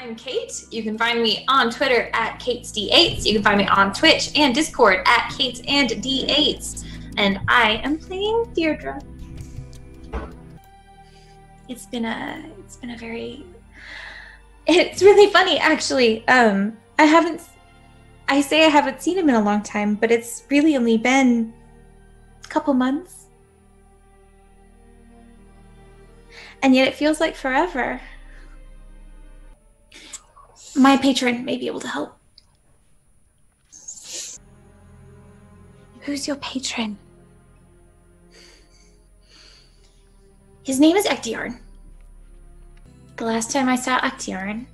I'm Kate. You can find me on Twitter at KatesD8s. You can find me on Twitch and Discord at KatesandD8s. And I am playing Deirdre. It's really funny actually. I haven't seen him in a long time, but it's really only been a couple months. And yet it feels like forever. My patron may be able to help. Who's your patron? His name is Ektiarn. The last time I saw Ektiarn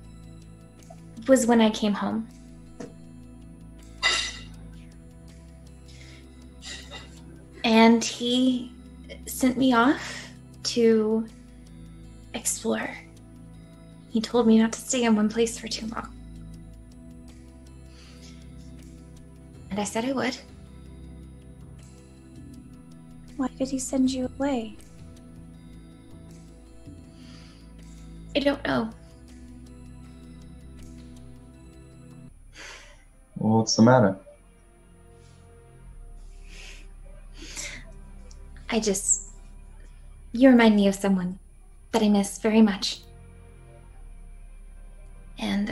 was when I came home. And he sent me off to explore. He told me not to stay in one place for too long. And I said I would. Why did he send you away? I don't know. Well, what's the matter? You remind me of someone that I miss very much. And,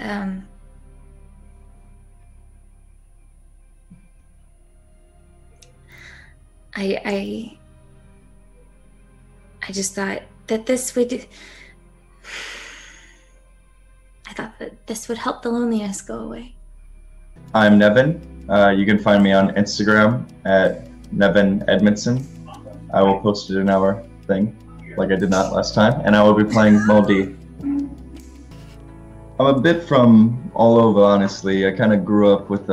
I just thought that this would help the loneliness go away. I'm Nevin. You can find me on Instagram at Nevin Edmondson. I will post it in our thing, like I did not last time, and I will be playing Moldy. I'm a bit from all over, honestly. I kind of grew up with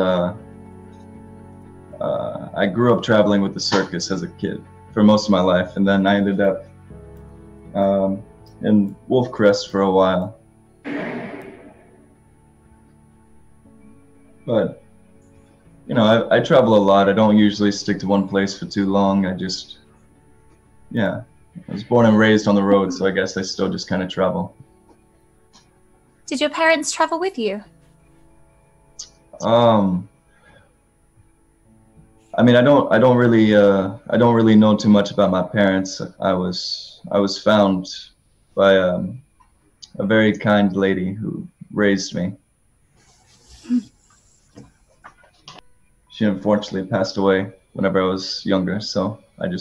I grew up traveling with the circus as a kid for most of my life, and then I ended up in Wolf Crest for a while. But, you know, I travel a lot. I don't usually stick to one place for too long. I was born and raised on the road, so I guess I still just kind of travel. Did your parents travel with you? I mean, I don't really know too much about my parents. I was found by a very kind lady who raised me. She unfortunately passed away whenever I was younger, so to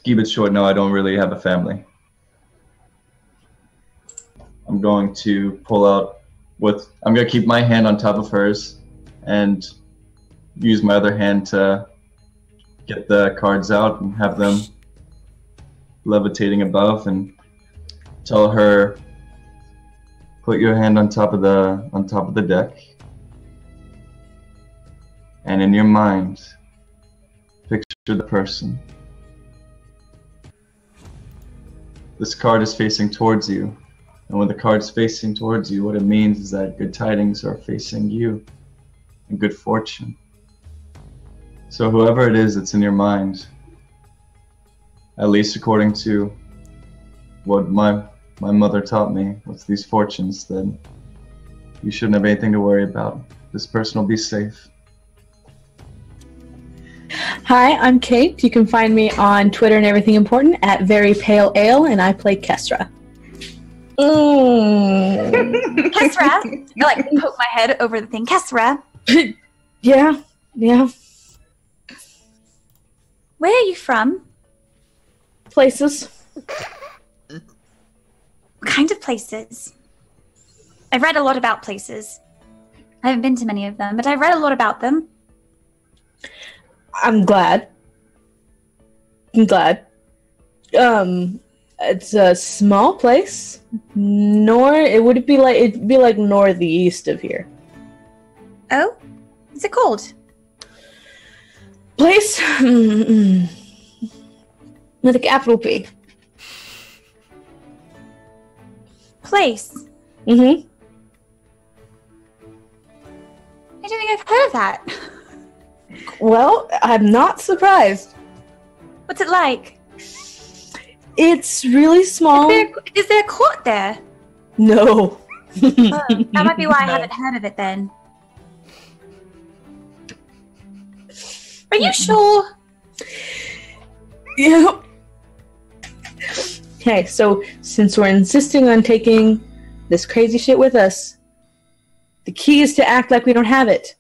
keep it short, no, I don't really have a family. I'm going to I'm going to keep my hand on top of hers and use my other hand to get the cards out and have them levitating above, and tell her, put your hand on top of the deck, and in your mind picture the person. This card is facing towards you, and when the card's facing towards you, what it means is that good tidings are facing you and good fortune. So whoever it is that's in your mind, at least according to what my mother taught me, with these fortunes, then you shouldn't have anything to worry about. This person will be safe. Hi, I'm Kate. You can find me on Twitter and everything important at Very Pale Ale, and I play Kestra. Kesra? I like poke my head over the thing. Kesra? Yeah. Where are you from? Places. What kind of places? I've read a lot about places. I haven't been to many of them, but I've read a lot about them. I'm glad. It's a small place. It'd be like northeast of here. Oh? Is it cold? Place? With a capital P. Place? Mm-hmm. I don't think I've heard of that. Well, I'm not surprised. What's it like? It's really small. Is there a court there? No. That might be why I No. haven't heard of it then. Are you sure? Yeah. Okay, so since we're insisting on taking this crazy shit with us, the key is to act like we don't have it.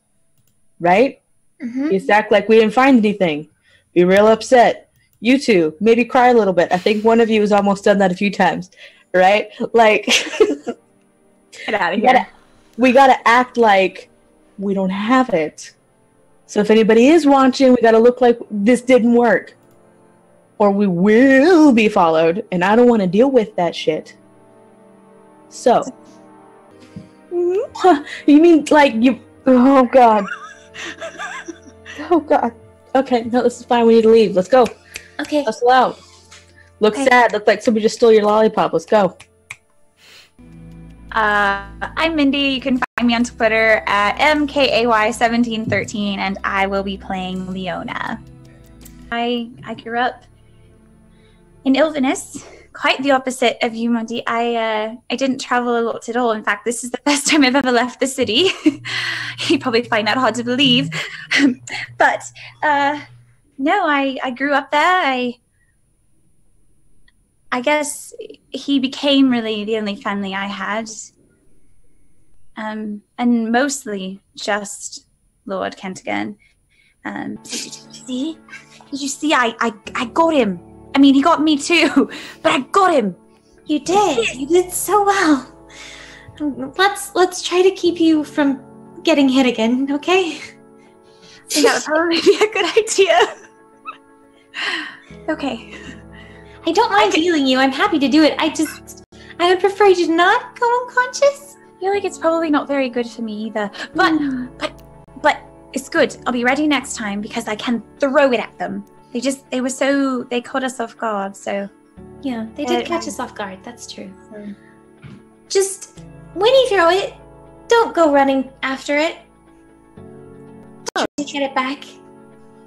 Right? Mm-hmm. Just act like we didn't find anything. Be real upset. You two, maybe cry a little bit. I think one of you has almost done that a few times. Right? Like, Get out of here. we gotta act like we don't have it. So if anybody is watching, we gotta look like this didn't work. Or we will be followed, and I don't want to deal with that shit. So. You mean like you... Oh, God. Oh, God. Okay, no, this is fine. We need to leave. Let's go. Okay. Hustle out. Look Okay. sad. Look like somebody just stole your lollipop. Let's go. I'm Mindy. You can find me on Twitter at MKAY1713, and I will be playing Leona. I grew up in Ilvinus, quite the opposite of you, Monty. I didn't travel a lot at all. In fact, this is the first time I've ever left the city. You probably find that hard to believe. But no, I grew up there. I guess he became really the only family I had. And mostly just Lord Kentigan. Did you see? I got him. I mean, he got me too, but I got him. You did. You did so well. Let's try to keep you from getting hit again, okay? I think that would probably be a good idea. Okay. I don't mind healing you. I'm happy to do it. I would prefer you to not go unconscious. I feel like it's probably not very good for me either. But it's good. I'll be ready next time because I can throw it at them. They caught us off guard, so. Yeah, they did catch us off guard. That's true. Just when you throw it, don't go running after it. Try to get it back.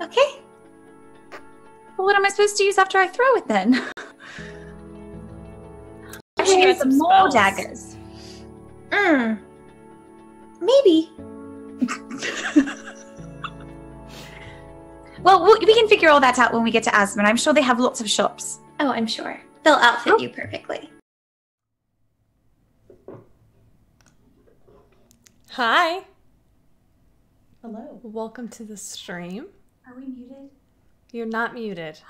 Okay? Well, what am I supposed to use after I throw it then? I should get some more daggers. Maybe. Well, we can figure all that out when we get to Asmund. I'm sure they have lots of shops. Oh, I'm sure. They'll outfit you perfectly. Hi. Hello. Welcome to the stream. Are we muted? You're not muted.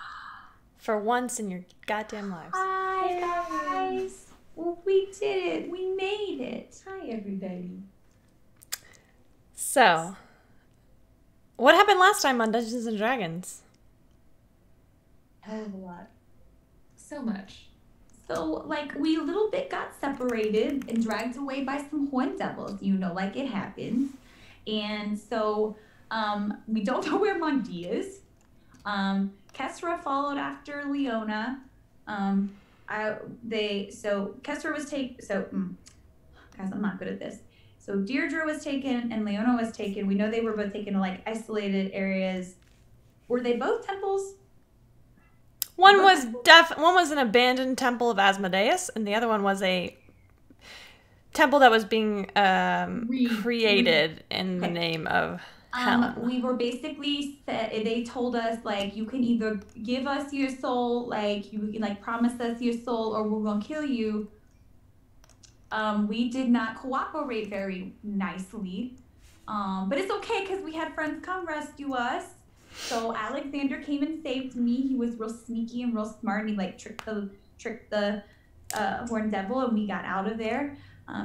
For once in your goddamn lives. Hi, guys. Well, we did it. We made it. Hi, everybody. So, what happened last time on Dungeons and Dragons? Hell of a lot. So much. So, like, we a little bit got separated and dragged away by some horn devils, like it happens. And so, we don't know where Mondi is. Kesra followed after Leona. Kesra was guys, I'm not good at this. So Deirdre was taken and Leona was taken. We know they were both taken to like isolated areas. Were they both temples? One was an abandoned temple of Asmodeus, and the other one was a temple that was being created in the name of Helen. We were basically they told us like you can either give us your soul, like you can like promise us your soul, or we're gonna kill you. We did not cooperate very nicely, but it's okay because we had friends come rescue us. So Alexander came and saved me. He was real sneaky and real smart, and he like tricked the horn devil, and we got out of there.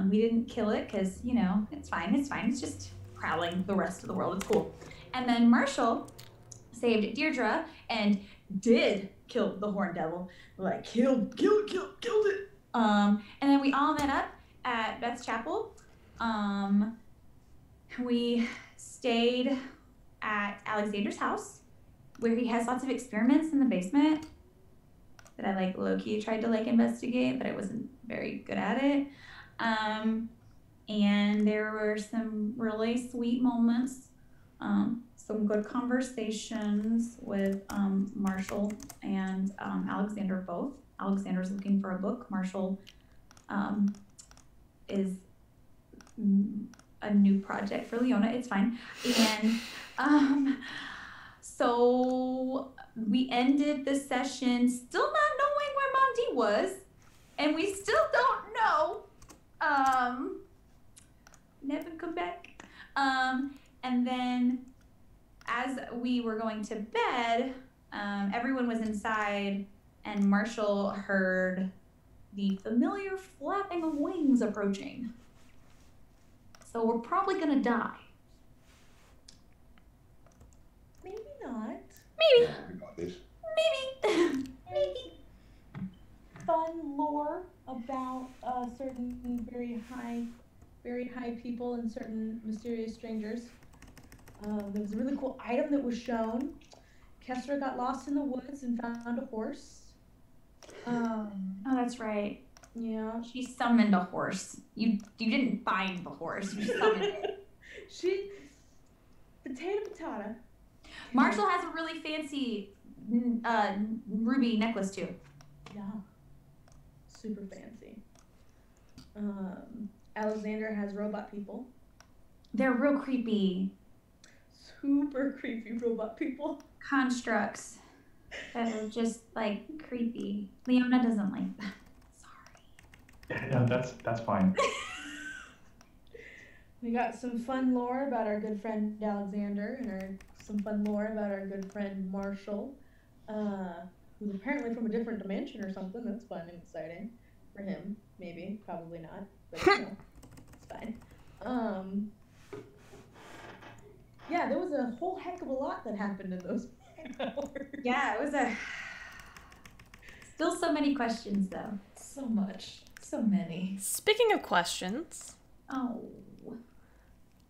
We didn't kill it because it's fine. It's just prowling the rest of the world. It's cool. And then Marshall saved Deirdre and did kill the horn devil. Like killed it. And then we all met up at Beth's Chapel. We stayed at Alexander's house where he has lots of experiments in the basement that I like low-key tried to like investigate, but I wasn't very good at it. And there were some really sweet moments, some good conversations with Marshall and Alexander both. Alexander's looking for a book. Marshall is a new project for Leona. It's fine. And so we ended the session still not knowing where Mondi was, and we still don't know. Never come back. And then as we were going to bed, everyone was inside, and Marshall heard the familiar flapping of wings approaching. So we're probably gonna die. Maybe not. Maybe. We got this. Maybe. Maybe. Fun lore about certain very high people and certain mysterious strangers. There was a really cool item that was shown. Kessler got lost in the woods and found a horse. Oh, that's right. Yeah. She summoned a horse. You didn't find the horse. You summoned it. Potato. Marshall has a really fancy ruby necklace too. Yeah. Super fancy. Alexander has robot people. They're real creepy Super creepy robot people. constructs that are just like creepy. Leona doesn't like that. Sorry. Yeah, that's fine. We got some fun lore about our good friend Alexander, and some fun lore about our good friend Marshall, who's apparently from a different dimension or something. That's fun and exciting for him. Maybe, probably not, but you know, it's fine. Yeah, there was a whole heck of a lot that happened in those hours. Yeah, it was still so many questions though. So much, so many. Speaking of questions, Oh.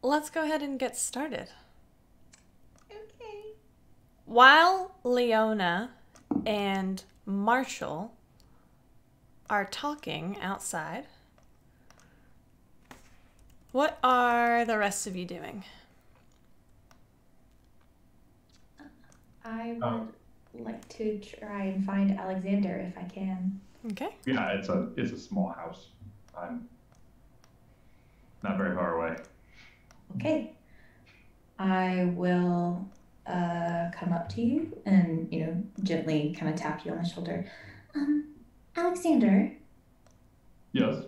let's go ahead and get started. Okay. While Leona and Marshall are talking outside, what are the rest of you doing? I would like to try and find Alexander if I can. Okay. Yeah, it's a small house. I'm not very far away. Okay. I will come up to you and, gently kind of tap you on the shoulder. Alexander. Yes.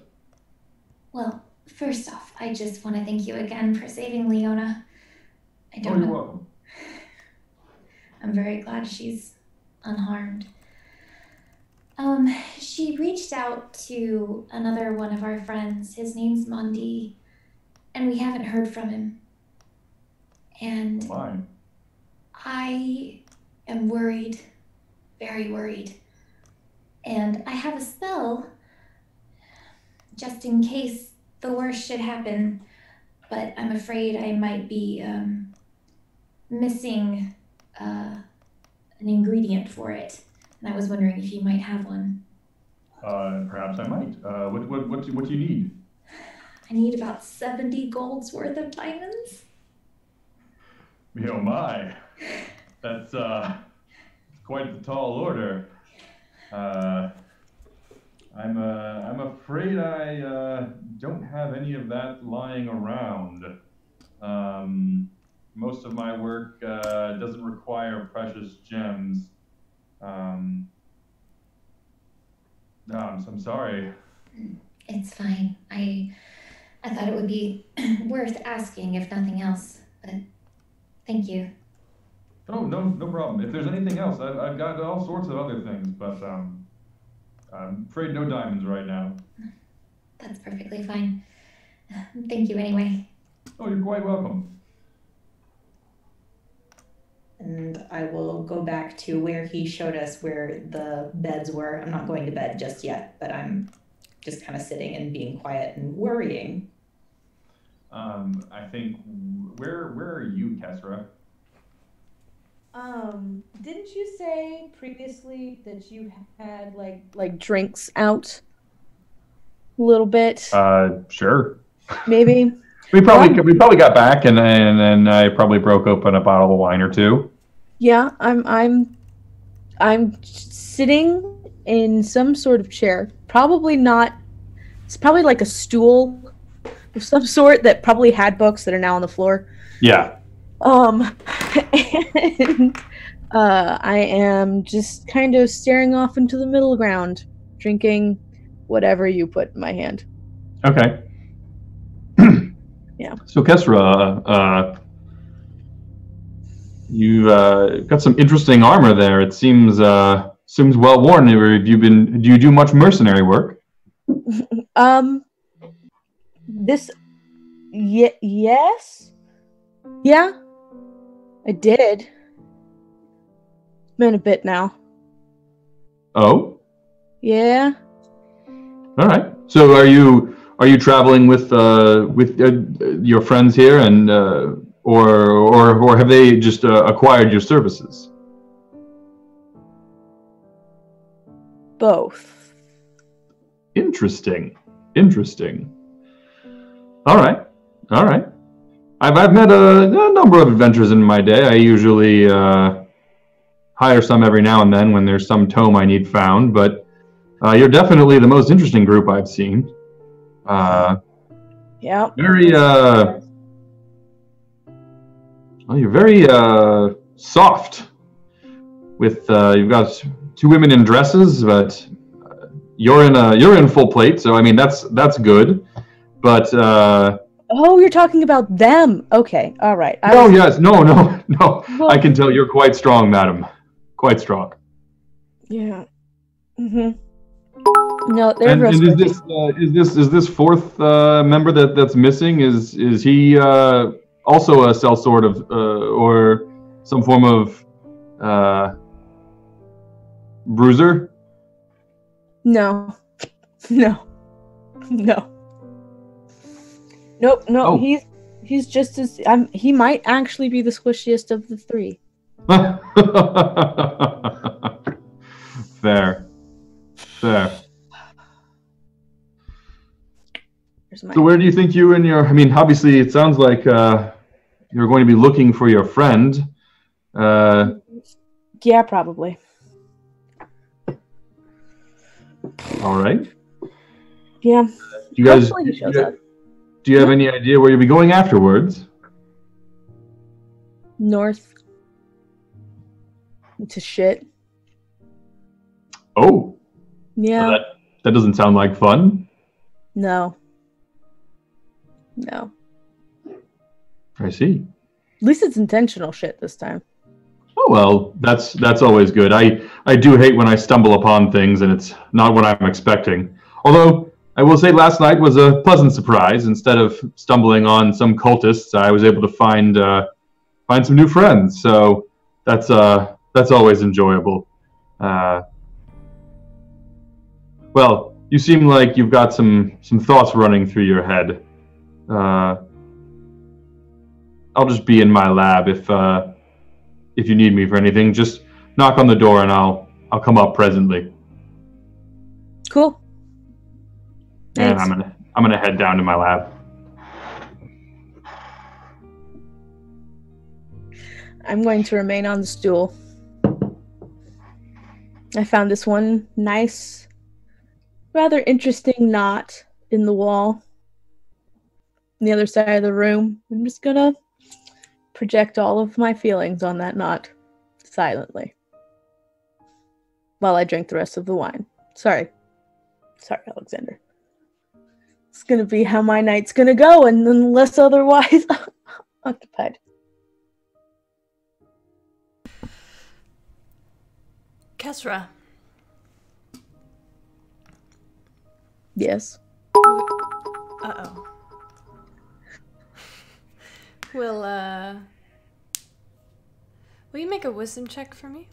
Well, first off, I just want to thank you again for saving Leona. I Oh, don't you're know. welcome. I'm very glad she's unharmed. She reached out to another one of our friends. His name's Mondi, and we haven't heard from him. And Fine. I am worried, very worried. And I have a spell, just in case the worst should happen, but I'm afraid I might be missing an ingredient for it. And I was wondering if you might have one. Perhaps I might. What do you need? I need about 70 gold's worth of diamonds. Oh my, that's quite the tall order. I'm afraid I don't have any of that lying around. Most of my work doesn't require precious gems. No, I'm sorry. It's fine. I thought it would be worth asking, if nothing else. But thank you. Oh, no problem. If there's anything else, I've got all sorts of other things, but I'm afraid no diamonds right now. That's perfectly fine. Thank you anyway. Oh, you're quite welcome. And I will go back to where he showed us where the beds were. I'm not going to bed just yet, but I'm just kind of sitting and being quiet and worrying. I think, where are you, Kesra? Didn't you say previously that you had like drinks out a little bit? Sure. Maybe. We probably got back, and then I probably broke open a bottle of wine or two. Yeah, I'm sitting in some sort of chair. Probably not It's probably like a stool of some sort that probably had books that are now on the floor. Yeah. And I am just kind of staring off into the middle ground, drinking whatever you put in my hand. Okay. Yeah. So Kesra, you've got some interesting armor there. It seems well worn. Do you do much mercenary work? Yes. Yeah. I did. Been a bit now. Oh. Yeah. All right. So are you traveling with your friends here, and or have they just acquired your services? Both. Interesting. All right. I've met a number of adventurers in my day. I usually hire some every now and then when there's some tome I need found, but you're definitely the most interesting group I've seen. Yeah. Very you're very soft. With you've got two women in dresses, but you're in full plate. So I mean that's good. But oh, you're talking about them. Okay, all right. Yes, no. Well, I can tell you're quite strong, madam. Quite strong. Yeah. No, they're And real is this fourth member that's missing? Is he also a sellsword of or some form of bruiser? No. Nope. Oh. He's just as he might actually be the squishiest of the three. Fair. So where do you think you and your... I mean, obviously, it sounds like you're going to be looking for your friend. Yeah, probably. All right. Yeah. You guys... Hopefully he shows up. Do you have any idea where you'll be going afterwards? North. To shit. Oh. Yeah. Well, that doesn't sound like fun. No. I see. At least it's intentional shit this time. Oh well, that's always good. I do hate when I stumble upon things and it's not what I'm expecting. Although I will say last night was a pleasant surprise. Instead of stumbling on some cultists, I was able to find some new friends. So that's always enjoyable. Well, you seem like you've got some thoughts running through your head. I'll just be in my lab if you need me for anything. Just knock on the door and I'll come up presently. Cool. And Thanks. I'm gonna head down to my lab. I'm going to remain on the stool. I found this one nice, rather interesting knot in the wall on the other side of the room. I'm just gonna project all of my feelings on that knot silently while I drink the rest of the wine. Sorry, Alexander. It's gonna be how my night's gonna go, and unless otherwise occupied. Kesra. Yes. Uh-oh. Will you make a wisdom check for me?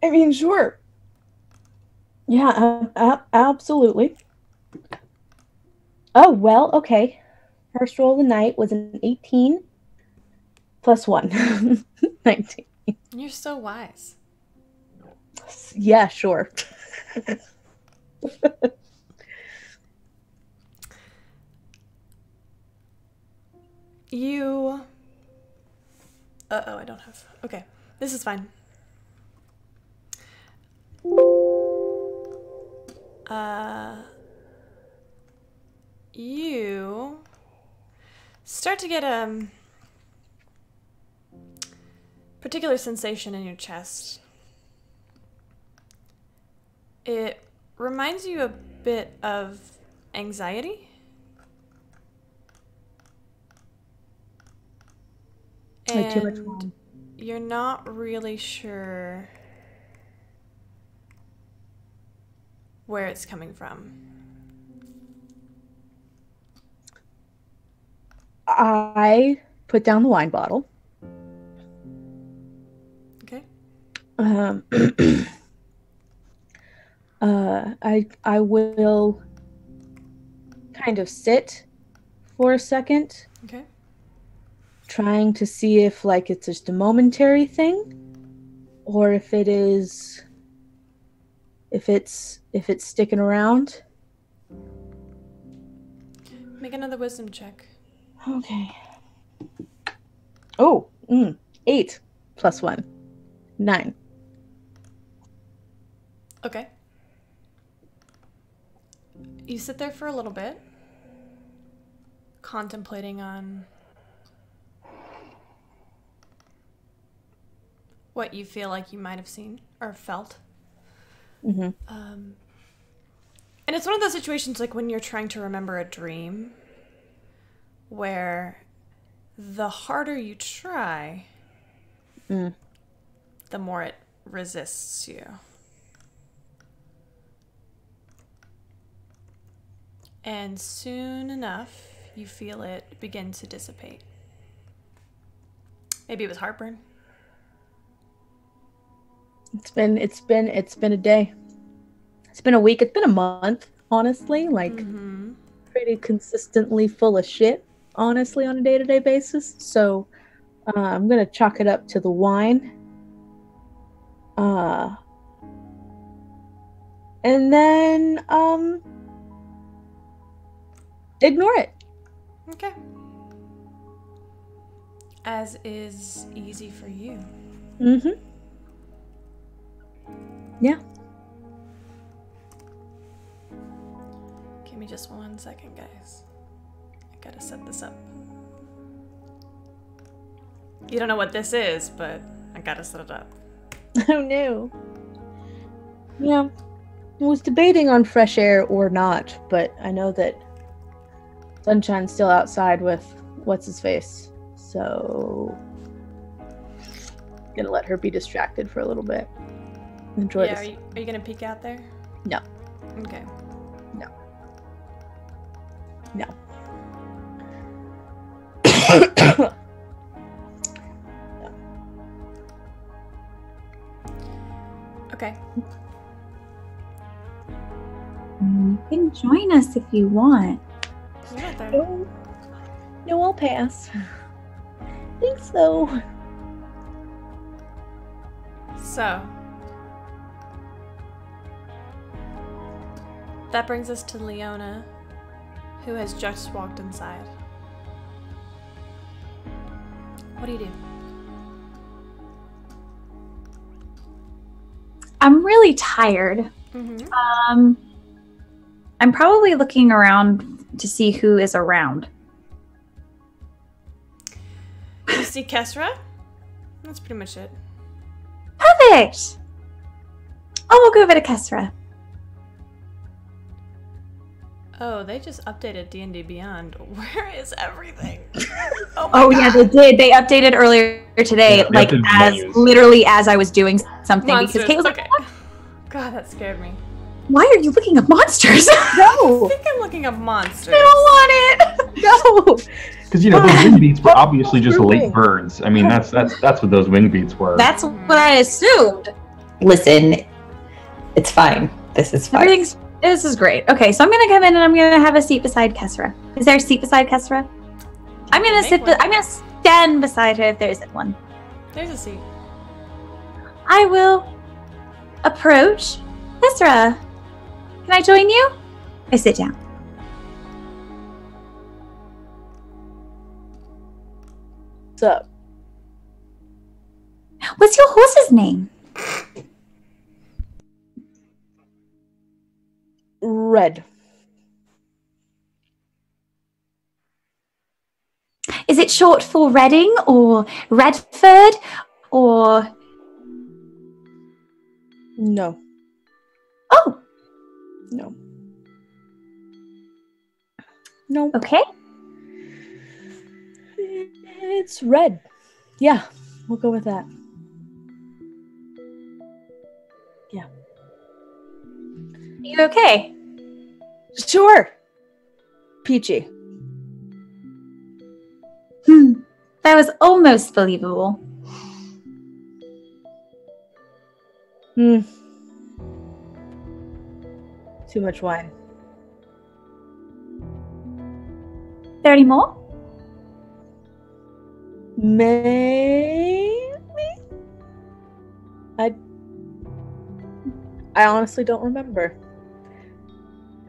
I mean, sure. Yeah, absolutely. Oh, well, okay. First roll of the night was an 18 plus 1. 19. You're so wise. Yeah, sure. You... Uh-oh, I don't have... Okay, this is fine. you start to get a particular sensation in your chest. It reminds you a bit of anxiety. Like too much And wine. you're not really sure where it's coming from. I put down the wine bottle. Okay. I will kind of sit for a second, Okay. trying to see if like it's just a momentary thing, or if it's sticking around. Make another wisdom check. Okay. Oh, 8 plus 1, 9. Okay. You sit there for a little bit, contemplating on what you feel like you might have seen or felt. Mm-hmm. And it's one of those situations like when you're trying to remember a dream where the harder you try, the more it resists you. And soon enough, you feel it begin to dissipate. Maybe it was heartburn. It's been a day. It's been a week. It's been a month, honestly. Like pretty consistently full of shit, honestly, on a day-to-day basis. So I'm gonna chalk it up to the wine. And then ignore it. Okay. As is easy for you. Mm-hmm. Yeah. Give me just 1 second, guys. I gotta set this up. You don't know what this is, but I gotta set it up. Oh no. Yeah. I was debating on fresh air or not, but I know that Sunshine's still outside with what's his face. So gonna let her be distracted for a little bit. Enjoy Yeah, this. are you gonna peek out there? No. Okay. No. No. Okay. You can join us if you want. You're not there. No, I'll pass. Thanks though. So, that brings us to Leona, who has just walked inside. What do you do? I'm really tired. Mm-hmm. I'm probably looking around to see who is around. You see Kesra? That's pretty much it. Perfect! I'll go over to Kesra. Oh, they just updated D&D Beyond. Where is everything? Oh yeah, they did. They updated earlier today, Yeah, they like updated the as menus. literally as I was doing something Monsters. because Kate was like, Okay. God, that scared me. "Why are you looking up monsters?" I No. think I'm looking up monsters. I don't want it. No. Because those wing beats were obviously just Moving. late burns. I mean, that's what those wing beats were. That's what I assumed. Listen, it's fine. This is fine. This is great. Okay, so I'm gonna come in and I'm gonna have a seat beside Kesra. Is there a seat beside Kesra? I'm gonna Make one. I'm gonna stand beside her if there isn't one. There's a seat. I will approach Kesra. Can I join you? I sit down. What's up? What's your horse's name? Red. short for Reading or Redford or... No. Oh! No. No. Okay. It's red. Yeah, we'll go with that. Yeah. You okay? Sure. Peachy. That was almost believable. Too much wine. There any more? Maybe. I honestly don't remember.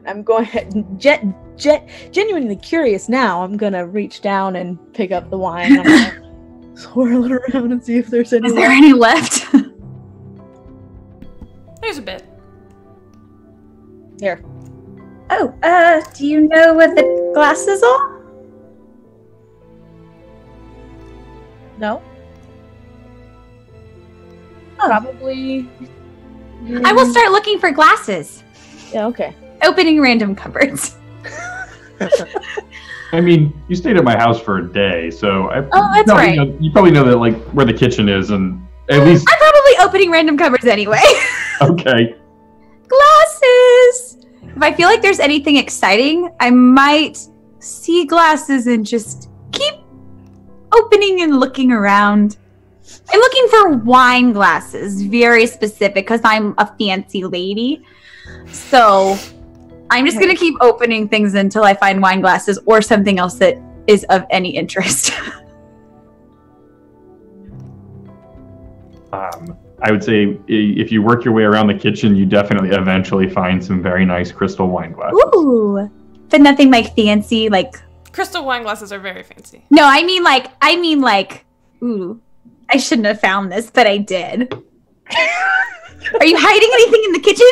I'm going genuinely curious now. I'm gonna reach down and pick up the wine. I'm gonna swirl it around and see if there's any. Is there any left? There's a bit. Here. Oh, do you know where the glasses are? No. Oh. Probably. I will start looking for glasses. Yeah. Okay. Opening random cupboards. I mean, you stayed at my house for a day, so that's right. You probably know that, like, where the kitchen is, and at least. I'm probably opening random cupboards anyway. Okay. Glasses. If I feel like there's anything exciting, I might see glasses and just keep opening and looking around. I'm looking for wine glasses, very specific, because I'm a fancy lady. So I'm just going to keep opening things until I find wine glasses or something else that is of any interest. I would say if you work your way around the kitchen, you definitely eventually find some very nice crystal wine glasses. Ooh, but nothing like fancy, like... Crystal wine glasses are very fancy. No, I mean like, ooh, I shouldn't have found this, but I did. Are you hiding anything in the kitchen?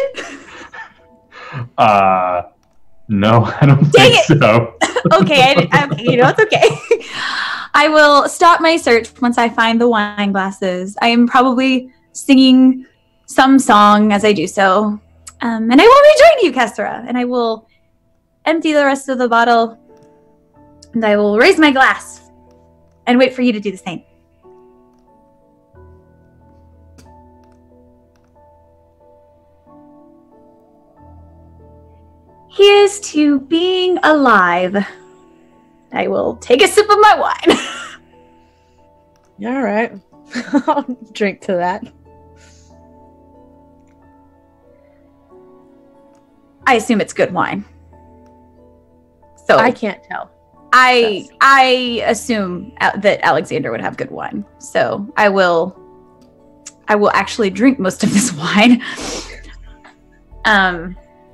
No, I don't think so. Okay, it's okay. I will stop my search once I find the wine glasses. I am probably singing some song as I do so. And I will rejoin you, Kessera, and I will empty the rest of the bottle, and I will raise my glass and wait for you to do the same. Here's to being alive. I will take a sip of my wine. All right. I'll drink to that. I assume it's good wine. So I can't tell. I assume that Alexander would have good wine. So I will actually drink most of this wine.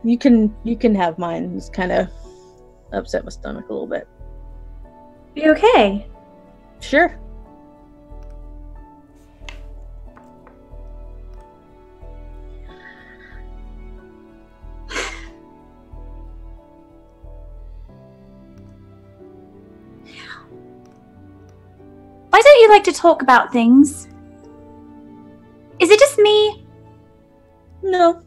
You can have mine. It's kind of upset my stomach a little bit. You okay? Sure. Why don't you like to talk about things? Is it just me? No.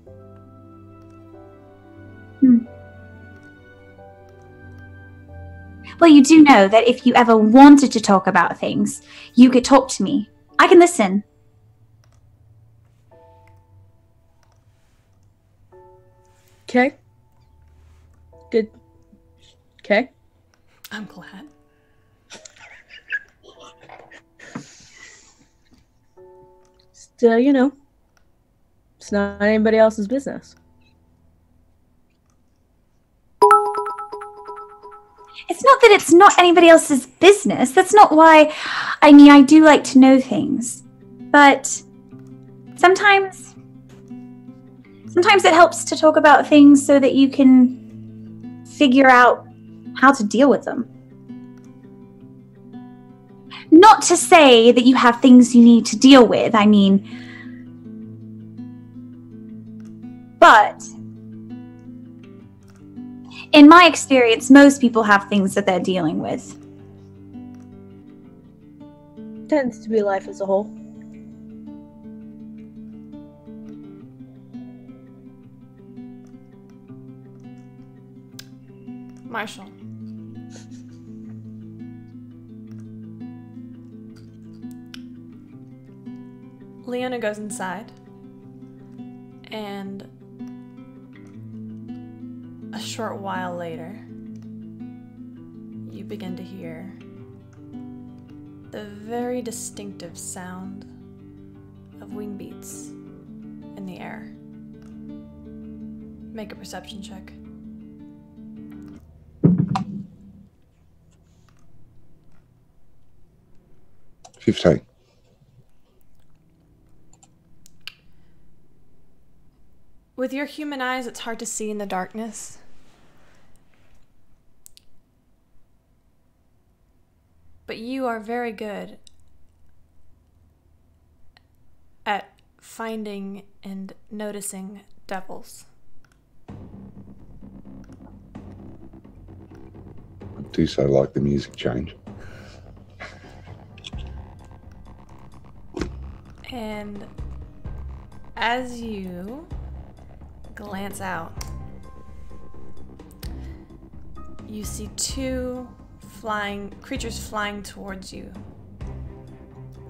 Well, you do know that if you ever wanted to talk about things, you could talk to me. I can listen. Okay. Good. Okay. I'm glad. Still, it's not anybody else's business. It's not that it's not anybody else's business. That's not why. I do like to know things. But sometimes it helps to talk about things so that you can figure out how to deal with them. Not to say that you have things you need to deal with. But in my experience, most people have things that they're dealing with. tends to be life as a whole. Marshall. Leona goes inside, and a short while later, you begin to hear the very distinctive sound of wing beats in the air. Make a perception check. 15. With your human eyes, it's hard to see in the darkness. But you are very good at finding and noticing devils. I do so like the music change. And as you glance out, you see two creatures flying towards you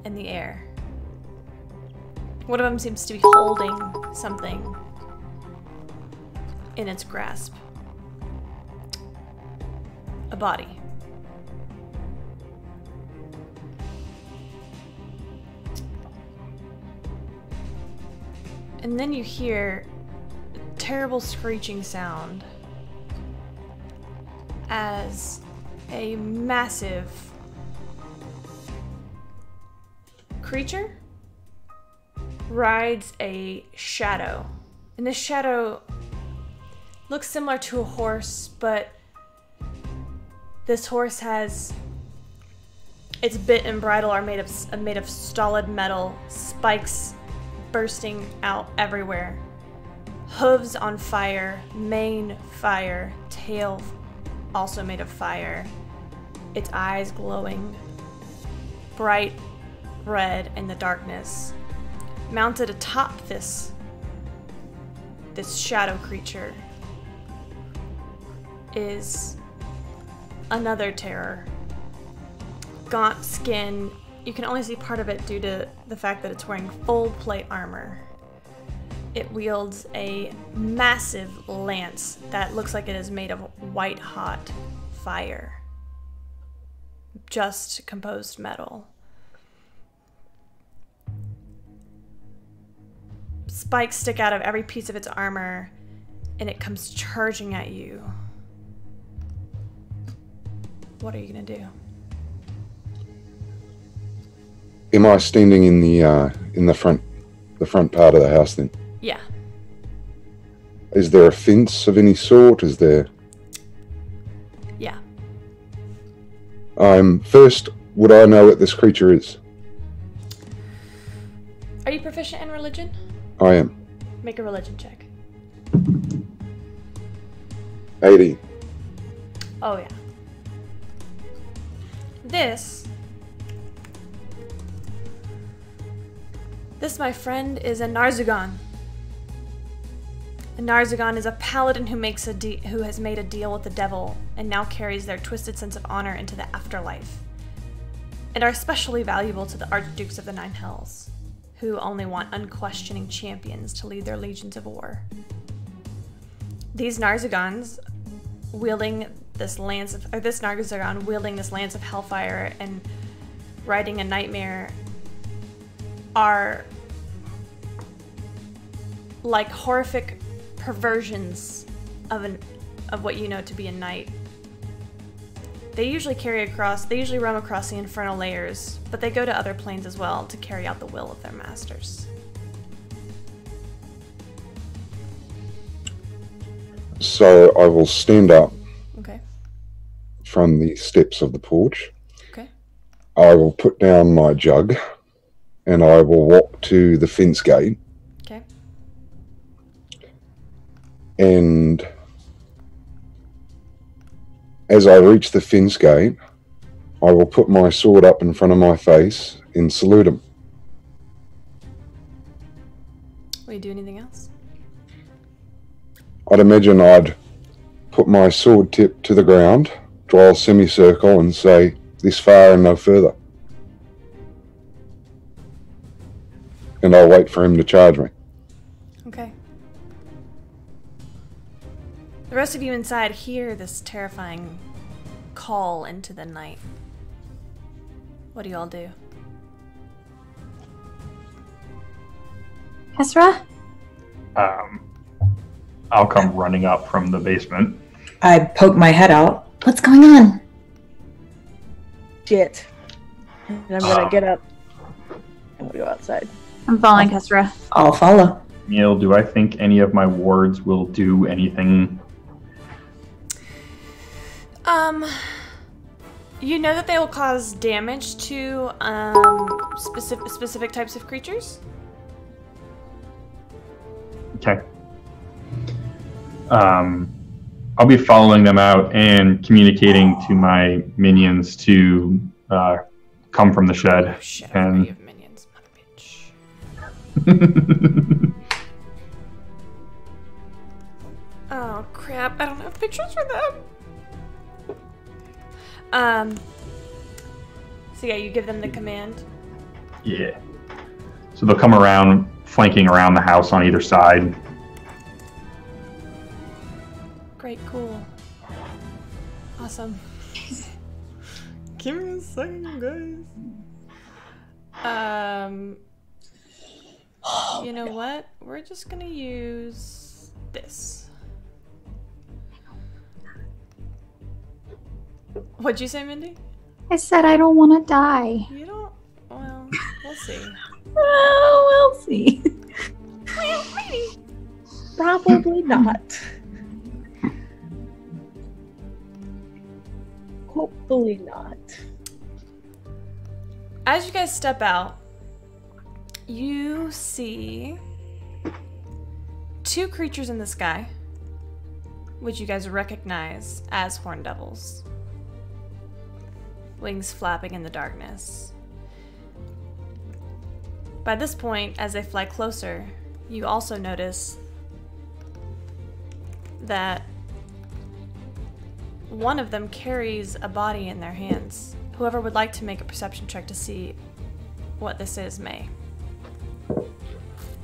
in the air. One of them seems to be holding something in its grasp. A body. And then you hear a terrible screeching sound as a massive creature rides a shadow. And this shadow looks similar to a horse, but this horse has its bit and bridle are made of solid metal, spikes bursting out everywhere. Hooves on fire, mane fire, tail also made of fire. Its eyes glowing bright red in the darkness. Mounted atop this shadow creature is another terror. Gaunt skin. You can only see part of it due to the fact that it's wearing full plate armor. It wields a massive lance that looks like it is made of white hot fire. Just composed metal. Spikes stick out of every piece of its armor, and it comes charging at you. What are you gonna do? Am I standing in the front part of the house then? Yeah. Is there a fence of any sort? Is there? Yeah. First, would I know what this creature is? Are you proficient in religion? I am. Make a religion check. 80. Oh yeah. This, my friend, is a Narzugon. A Narzugon is a paladin who has made a deal with the devil and now carries their twisted sense of honor into the afterlife, and are especially valuable to the Archdukes of the Nine Hells, who only want unquestioning champions to lead their legions of war. These Narzugons wielding this Narzugon wielding this lance of hellfire and riding a nightmare are like horrific perversions of what you know to be a knight. They usually roam across the infernal layers, but they go to other planes as well to carry out the will of their masters. So I will stand up. Okay. From the steps of the porch. Okay. I will put down my jug and I will walk to the fence gate. Okay. And as I reach the fence gate, I will put my sword up in front of my face and salute him. Will you do anything else? I'd imagine I'd put my sword tip to the ground, draw a semicircle, and say, "This far and no further." And I'll wait for him to charge me. Okay. The rest of you inside hear this terrifying call into the night. What do you all do? Hesra? I'll come running up from the basement. I poke my head out. What's going on? Shit. And I'm gonna get up. I'm gonna go outside. I'm following Kesra. I'll follow. Neil, do I think any of my words will do anything? You know that they will cause damage to specific types of creatures. Okay. I'll be following them out and communicating to my minions to come from the shed. Oh shit! And You have minions, mother bitch. Oh crap! I don't have pictures for them. So yeah, you give them the command. yeah. So they'll come around, flanking around the house on either side. Great, cool. Awesome. Give me a second, guys. You know what? We're just gonna use this. What'd you say, Mindy? I said I don't want to die. You don't? Well, we'll see. Oh, we'll see. Well, maybe. Probably not. Hopefully not. As you guys step out, you see two creatures in the sky, which you guys recognize as horn devils. Wings flapping in the darkness. By this point, as they fly closer, you also notice that one of them carries a body in their hands. Whoever would like to make a perception check to see what this is may.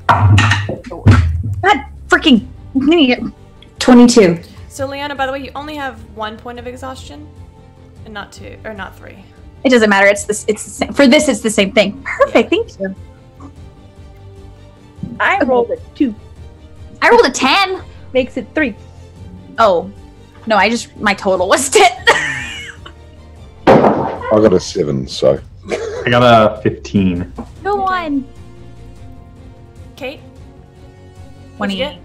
God freaking idiot. 22. So Leanna, by the way, you only have 1 point of exhaustion, and not 2 or not 3. It doesn't matter. It's the same. For this, it's the same thing. Perfect. Thank you. I rolled a 2. I rolled a 10. Makes it 3. Oh, no! My total was 10. I got a 7, so. I got a 15. Go on. Kate? What'd you get?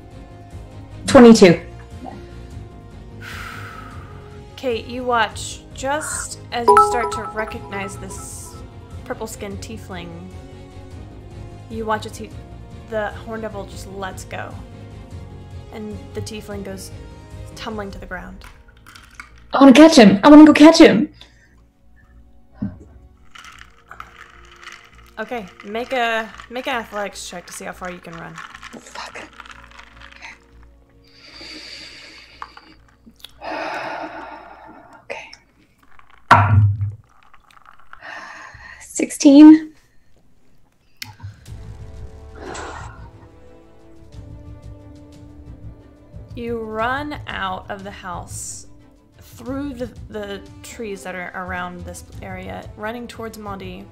22. Kate, you watch just as you start to recognize this purple-skinned tiefling. You watch the horn devil just lets go, and the tiefling goes tumbling to the ground. I want to catch him. I want to go catch him. Okay, make an athletics check to see how far you can run. Oh, fuck. Okay. 16. You run out of the house through the trees that are around this area, running towards Mondi.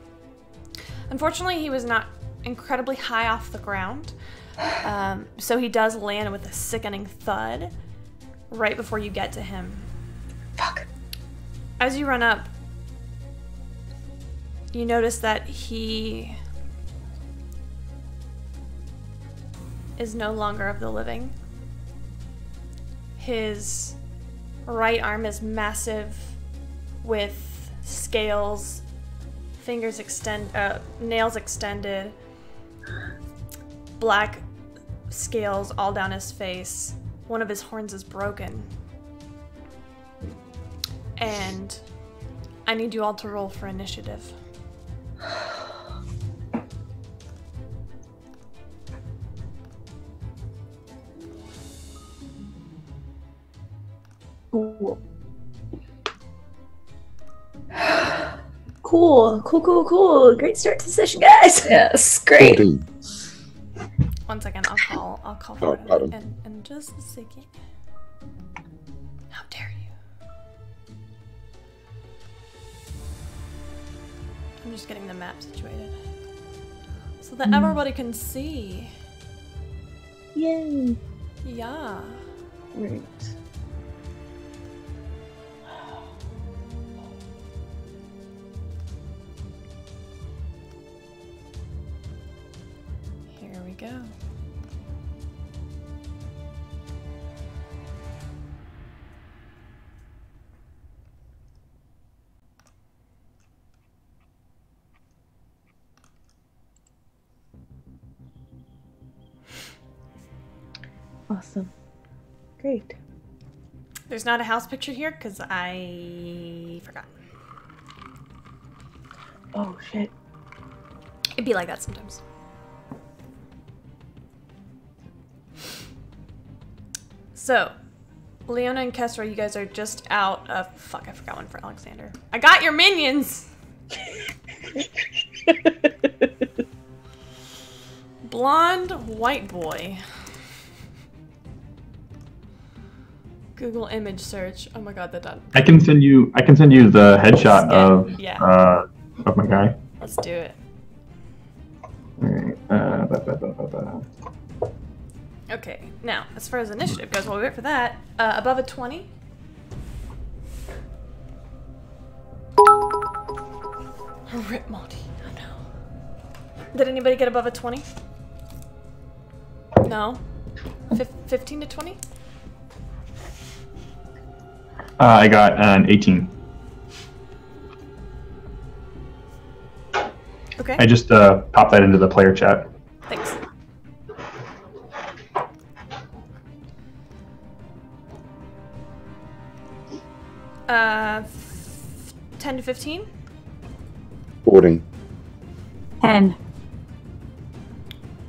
Unfortunately, he was not incredibly high off the ground, so he does land with a sickening thud right before you get to him. Fuck. As you run up, you notice that he is no longer of the living. His right arm is massive with scales, nails extended, black scales all down his face. One of his horns is broken. And I need you all to roll for initiative. Cool. Cool. Great start to the session, guys. Yes, great. 14. 1 second, I'll call for it in just a second. How dare you? I'm just getting the map situated so that everybody can see. Yay. Yeah. Great. Here we go. Awesome. Great. There's not a house picture here because I forgot. Oh, shit. It'd be like that sometimes. So, Leona and Kesra, you guys are just out of... Fuck, I forgot one for Alexander. I got your minions! Blonde white boy. Google image search. Oh my god, that done. I can send you the headshot of my guy. Let's do it. Alright. Okay, now, as far as initiative goes, while we wait for that, above a 20? Rip Monty. Oh no. Did anybody get above a 20? No? 15 to 20? I got an 18. Okay. I just popped that into the player chat. Thanks. Uh, 10 to 15? 14. 10.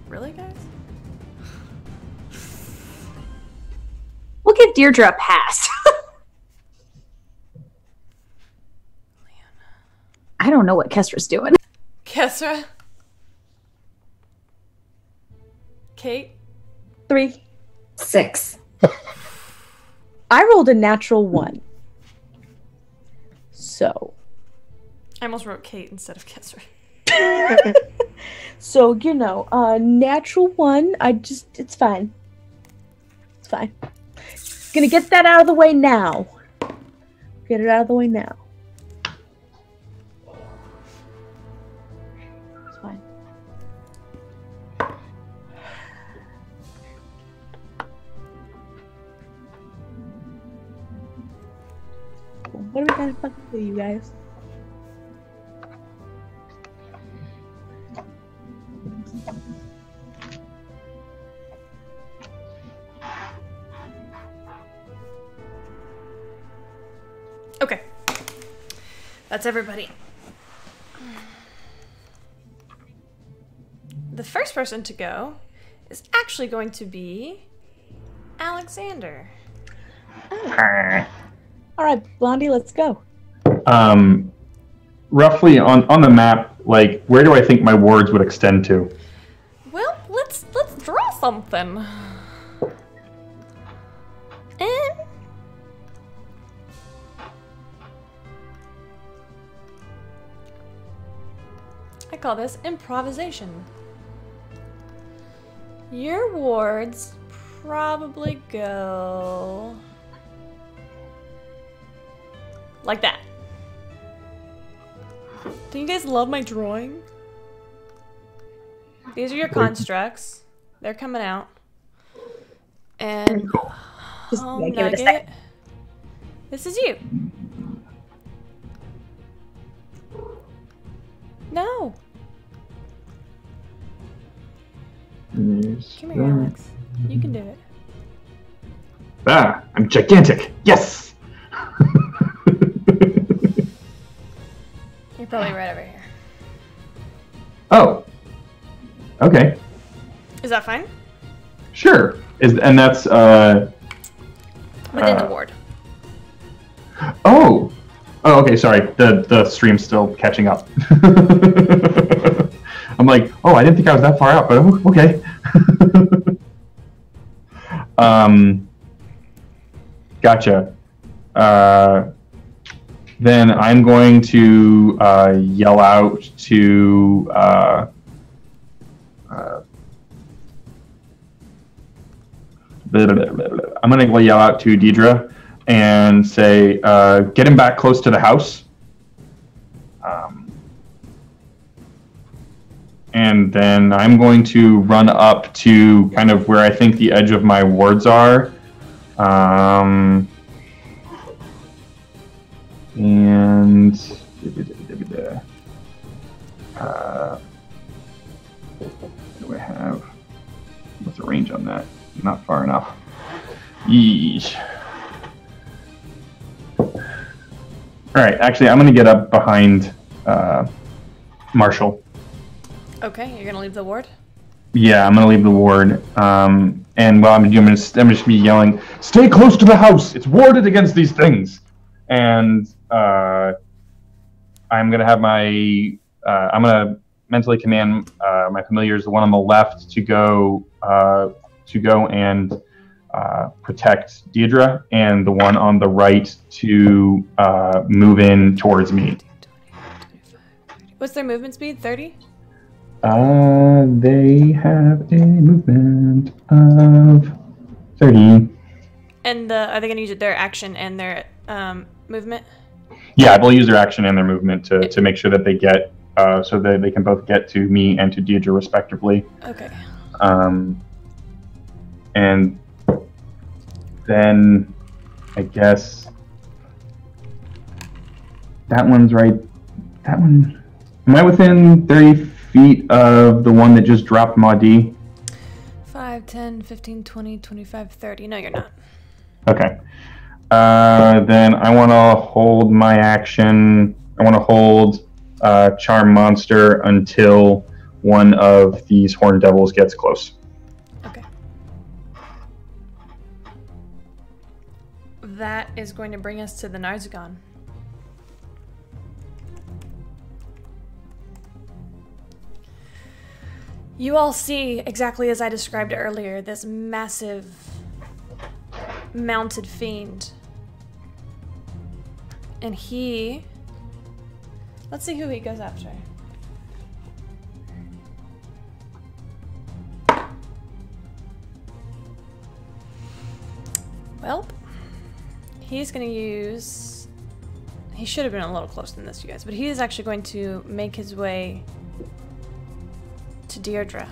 Really, guys? We'll give Deirdre a pass. I don't know what Kestra's doing. Kesra? Kate? 3. 6. I rolled a natural 1. So. I almost wrote Kate instead of Kesra. So, natural 1. It's fine. It's fine. Gonna get that out of the way now. Get it out of the way now. It's fine. What are we gonna fucking do, you guys? Okay. That's everybody. The first person to go is actually going to be Alexander. All right, Blondie, let's go. Roughly on the map, like, where do I think my wards would extend to? Well, let's draw something. And I call this improvisation. Your wards probably go like that. Do you guys love my drawing? These are your constructs. They're coming out. And Nugget, this is you. No. Come here, Alex. You can do it. Ah, I'm gigantic. Yes. Probably right over here. Oh. Okay. Is that fine? Sure. And that's within the ward. Oh. Oh, okay, sorry. The stream's still catching up. I'm like, oh, I didn't think I was that far out, but okay. Gotcha. Then I'm going to yell out to I'm going to yell out to Deidre and say, get him back close to the house. And then I'm going to run up to kind of where I think the edge of my wards are. And what do I have? What's the range on that? Not far enough. Yeesh. All right, actually, I'm going to get up behind Marshall. Okay, you're going to leave the ward? Yeah, I'm going to leave the ward. And well, I'm just be yelling, "Stay close to the house! It's warded against these things!" And I'm going to have my... I'm going to mentally command my familiars, the one on the left, to go and protect Deidre, and the one on the right to move in towards me. What's their movement speed? 30? They have a movement of 30. And are they going to use their action and their movement? Yeah, they'll use their action and their movement to make sure that they get so that they can both get to me and to Deidre respectively. Okay. And then I guess that one's right. That one. Am I within 30 feet of the one that just dropped Maudie? 5, 10, 15, 20, 25, 30. No, you're not. Okay. Then I want to hold my action. I want to hold Charm Monster until one of these Horned Devils gets close. Okay. That is going to bring us to the Narzagon. You all see, exactly as I described earlier, this massive mounted fiend. And he... Let's see who he goes after. Well, he's going to use... He should have been a little closer than this, you guys, but he is actually going to make his way to Deirdre.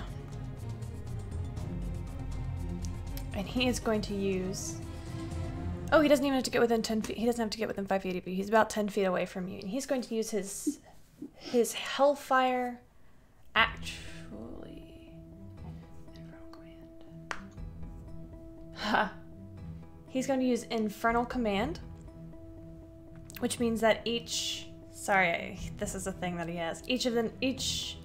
And he is going to use... Oh, he doesn't even have to get within 10 feet. He doesn't have to get within 5 feet of you. He's about 10 feet away from you. And he's going to use his Hellfire... Actually... Ha! He's going to use Infernal Command. Which means that each... Sorry, this is a thing that he has. Each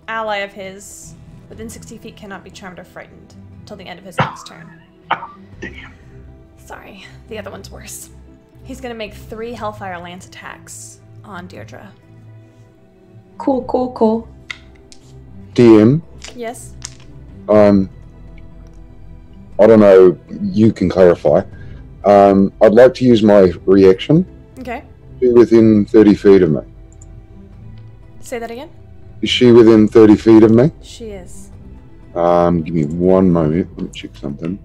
ally of his within 60 feet cannot be charmed or frightened until the end of his next turn. Damn. Sorry, the other one's worse. He's gonna make 3 Hellfire Lance attacks on Deirdre. Cool, cool, cool. DM. Yes? I don't know, you can clarify. I'd like to use my reaction. Okay. Be within 30 feet of me. Say that again? Is she within 30 feet of me? She is. Give me one moment. Let me check something.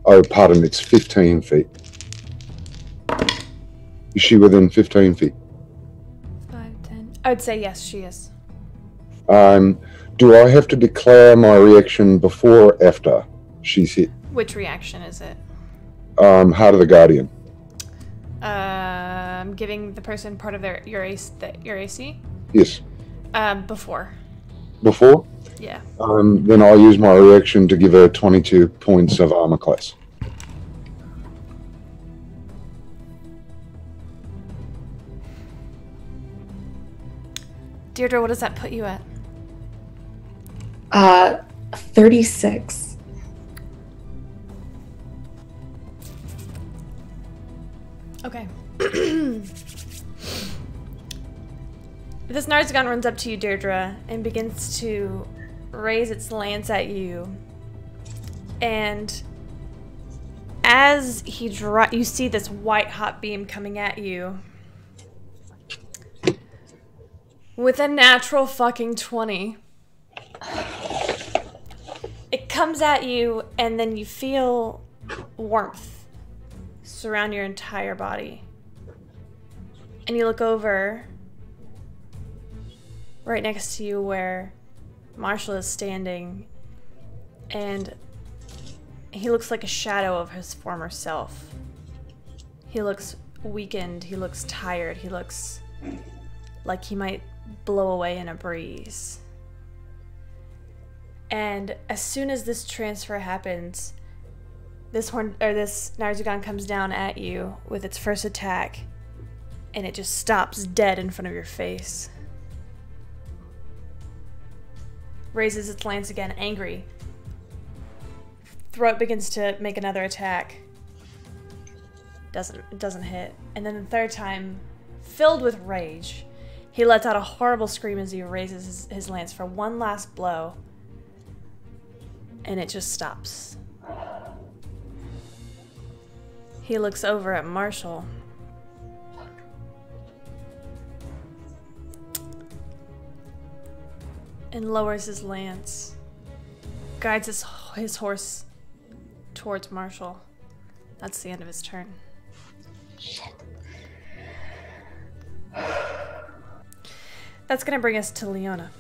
Oh, pardon, it's 15 feet. Is she within 15 feet? 5, 10. I would say yes, she is. Do I have to declare my reaction before or after she's hit? Which reaction is it? Heart of the Guardian. Giving the person part of your AC? Yes. Before. Before? Yeah. Then I'll use my reaction to give her 22 points of armor class. Deirdre, what does that put you at? 36. Okay. This Narzagon runs up to you, Deirdre, and begins to raise its lance at you. And as you see this white hot beam coming at you with a natural fucking 20. It comes at you, and then you feel warmth surround your entire body. And you look over right next to you where Marshall is standing, and he looks like a shadow of his former self. He looks weakened, he looks tired, he looks like he might blow away in a breeze. And as soon as this transfer happens, this Narzagon comes down at you with its first attack, and it just stops dead in front of your face. Raises its lance again, angry. Throat begins to make another attack. It doesn't hit. And then the third time, filled with rage, he lets out a horrible scream as he raises his lance for one last blow. And it just stops. He looks over at Marshall. And lowers his lance. Guides his horse towards Marshall. That's the end of his turn. Shit. That's gonna bring us to Leona.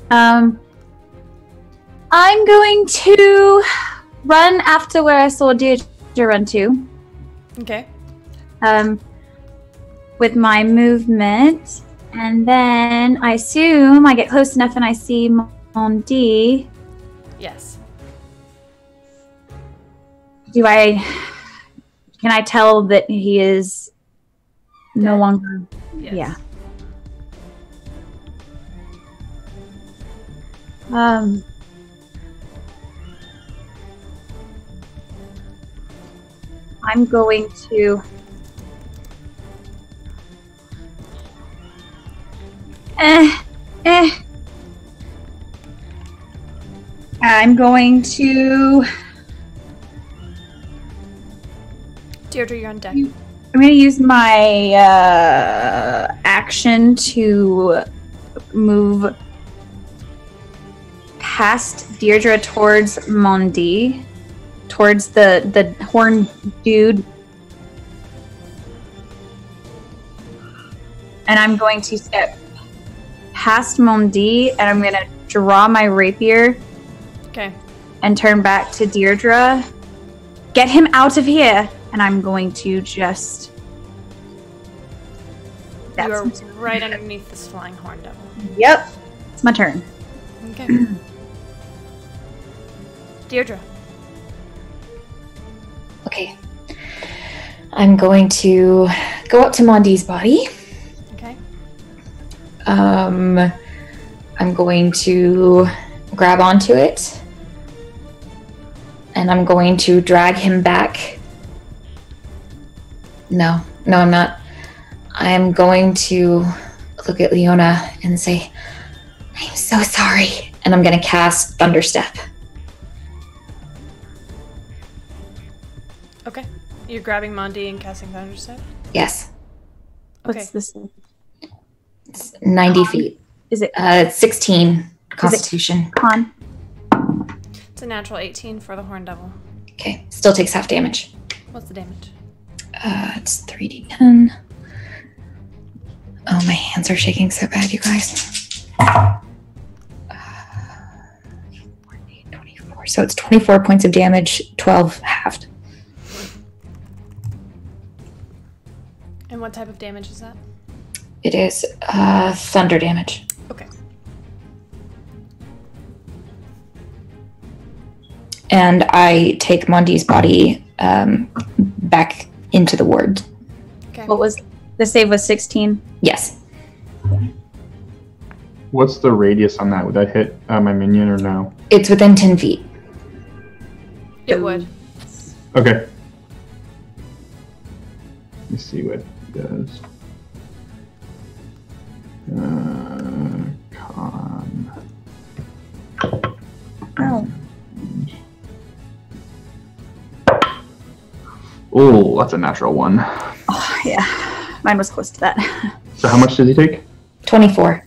I'm going to run after where I saw Deirdre run to. Okay. With my movement, and then I assume I get close enough and I see Mondi. Yes. Can I tell that he is no longer? Yes. Yeah. I'm going to I'm going to Deirdre, you're on deck. I'm going to use my action to move past Deirdre towards Mondi, towards the horn dude. And I'm going to step past Mondi, and I'm going to draw my rapier. Okay. And turn back to Deirdre. Get him out of here! And I'm going to just... You are right underneath this flying horn devil. Yep. It's my turn. Okay. Deirdre. Okay. I'm going to go up to Mondi's body. Okay. I'm going to grab onto it. And I'm going to drag him back. No, I'm not. I'm going to look at Leona and say, I'm so sorry. And I'm going to cast Thunderstep. Okay. You're grabbing Mondi and casting Thunderstep? Yes. Okay. What's this? It's 90 feet. Is it? 16 Constitution. Con? It's a natural 18 for the horn devil. Okay. Still takes half damage. What's the damage? It's 3d10. Oh, my hands are shaking so bad, you guys. 24. So it's 24 points of damage, 12 halved. And what type of damage is that? It is thunder damage. Okay. And I take Mondi's body back into the ward. Okay. What was the save? Was 16? Yes. What's the radius on that? Would that hit my minion or no? It's within 10 feet. It would. Okay. Let me see what it does. Con. Oh. Oh, that's a natural one. Oh, yeah. Mine was close to that. So how much did he take? 24.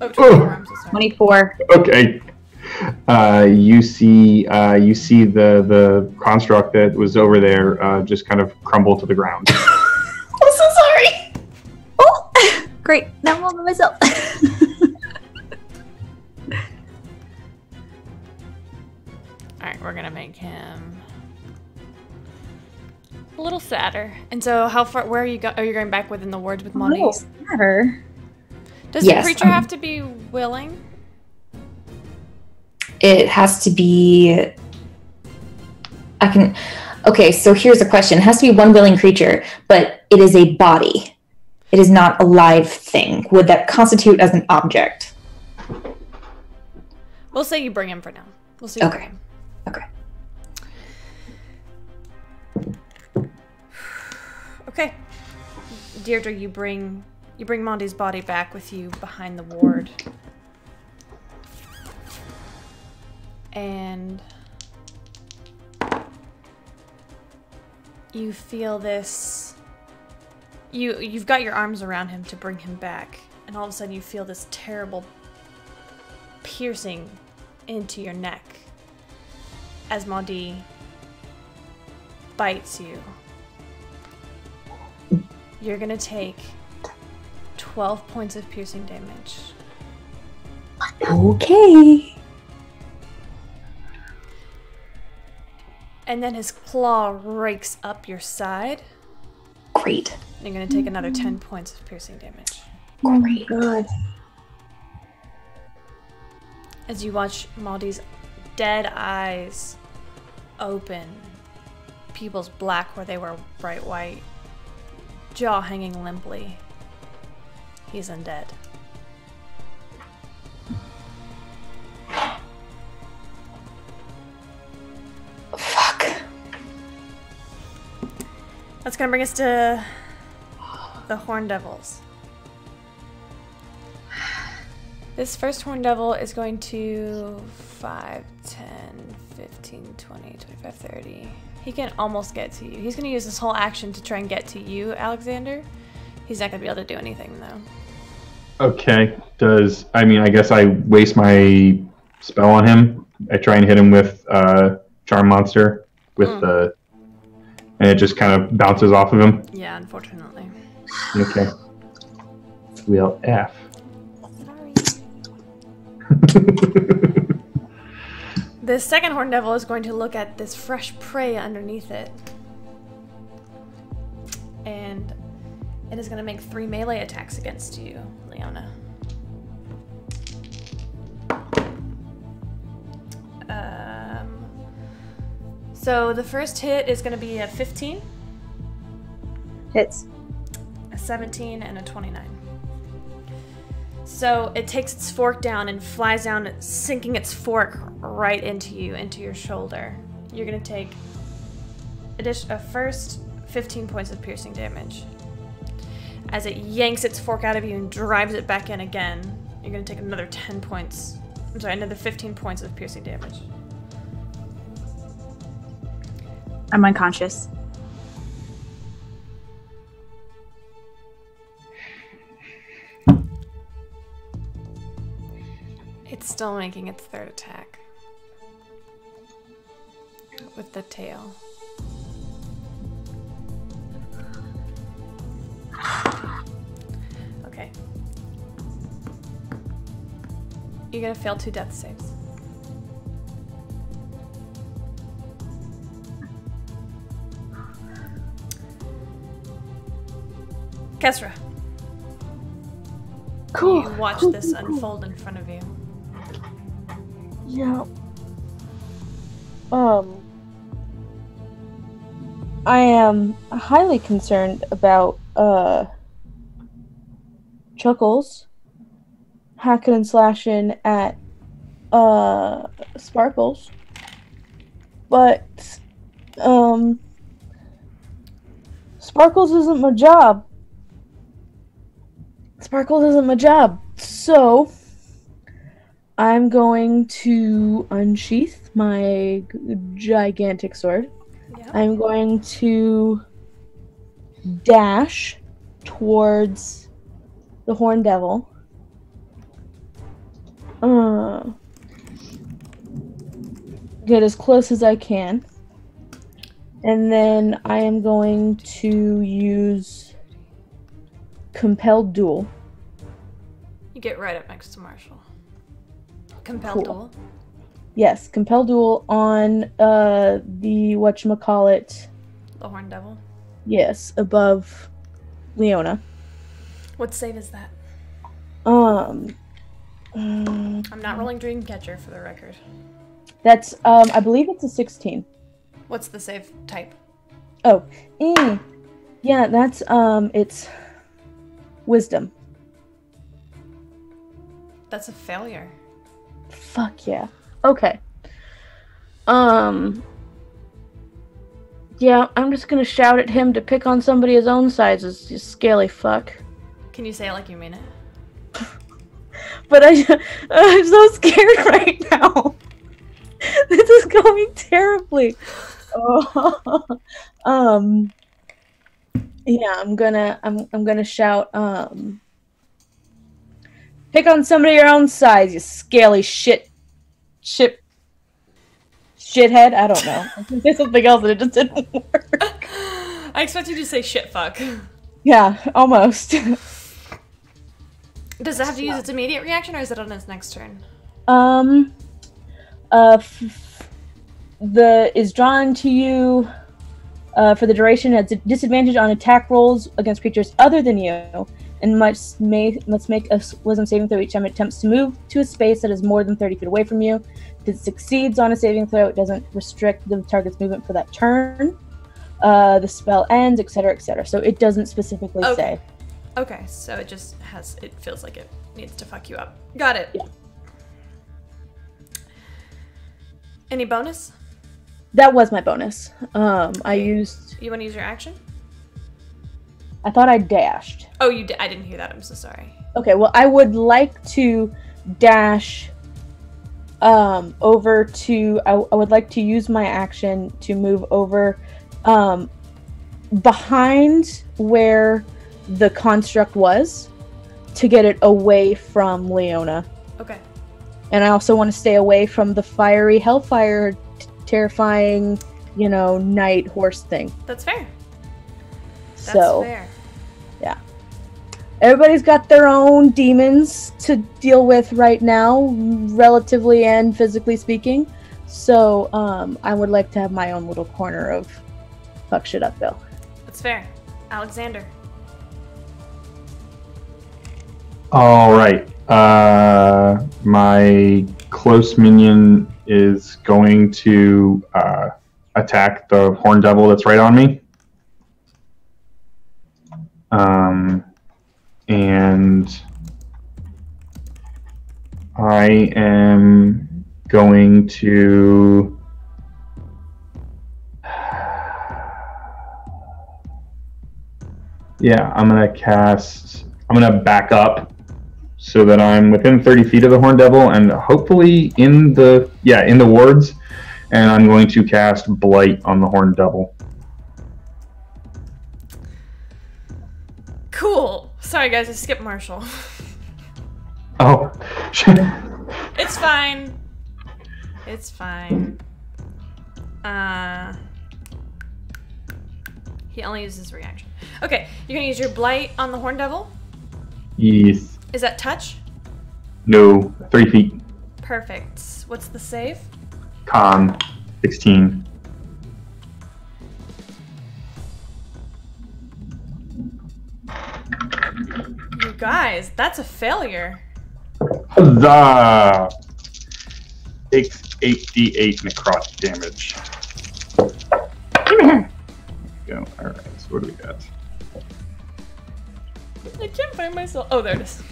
Oh, 24, I'm so sorry. 24. Okay. You see the construct that was over there just kind of crumble to the ground. I'm so sorry. Oh, great. Now I'm all by myself. Alright, we're gonna make him a little sadder. And so how far where are you are you going back within the wards with Monty? Oh, sadder. Does Yes, the creature have to be willing? It has to be. Okay, so here's a question. It has to be one willing creature, but it is a body. It is not a live thing. Would that constitute as an object? We'll say you bring him for now. We'll see. Okay. Okay. Okay. Deirdre, you bring Monty's body back with you behind the ward. And you feel this. You've got your arms around him to bring him back, and all of a sudden you feel this terrible piercing into your neck as Monty bites you. You're gonna take 12 points of piercing damage. Okay. And then his claw rakes up your side. Great. And you're going to take another 10 points of piercing damage. Great. God. As you watch Maldi's dead eyes open, pupils black where they were bright white, jaw hanging limply. He's undead. Fuck. That's going to bring us to the Horn Devils. This first Horn Devil is going to 5, 10, 15, 20, 25, 30. He can almost get to you. He's going to use this whole action to try and get to you, Alexander. He's not going to be able to do anything, though. Okay. I guess I waste my spell on him. I try and hit him with Charm Monster with and it just kind of bounces off of him. Yeah, unfortunately. Okay. We'll F. Sorry. The second Horn Devil is going to look at this fresh prey underneath it. And it is going to make 3 melee attacks against you, Leona. So the first hit is going to be a 15. Hits. A 17 and a 29. So it takes its fork down and flies down, sinking its fork right into you, into your shoulder. You're going to take a first 15 points of piercing damage. As it yanks its fork out of you and drives it back in again, you're going to take another 10 points. I'm sorry, another 15 points of piercing damage. I'm unconscious. It's still making its third attack. With the tail. Okay. You're gonna fail 2 death saves. Kesra. Cool. You watch Cool, this cool. unfold in front of you. Yeah. I am highly concerned about Chuckles hacking and slashing at Sparkles, but Sparkles isn't my job. So I'm going to unsheath my gigantic sword. Yeah. I'm going to dash towards the Horn Devil. Get as close as I can. And then I am going to use Compelled Duel. You get right up next to Marshall. Compelled Cool. duel. Yes, Compelled Duel on the whatchamacallit. The Horn Devil. Yes, above Leona. What save is that? I'm I'm not rolling Dreamcatcher for the record. That's I believe it's a 16. What's the save type? Oh, yeah, that's it's Wisdom. That's a failure. Fuck yeah. Okay. Yeah, I'm just gonna shout at him to pick on somebody his own size, you scaly fuck. Can you say it like you mean it? But I'm so scared right now. This is going terribly. Yeah, I'm gonna shout, pick on somebody your own size, you scaly shithead. I don't know. I can say something else and it just didn't work. I expect you to say shit fuck. Yeah, almost. Does it have to use its immediate reaction, or is it on its next turn? Is drawn to you for the duration at disadvantage on attack rolls against creatures other than you, and must make a wisdom saving throw each time it attempts to move to a space that is more than 30 feet away from you. If it succeeds on a saving throw, it doesn't restrict the target's movement for that turn. The spell ends, etc., etc. So it doesn't specifically say. Okay, so it just has, it feels like it needs to fuck you up. Got it. Yeah. Any bonus? That was my bonus. I used... You want to use your action? I thought I dashed. Oh, you did. I didn't hear that. I'm so sorry. Okay, well, I would like to dash over to... I would like to use my action to move over behind where the construct was to get it away from Leona. Okay. And I also want to stay away from the fiery hellfire terrifying, night horse thing. That's fair. That's fair. Yeah. Everybody's got their own demons to deal with right now, relatively and physically speaking. So, I would like to have my own little corner of fuck shit up, Bill. That's fair. Alexander. All right. My close minion is going to attack the Horn Devil that's right on me. And I am going to... Yeah, I'm going to back up so that I'm within 30 feet of the Horn Devil and hopefully in the wards, and I'm going to cast Blight on the Horn Devil. Cool. Sorry guys, I skipped Marshall. Oh. It's fine. It's fine. He only uses reaction. Okay, you're gonna use your Blight on the Horn Devil? Yes. Is that touch? No, 3 feet. Perfect. What's the save? Con 16. You guys, that's a failure. Huzzah! Takes 8d8 necrotic damage. go. All right. So what do we got? I can't find myself. Oh, there it is.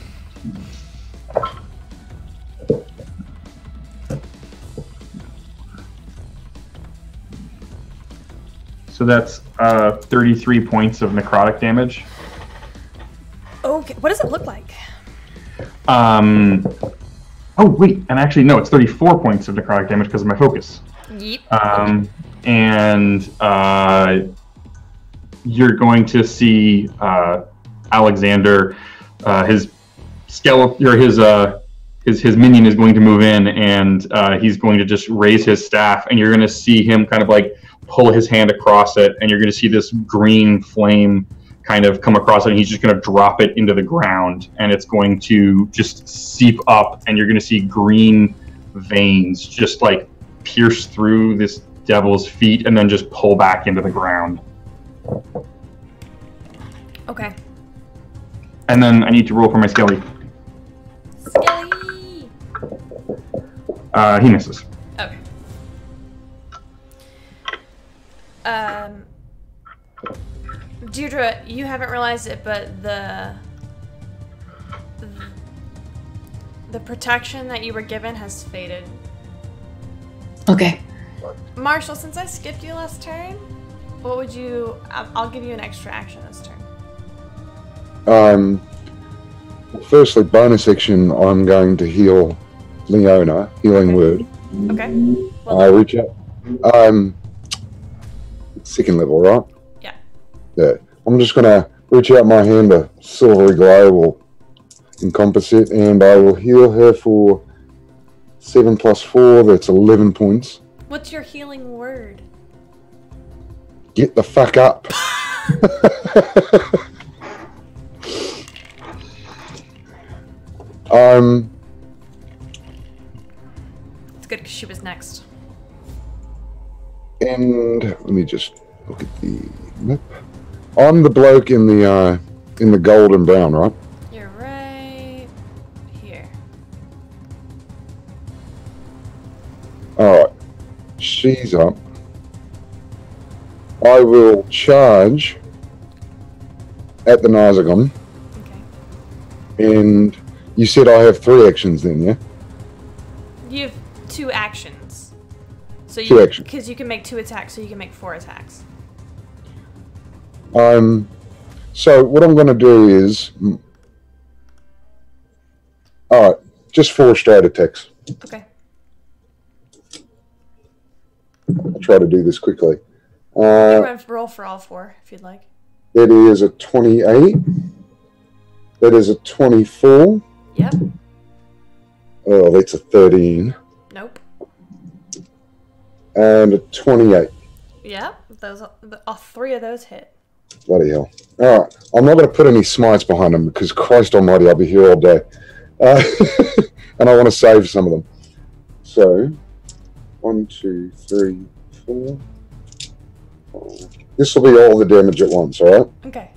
So that's 33 points of necrotic damage. Okay, what does it look like? Oh wait, and actually no, it's 34 points of necrotic damage because of my focus. Yeep. And you're going to see Alexander, his skeleton or his minion is going to move in, and he's going to just raise his staff, and you're going to see him kind of like pull his hand across it, and you're going to see this green flame kind of come across it, and he's just going to drop it into the ground, and it's going to just seep up, and you're going to see green veins just like pierce through this devil's feet and then just pull back into the ground. Okay. And then I need to roll for my Skelly. Skelly! He misses. Okay. Deirdre, you haven't realized it, but the protection that you were given has faded. Okay. Marshall, since I skipped you last turn, what would you... I'll give you an extra action this turn. Firstly, bonus action, I'm going to heal Leona, healing word. Okay. I reach out. Second level, right? Yeah. Yeah. I'm just going to reach out my hand, a silvery glow will encompass it, and I will heal her for 7 plus 4, that's 11 points. What's your healing word? Get the fuck up. It's good because she was next. And let me just look at the map. I'm the bloke in the gold and brown, right? You're right here. Alright. She's up. I will charge at the Nazagon. Okay. And you said I have 3 actions then, yeah? You have 2 actions. So 2 actions. Because you can make 2 attacks, so you can make 4 attacks. So what I'm going to do is... Alright, just 4 straight attacks. Okay. I'll try to do this quickly. You can roll for all 4 if you'd like. That is a 28. That is a 24. Yep. Oh, that's a 13. Nope. And a 28. Yep. All 3 of those hit. Bloody hell. Alright, I'm not going to put any smites behind them because Christ almighty, I'll be here all day. And I want to save some of them. So, 1, 2, 3, 4, 5. This will be all the damage at once, alright? Okay.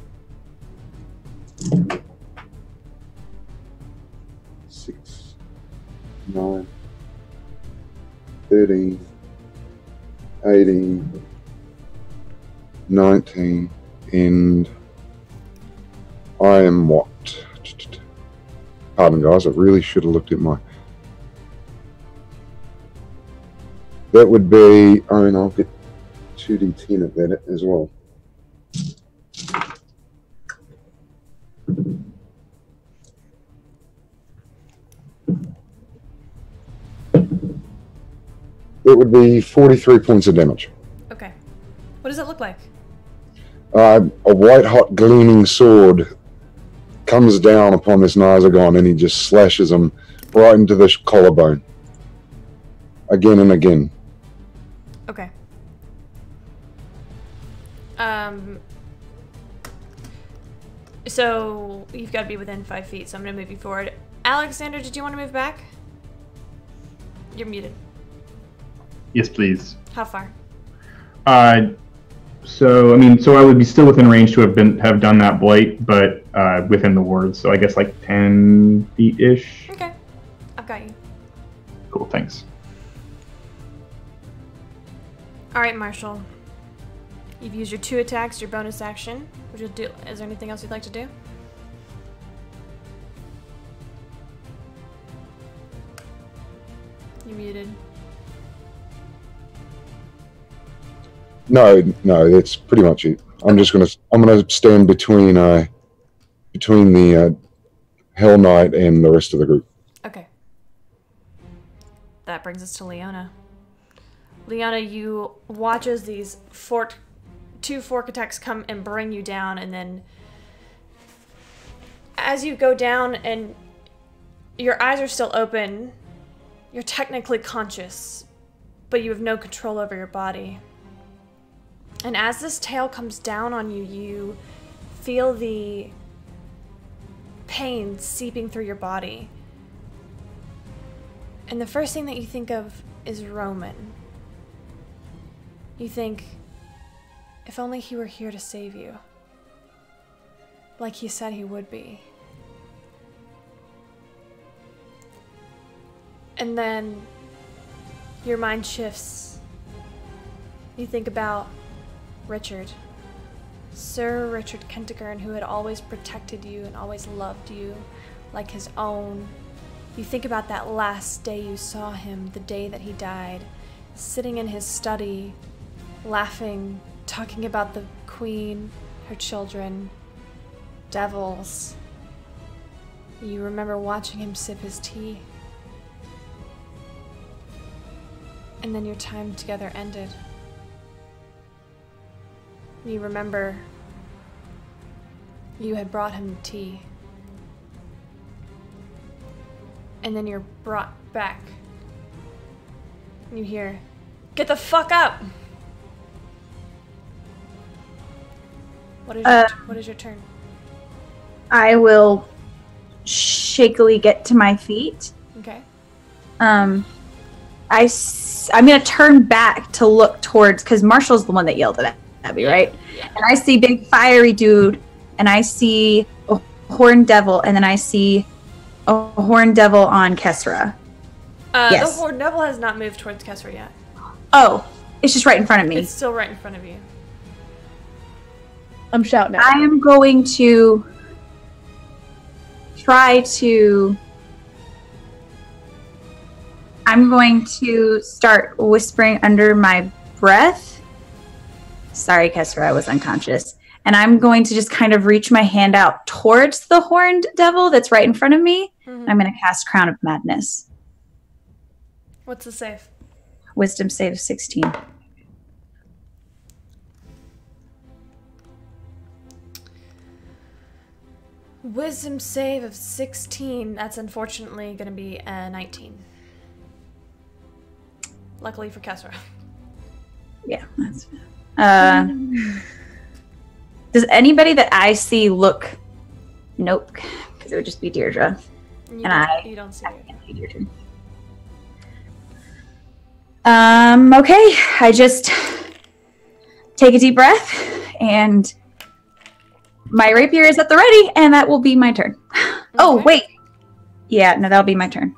6, 9, 13, 18, 19, and I am what? Pardon, guys, I really should have looked at my... That would be... I mean, I'll get 2d10 of that as well. It would be 43 points of damage. Okay. What does it look like? A white-hot gleaming sword comes down upon this Nazagon and he just slashes him right into the collarbone. Again and again. Okay. So you've got to be within 5 feet, so I'm going to move you forward. Alexander, did you want to move back? You're muted. Yes, please. How far? So I would be still within range to have done that blight, but within the ward. So I guess like 10 feet ish. Okay, I've got you. Cool, thanks. All right, Marshall. You've used your 2 attacks, your bonus action. Which would do. Is there anything else you'd like to do? You muted. No, that's pretty much it. I'm gonna stand between the Hell Knight and the rest of the group. Okay. That brings us to Leona. Leona, you watch as these 2 fork attacks come and bring you down, and then as you go down and your eyes are still open, you're technically conscious, but you have no control over your body. And as this tail comes down on you, you feel the pain seeping through your body. And the first thing that you think of is Roman. You think, if only he were here to save you. Like he said he would be. And then your mind shifts. You think about Richard. Sir Richard Kentigern, who had always protected you and always loved you like his own. You think about that last day you saw him, the day that he died, sitting in his study, laughing, talking about the queen, her children, devils. You remember watching him sip his tea. And then your time together ended. You remember you had brought him tea. And then you're brought back. And you hear, "Get the fuck up!" What is your turn? I will shakily get to my feet. Okay. I'm gonna turn back to look towards, because Marshall's the one that yelled at Abby, right? Yeah. And I see big fiery dude, and I see a horned devil, and then I see a horned devil on Kesra. Yes. The horned devil has not moved towards Kesra yet. Oh, it's just right in front of me. It's still right in front of you. I'm shouting at I am going to try to... I'm going to start whispering under my breath. Sorry, Kesra, I was unconscious. And I'm going to just kind of reach my hand out towards the horned devil that's right in front of me. Mm-hmm. I'm going to cast Crown of Madness. What's the save? Wisdom save 16. Wisdom save of 16. That's unfortunately going to be a 19. Luckily for Kesra. Yeah, that's does anybody that I see look... Nope, because it would just be Deirdre. You don't see Deirdre. Okay, I just take a deep breath, and my rapier is at the ready, and that will be my turn. Okay. Oh, wait. Yeah, no, that'll be my turn.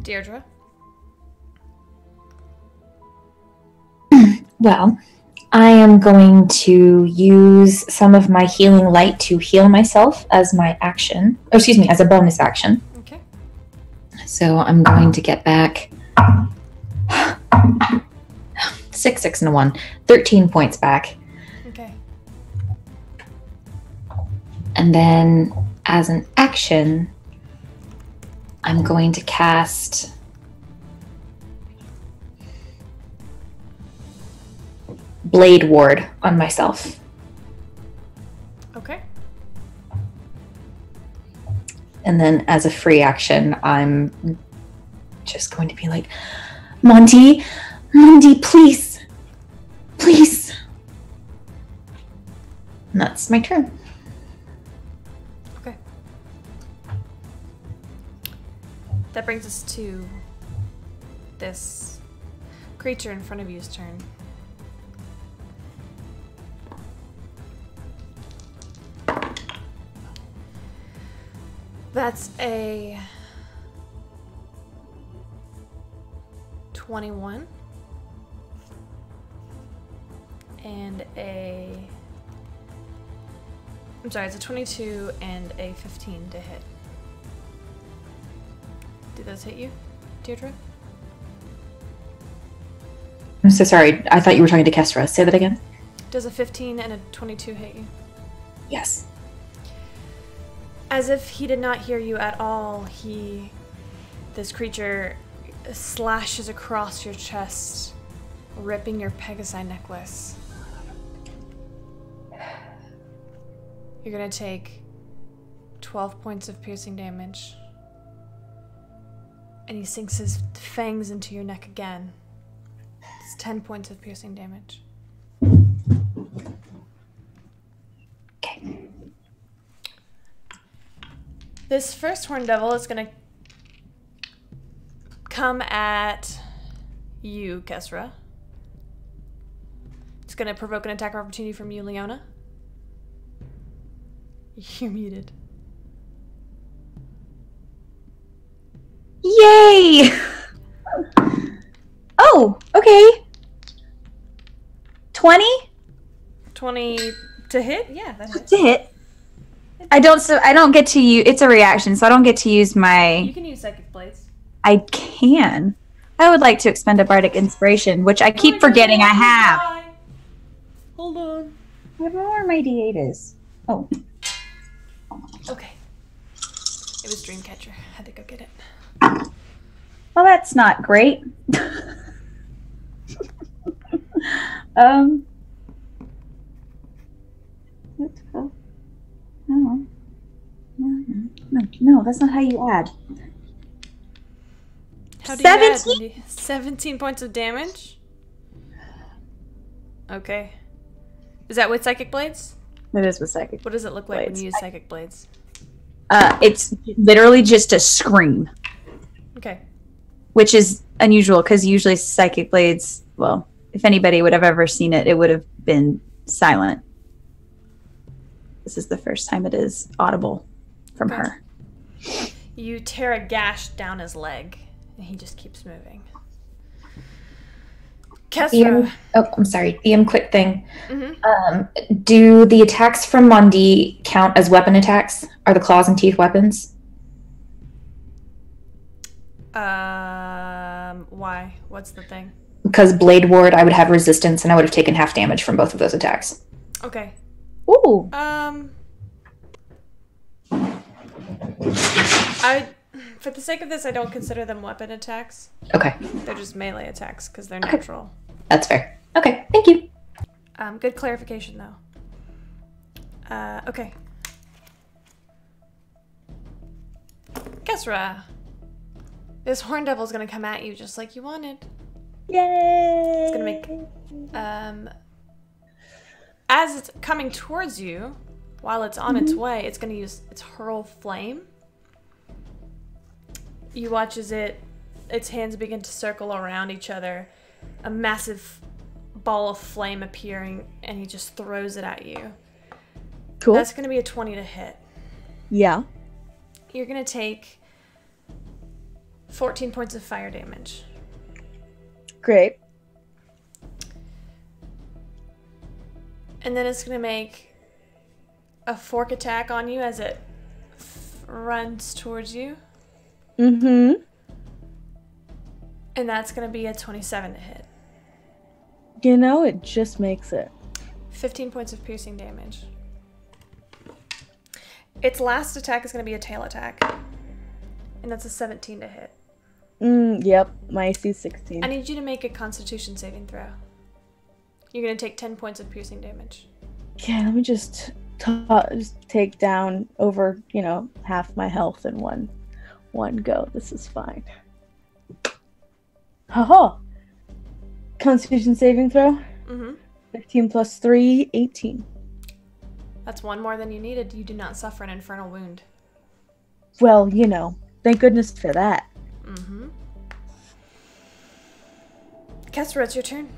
Deirdre? Well, I am going to use some of my healing light to heal myself as my action. Oh, excuse me, as a bonus action. Okay. So I'm going to get back 6, 6, and a 1. 13 points back. Okay. And then as an action, I'm going to cast Blade Ward on myself. Okay. And then as a free action, I'm just going to be like, Monty, please. Please. And that's my turn. Okay. That brings us to this creature in front of you's turn. That's a 21. and a... I'm sorry, it's a 22 and a 15 to hit. Do those hit you, Deirdre? I'm so sorry. I thought you were talking to Kestra. Say that again. Does a 15 and a 22 hit you? Yes. As if he did not hear you at all, this creature slashes across your chest, ripping your Pegasi necklace. You're gonna take 12 points of piercing damage. And he sinks his fangs into your neck again. It's 10 points of piercing damage. Okay. This first Horn Devil is gonna come at you, Kesra. It's gonna provoke an attack of opportunity from you, Leona. You're muted. Yay! Oh, okay. 20? 20 to hit? Yeah, that hits. To hit. I don't get to use, it's a reaction, so I don't get to use my... You can use Psychic Blades. I can. I would like to expend a Bardic Inspiration, which I keep forgetting I have. Hold on. I don't know where my D8 is. Oh. Okay. It was Dreamcatcher. Had to go get it. Well, that's not great. No, that's not how you add. How do 17? you add? 17 points of damage? Okay. Is that with Psychic Blades? It is with Psychic. What does it look like when you use Psychic Blades? It's literally just a scream. Okay. Which is unusual because usually Psychic Blades, well, if anybody would have ever seen it, it would have been silent. This is the first time it is audible from her. You tear a gash down his leg, and he just keeps moving. Kesra. I'm sorry. Quick thing. Mm-hmm. Do the attacks from Mondi count as weapon attacks? Are the claws and teeth weapons? Why? What's the thing? Because Blade Ward, I would have resistance, and I would have taken half damage from both of those attacks. Okay. Ooh. For the sake of this, I don't consider them weapon attacks. Okay. They're just melee attacks because they're natural. That's fair. Okay, thank you. Good clarification, though. Okay. Kesra. This Horn Devil's gonna come at you just like you wanted. Yay! It's gonna make... as it's coming towards you, while it's on its way, it's gonna use its Hurl Flame. You watch as its hands begin to circle around each other, a massive ball of flame appearing, and he just throws it at you. Cool. That's going to be a 20 to hit. Yeah. You're going to take 14 points of fire damage. Great. And then it's going to make a fork attack on you as it runs towards you. Mm-hmm. And that's going to be a 27 to hit. You know, it just makes it. 15 points of piercing damage. Its last attack is going to be a tail attack. And that's a 17 to hit. Yep. My AC is 16. I need you to make a Constitution saving throw. You're going to take 10 points of piercing damage. Yeah, let me just take down over, half my health in one go. This is fine. Haha! Constitution saving throw? Mm-hmm. 15 plus 3, 18. That's one more than you needed. You do not suffer an infernal wound. Well, thank goodness for that. Mm-hmm. Kesra, it's your turn.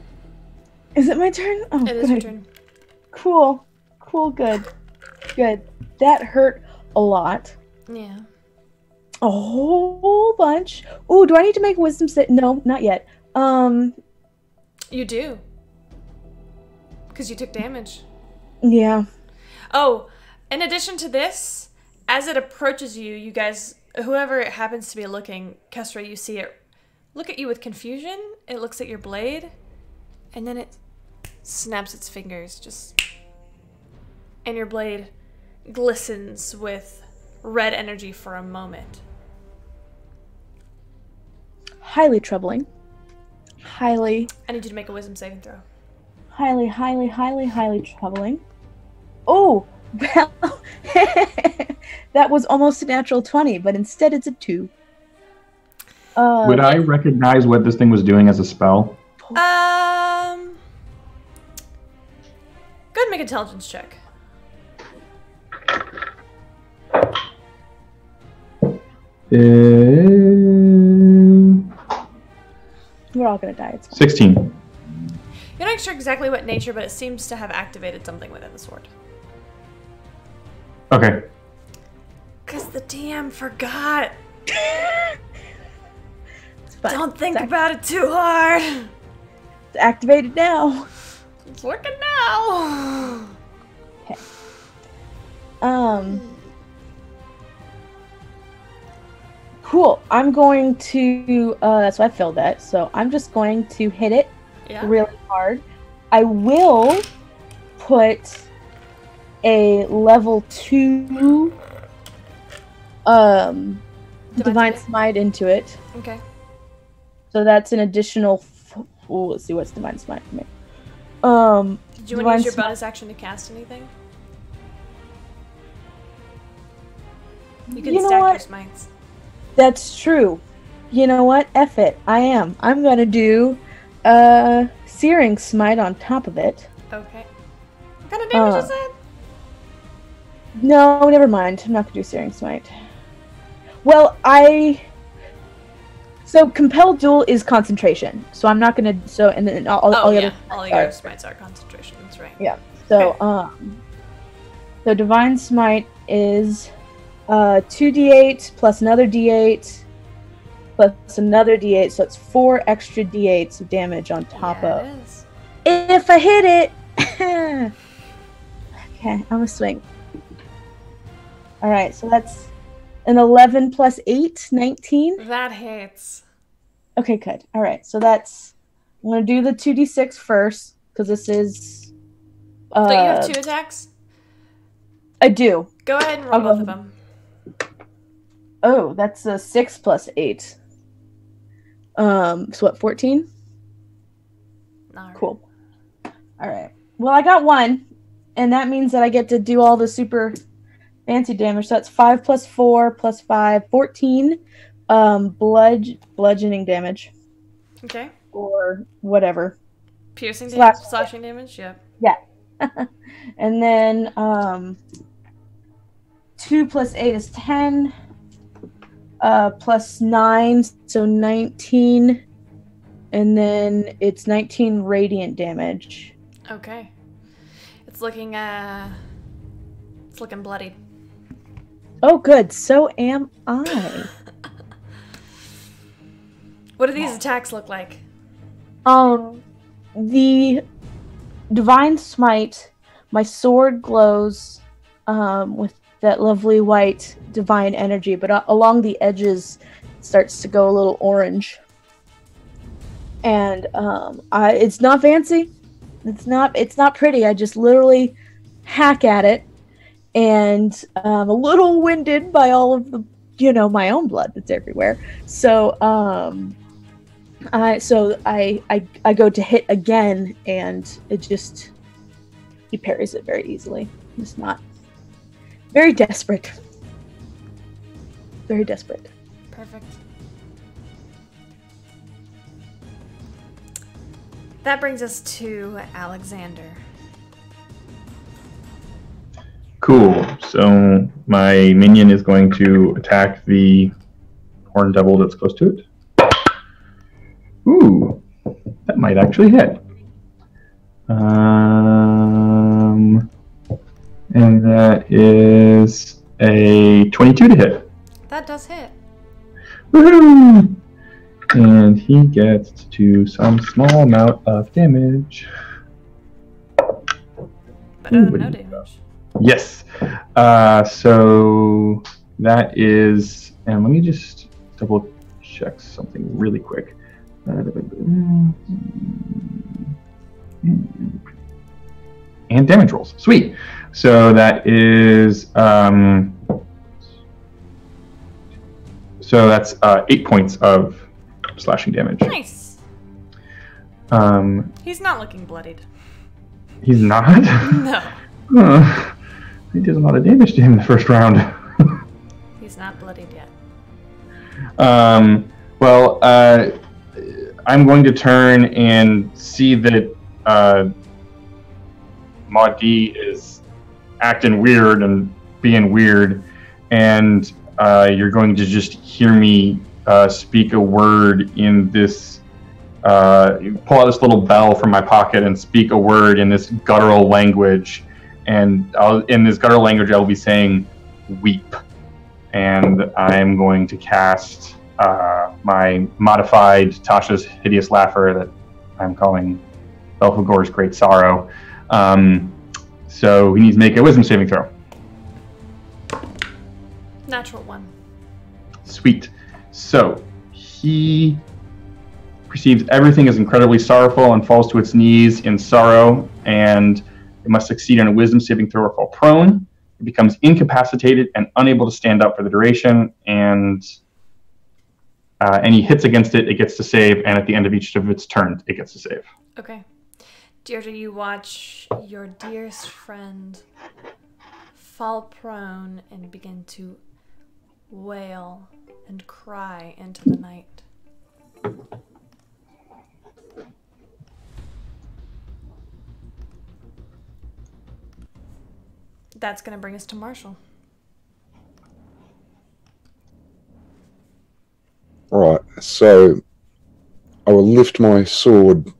Is it my turn? Oh, it is your turn. Cool. Good. That hurt a lot. Yeah. A whole bunch. Ooh, do I need to make a wisdom save? No, not yet. You do. Because you took damage. Yeah. Oh, in addition to this, as it approaches you, you guys, whoever it happens to be looking, Kestra, you see it look at you with confusion. It looks at your blade, and then it snaps its fingers, and your blade glistens with red energy for a moment. Highly troubling. Highly. I need you to make a wisdom saving throw. Highly troubling. Oh, well, that was almost a natural 20, but instead it's a 2. Would I recognize what this thing was doing as a spell? Go ahead and make an intelligence check. We're all gonna die. It's 16. You're not sure exactly what nature, but it seems to have activated something within the sword. Okay. Because the DM forgot. fine. Don't think about it too hard. It's activated now. It's working now. Okay. Cool. I'm going to, so I filled that, so I'm just going to hit it really hard. I will put a level 2 Divine Smite into it. Okay. So that's an additional, let's see, what's Divine Smite for me? Did you want to use your bonus action to cast anything? You can stack your smites. That's true. You know what? F it. I'm gonna do Searing Smite on top of it. Okay. What kind of damage is that? No, never mind. I'm not gonna do Searing Smite. Well, so Compelled Duel is concentration, so I'm not gonna. So and then all the other smites are concentration. That's right. Yeah. So so Divine Smite is 2d8 plus another d8 plus another d8, so it's 4 extra d8s of damage on top of. It is. If I hit it. Okay, I'm gonna swing. All right, so that's an 11 plus 8, 19. That hits. Okay, good. All right, so that's. I'm gonna do the 2d6 first because this is. Don't you have 2 attacks? I do. Go ahead and roll both of them. Oh, that's a 6 plus 8. So what, 14? Right. Cool. All right. Well, I got 1, and that means that I get to do all the super fancy damage. So that's 5 plus 4 plus 5, 14 bludgeoning damage. Okay. Or whatever. Piercing damage? Slashing damage? Yep. Yeah. And then 2 plus 8 is 10. Plus 9, so 19. And then it's 19 radiant damage. Okay. It's looking bloodied. Oh, good. So am I. What do these attacks look like? The Divine Smite, my sword glows with that lovely white divine energy, but along the edges it starts to go a little orange. And it's not fancy. It's not pretty. I just literally hack at it, and I'm a little winded by all of the, my own blood that's everywhere. So I go to hit again, and he parries it very easily. It's not very desperate. Very desperate. Perfect. That brings us to Alexander. Cool. So my minion is going to attack the horned devil that's close to it. Ooh, that might actually hit. And that is a 22 to hit. That does hit. Woohoo! And he gets to do some small amount of damage. No damage. Yes. So that is, and let me just double check something really quick. And damage rolls. Sweet. So that is so that's 8 points of slashing damage. Nice. He's not looking bloodied. He's not? No. He did a lot of damage to him in the first round. He's not bloodied yet. Well, I'm going to turn and see that Maud D is acting weird and being weird, and you're going to just hear me speak a word in this, pull out this little bell from my pocket and speak a word in this guttural language. And in this guttural language, I will be saying, weep. And I'm going to cast my modified Tasha's Hideous Laugher that I'm calling Belphegor's Great Sorrow. So he needs to make a wisdom saving throw. Natural 1. Sweet. So he perceives everything as incredibly sorrowful and falls to its knees in sorrow, and it must succeed on a wisdom saving throw or fall prone. It becomes incapacitated and unable to stand up for the duration, and any hits against it, it gets to save, and at the end of each of its turns, it gets to save. Okay. Deirdre, you watch your dearest friend fall prone and begin to wail and cry into the night. That's going to bring us to Marshall. Alright, so I will lift my sword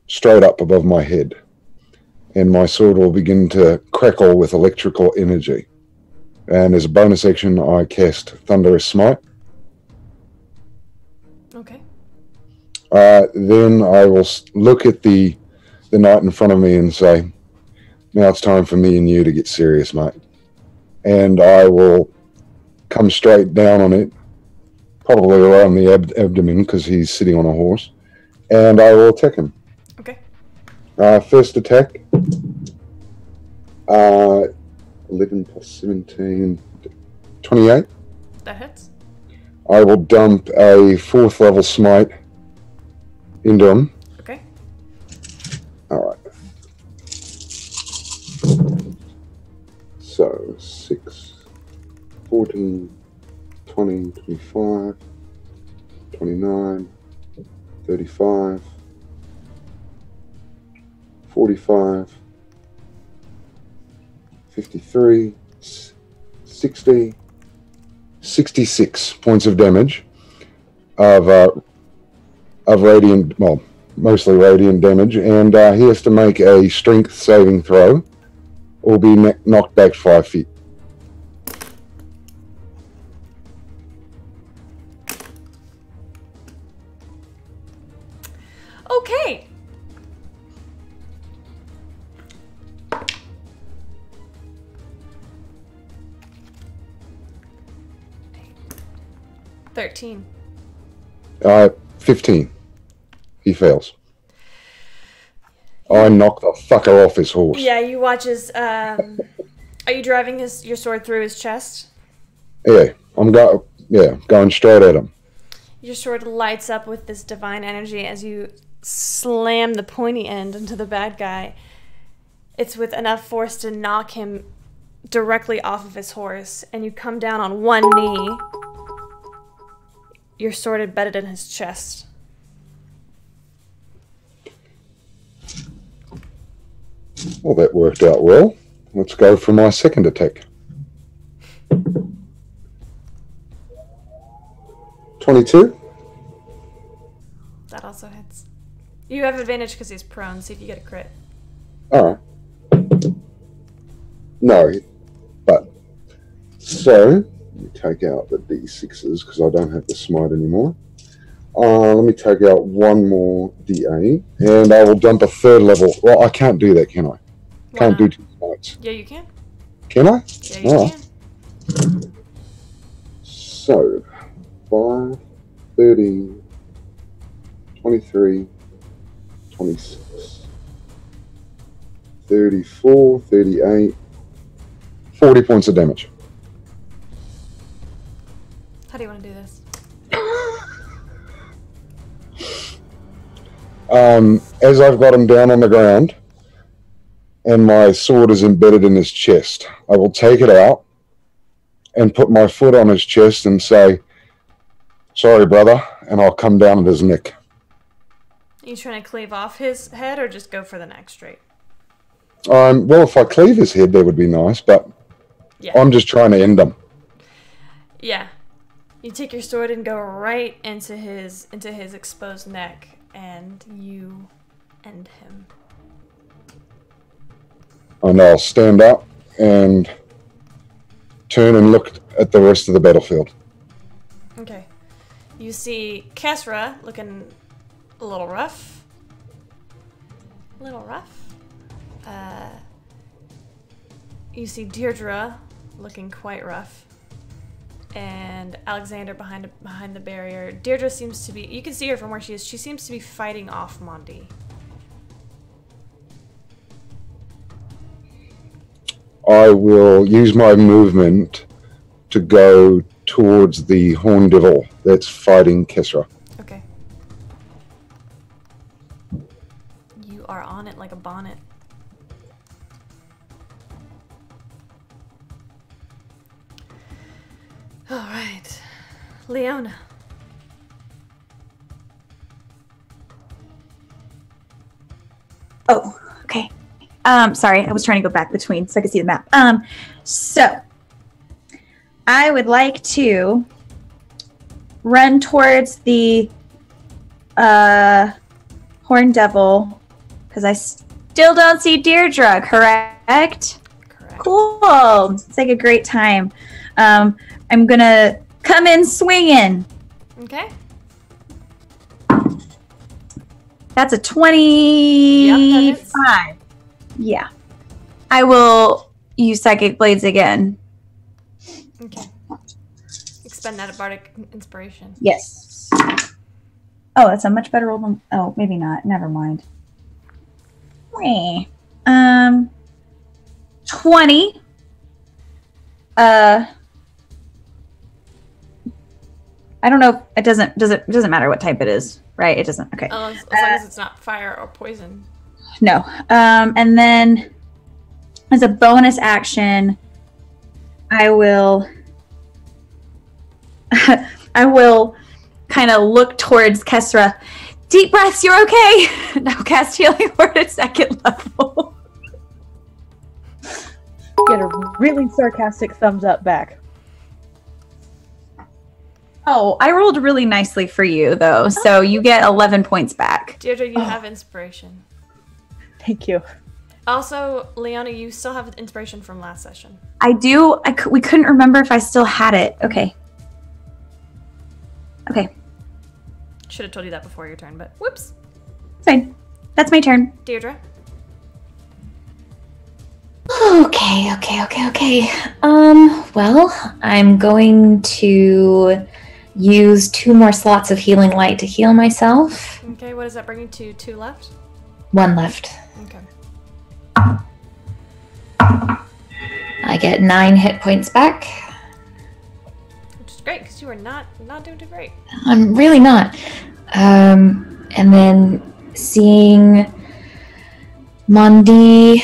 straight up above my head, and my sword will begin to crackle with electrical energy. And as a bonus action, I cast Thunderous Smite. Okay. Then I will look at the knight in front of me and say, now it's time for me and you to get serious, mate. And I will come straight down on it, probably around the abdomen because he's sitting on a horse, and I will attack him. Okay. First attack. 11 plus 17, 28. That hits. I will dump a 4th level smite into him. Okay. Alright. So, 6, 14, 20, 25, 29, 35, 45, 53, 60, 66 points of damage of radiant, well, mostly radiant damage, and he has to make a strength saving throw or be knocked back 5 feet. Okay. $13. 15. He fails. I knocked the fucker off his horse. Yeah, you watch his, are you driving your sword through his chest? Yeah, going straight at him. Your sword lights up with this divine energy as you slam the pointy end into the bad guy. It's with enough force to knock him directly off of his horse, and you come down on one knee. Your sword embedded in his chest. Well, that worked out well. Let's go for my second attack. 22. That also hits. You have advantage because he's prone. See if you get a crit. Alright. No, but so let me take out the D6s because I don't have the smite anymore. Let me take out one more D8 and I will dump a 3rd level. Well, I can't do that, can I? Can't do 2 smites. Yeah, you can. Can I? Yeah, you can. So, 5, 13, 23, 26, 34, 38, 40 points of damage. How do you want to do this? As I've got him down on the ground and my sword is embedded in his chest, I will take it out and put my foot on his chest and say, "Sorry, brother," and I'll come down at his neck. Are you trying to cleave off his head or just go for the neck straight? Well, if I cleave his head, that would be nice, but Yeah. I'm just trying to end him. Yeah. You take your sword and go right into his exposed neck, and you end him. And I'll stand up and turn and look at the rest of the battlefield. Okay. You see Kesra looking a little rough. You see Deirdre looking quite rough. And Alexander behind the barrier. Deirdre seems to be, you can see her from where she is, she seems to be fighting off Mondi. I will use my movement to go towards the Horn Devil that's fighting Kesra. Okay. You are on it like a bonnet. All right, Leona. Oh, okay. Sorry, I was trying to go back between so I could see the map. So I would like to run towards the Horn Devil because I still don't see Deirdre, correct? Correct. Cool. It's like a great time. I'm gonna come in swinging. Okay. That's a 25. Yeah. I will use Psychic Blades again. Okay. Expend that Bardic Inspiration. Yes. Oh, that's a much better roll than... Oh, maybe not. Never mind. 20. I don't know. It doesn't matter what type it is, right? It doesn't. Okay. As long as it's not fire or poison. No. And then as a bonus action, I will kind of look towards Kesra. Deep breaths, you're okay. Now cast Healing Word at 2nd level. Get a really sarcastic thumbs up back. Oh, I rolled really nicely for you, though, so you get 11 points back. Deirdre, you have inspiration. Thank you. Also, Leona, you still have inspiration from last session. I do. We couldn't remember if I still had it. Okay. Okay. Should have told you that before your turn, but whoops. Fine. That's my turn. Deirdre? Okay. Well, I'm going to use 2 more slots of Healing Light to heal myself. Okay, what does that bring you to? 2 left? 1 left. Okay. I get 9 hit points back. Which is great, because you are not doing too great. I'm really not. And then seeing Mondi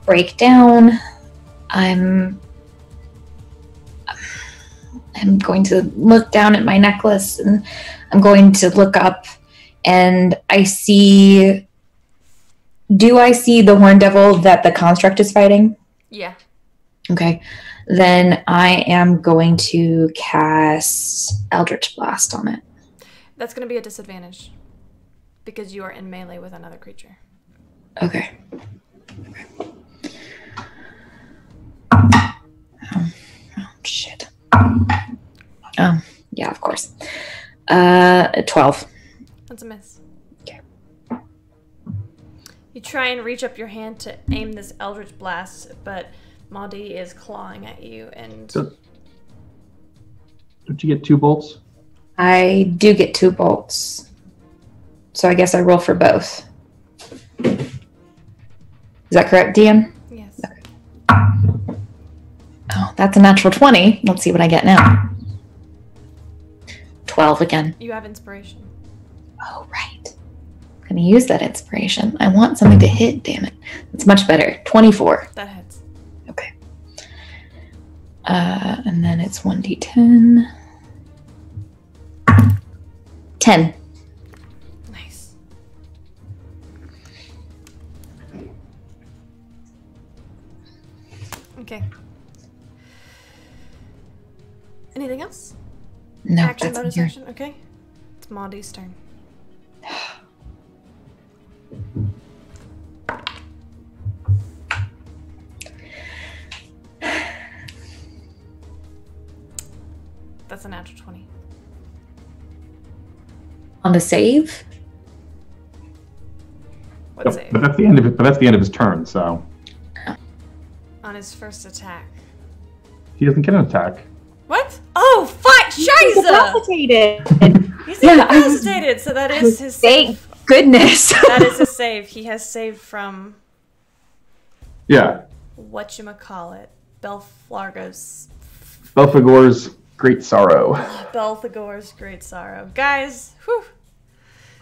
break down, I'm going to look down at my necklace, and I'm going to look up, and do I see the Horn Devil that the construct is fighting? Yeah. Okay. Then I am going to cast Eldritch Blast on it. That's going to be a disadvantage, because you are in melee with another creature. Okay. Oh, shit. Yeah, of course. 12. That's a miss. Okay. You try and reach up your hand to aim this Eldritch Blast, but Maudie is clawing at you and... Don't you get 2 bolts? I do get 2 bolts. So I guess I roll for both. Is that correct, DM? Yes. Okay. Oh, that's a natural 20. Let's see what I get now. 12 again. You have inspiration. Oh, right. I'm going to use that inspiration. I want something to hit, damn it. It's much better. 24. That hits. Okay. And then it's 1d10. 10. Nice. Okay. Anything else? No, Action, that's bonus here. action? Okay. It's Maudie's turn. That's a natural 20. On the save? What Yep, save? but that's the end of it. But that's the end of his turn. So On his first attack. he doesn't get an attack. What? Oh, fuck! Scheiße! Incapacitated. He's Yeah, I was- incapacitated, so that is his Thank save. goodness. That is his save. He has saved from Yeah, whatchamacallit. Belflargo's Belphegor's great sorrow. Belphegor's great sorrow. Guys, whew.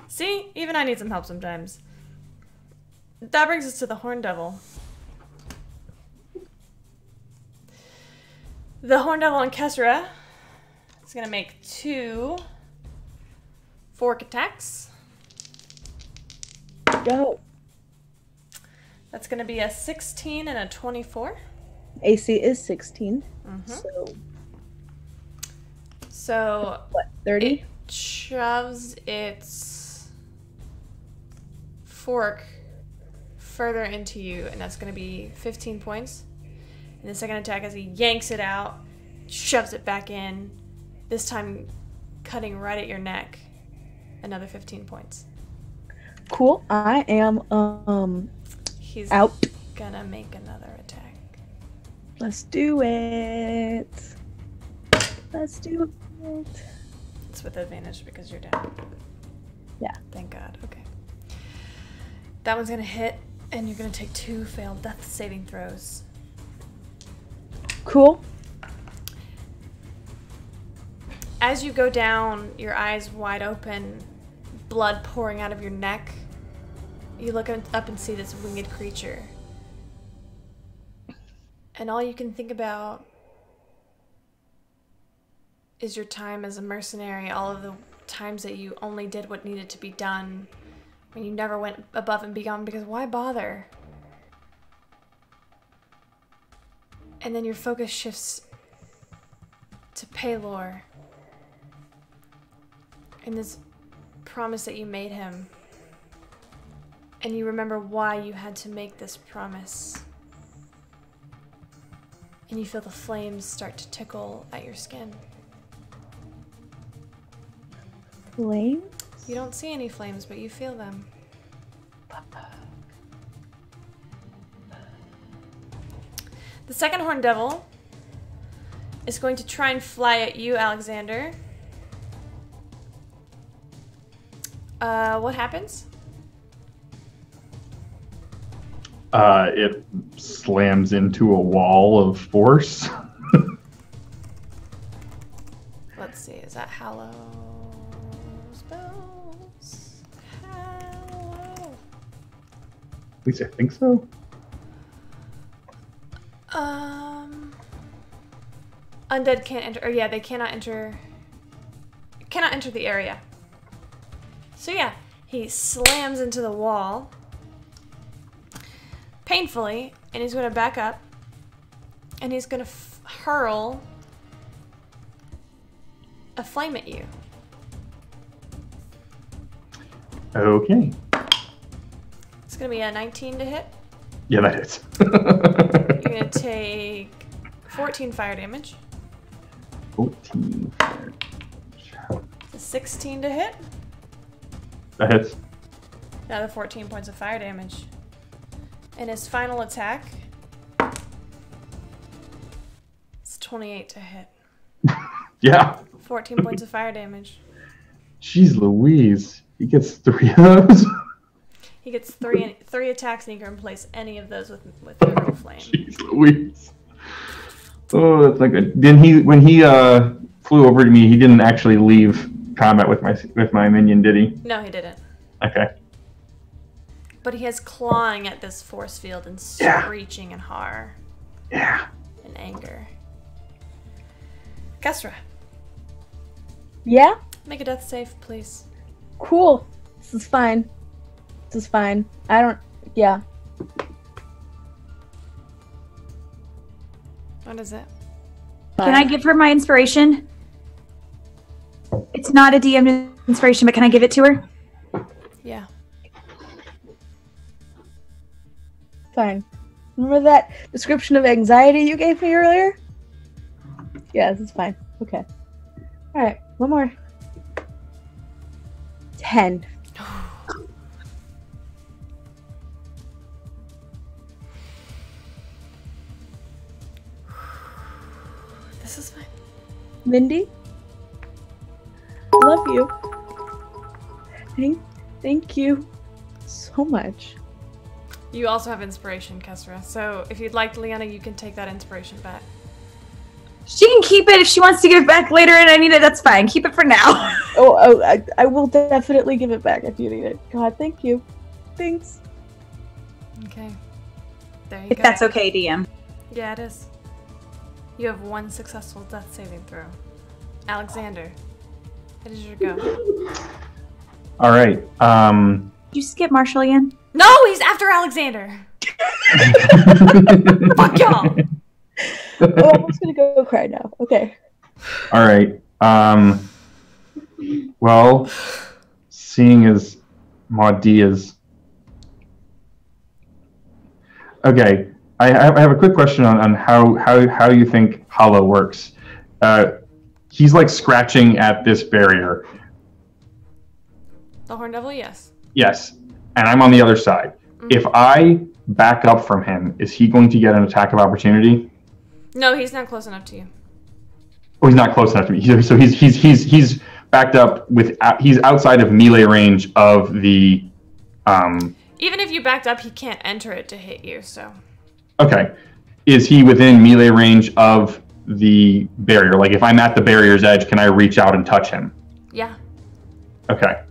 See? Even I need some help sometimes. That brings us to the Horn Devil. The Horn Devil and Kessera is going to make 2 fork attacks. Go. That's going to be a 16 and a 24. AC is 16. Mhm. So So what? 30. it shoves its fork further into you, and that's going to be 15 points. And the second attack, as he yanks it out, shoves it back in, this time cutting right at your neck, another 15 points. Cool. I am He's out. gonna make another attack. Let's do it. Let's do it. It's with advantage because you're down. Yeah. Thank God. Okay. That one's gonna hit, and you're gonna take 2 failed death saving throws. Cool. As you go down, your eyes wide open, blood pouring out of your neck, you look up and see this winged creature. And all you can think about is your time as a mercenary, all of the times that you only did what needed to be done, when you never went above and beyond, because why bother? And then your focus shifts to Paylor and this promise that you made him. And you remember why you had to make this promise. And you feel the flames start to tickle at your skin. Flame. You don't see any flames, but you feel them. The second Horned Devil is going to try and fly at you, Alexander. What happens? It slams into a wall of force. Let's see, is that Hallow spells? Hallow. At least I think so. Undead can't enter, or yeah, they cannot enter the area. So yeah, he slams into the wall painfully, and he's going to back up, and he's going to hurl a flame at you. Okay. It's going to be a 19 to hit. Yeah, that hits. You're going to take 14 fire damage. 14. A 16 to hit. That hits. Another 14 points of fire damage. And his final attack. It's 28 to hit. Yeah. 14 points of fire damage. Jeez Louise. He gets 3 of those? He gets three attacks, and he can replace any of those with Ethereal Flame. Jeez Louise. Oh, that's not good. When he flew over to me, he didn't actually leave combat with my minion, did he? No, he didn't. Okay. But he is clawing at this force field and screeching in horror. Yeah. And anger. Kestra. Yeah? Make a death save, please. Cool. This is fine. This is fine. Yeah. What is it? Can I give her my inspiration? It's not a DM inspiration, but can I give it to her? Yeah. Fine. Remember that description of anxiety you gave me earlier? Yeah, this is fine. Okay. Alright, one more. 10. This is fine. Mindy? I love you. Thank you so much. You also have inspiration, Kesra. So if you'd like, Leanna, you can take that inspiration back. She can keep it if she wants to give it back later and I need it. That's fine. Keep it for now. I will definitely give it back if you need it. God, thank you. Thanks. Okay. There you If go. that's okay, DM. Yeah, it is. You have 1 successful death saving throw. Alexander, it is your go. All right. Did you skip Marshall again? No, he's after Alexander. Fuck y'all. Oh, I'm just gonna go cry now. Okay. All right. Well, seeing as Maud D is... Okay. I have a quick question on how you think Hollow works. He's like scratching at this barrier. The Horn Devil, yes. Yes. And I'm on the other side. Mm-hmm. If I back up from him, is he going to get an attack of opportunity? No, he's not close enough to you. Oh, he's not close enough to me. So he's backed up with. He's outside of melee range of the. Even if you backed up, he can't enter it to hit you. So. Okay, is he within melee range of the barrier? Like, if I'm at the barrier's edge, can I reach out and touch him? Yeah. Okay.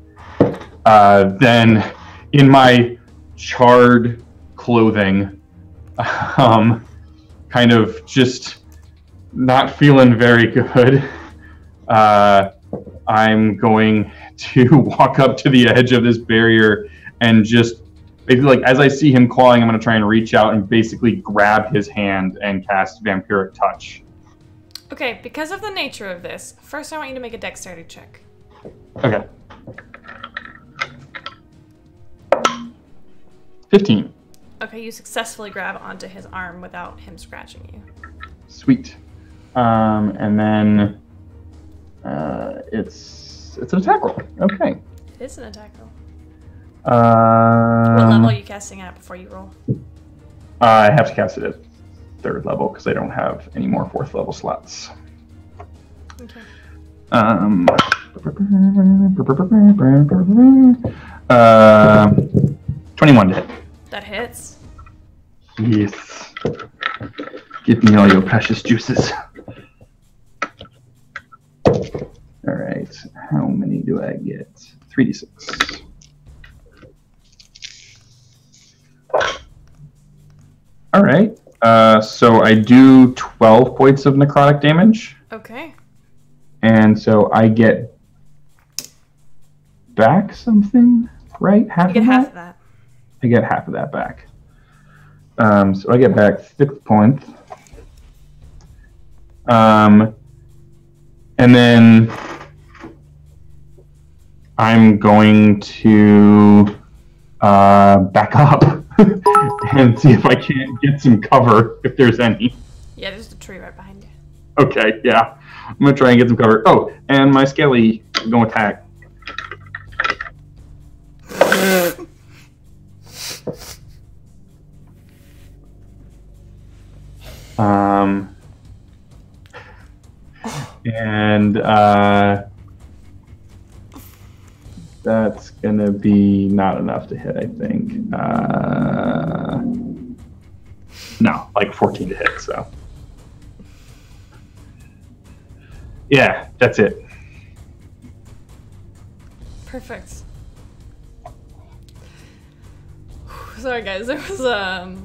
Then, in my charred clothing, kind of just not feeling very good, I'm going to walk up to the edge of this barrier and just basically, like, as I see him clawing, I'm going to try and reach out and basically grab his hand and cast Vampiric Touch. Okay, because of the nature of this, first I want you to make a dexterity check. Okay. 15. Okay, you successfully grab onto his arm without him scratching you. Sweet. And then it's an attack roll. Okay. It is an attack roll. What level are you casting at before you roll? I have to cast it at 3rd level because I don't have any more 4th level slots. Okay. 21 to hit. That hits. Yes. Give me all your precious juices. Alright, how many do I get? 3d6. Alright, so I do 12 points of necrotic damage. Okay. And so I get back something, right? You get half of that. I get half of that back. So I get back 6 points. And then I'm going to back up and see if I can't get some cover, if there's any. Yeah, there's a tree right behind you. Okay, yeah. I'm going to try and get some cover. Oh, and my Skelly is going to attack. And that's gonna be not enough to hit, I think. No, like 14 to hit, so. Yeah, that's it. Perfect. Sorry guys, there was a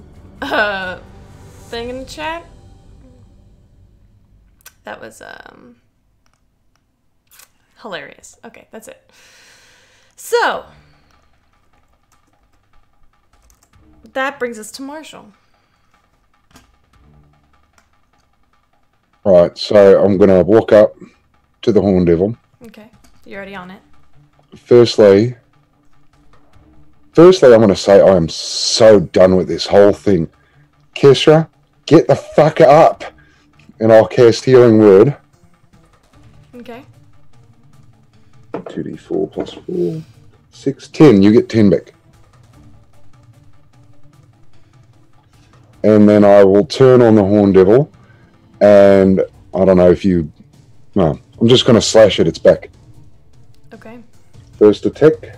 thing in the chat. That was hilarious. Okay, that's it. So that brings us to Marshall. Right, so I'm going to walk up to the Horn Devil. Okay, you're already on it. Firstly, I'm going to say I am so done with this whole thing. Kesra, get the fuck up. And I'll cast Healing Word. Okay. 2d4 plus 4. 6, 10. You get 10 back. And then I will turn on the Horn Devil. And I don't know if you... No, I'm just going to slash at its back. Okay. First attack.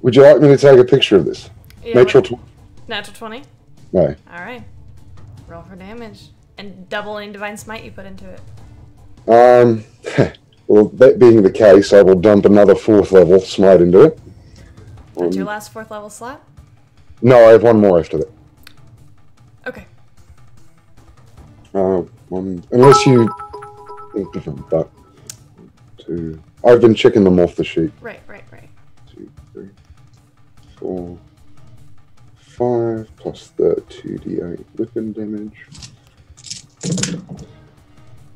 Would you like me to take a picture of this? Yeah, Natural 20. Natural 20? No. Alright. Roll for damage. And double any Divine Smite you put into it. Well, that being the case, I will dump another 4th level smite into it. That's your last 4th level slot? No, I have one more after that. Okay. Unless you think different, but 2. I've been checking them off the sheet. Right. 2, 3, 4, 5 plus the 2d8 weapon damage.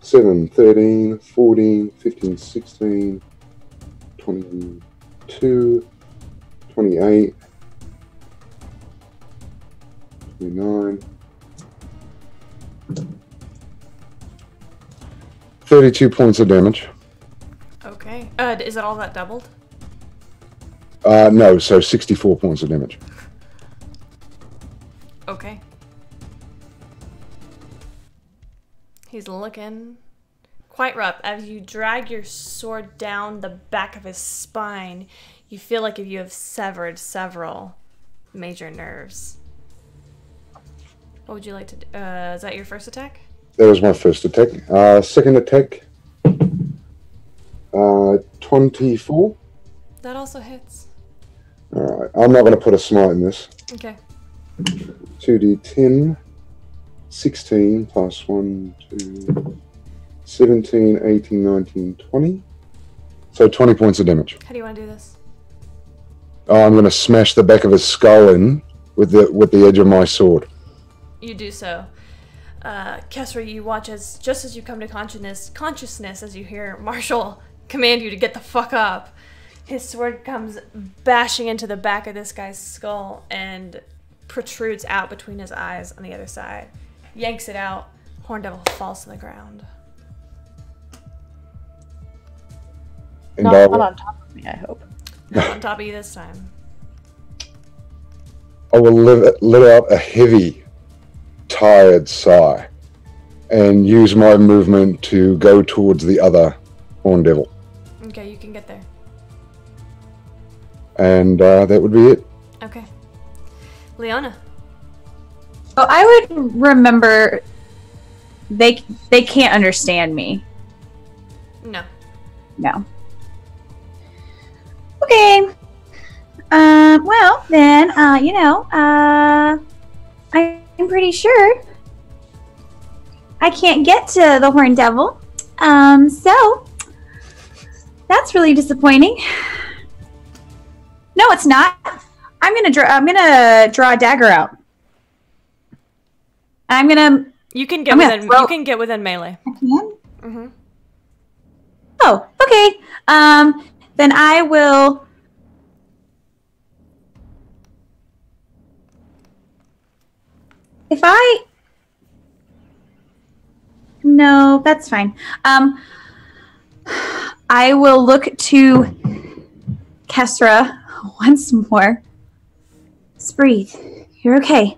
7, 13, 14, 15, 16, 22, 28, 29, 32 points of damage. Okay. Is it all that doubled? No, so 64 points of damage. Okay. He's looking quite rough. As you drag your sword down the back of his spine, you feel like if you have severed several major nerves. What would you like to do? Is that your first attack? That was my first attack. Second attack. 24. That also hits. Alright, I'm not going to put a smite in this. Okay. 2d10. 16 plus 1, 2, 17, 18, 19, 20. So 20 points of damage. How do you want to do this? Oh, I'm going to smash the back of his skull in with the edge of my sword. You do so. Kesra, you watch as just as you come to consciousness as you hear Marshall command you to get the fuck up. His sword comes bashing into the back of this guy's skull and protrudes out between his eyes on the other side. Yanks it out. Horn Devil falls to the ground. And Not on top of me, I hope. Not on top of you this time. I will let out a heavy, tired sigh and use my movement to go towards the other Horn Devil. Okay, you can get there. And that would be it. Okay. Leona. Oh, I would remember they can't understand me. No. No. Okay. Well, then, I'm pretty sure I can't get to the Horn Devil. So that's really disappointing. No, it's not. I'm gonna draw a dagger out. You can get within melee. I can? Mm-hmm. Oh, okay. Then I will. No, that's fine. I will look to Kesra once more. Just breathe. You're okay.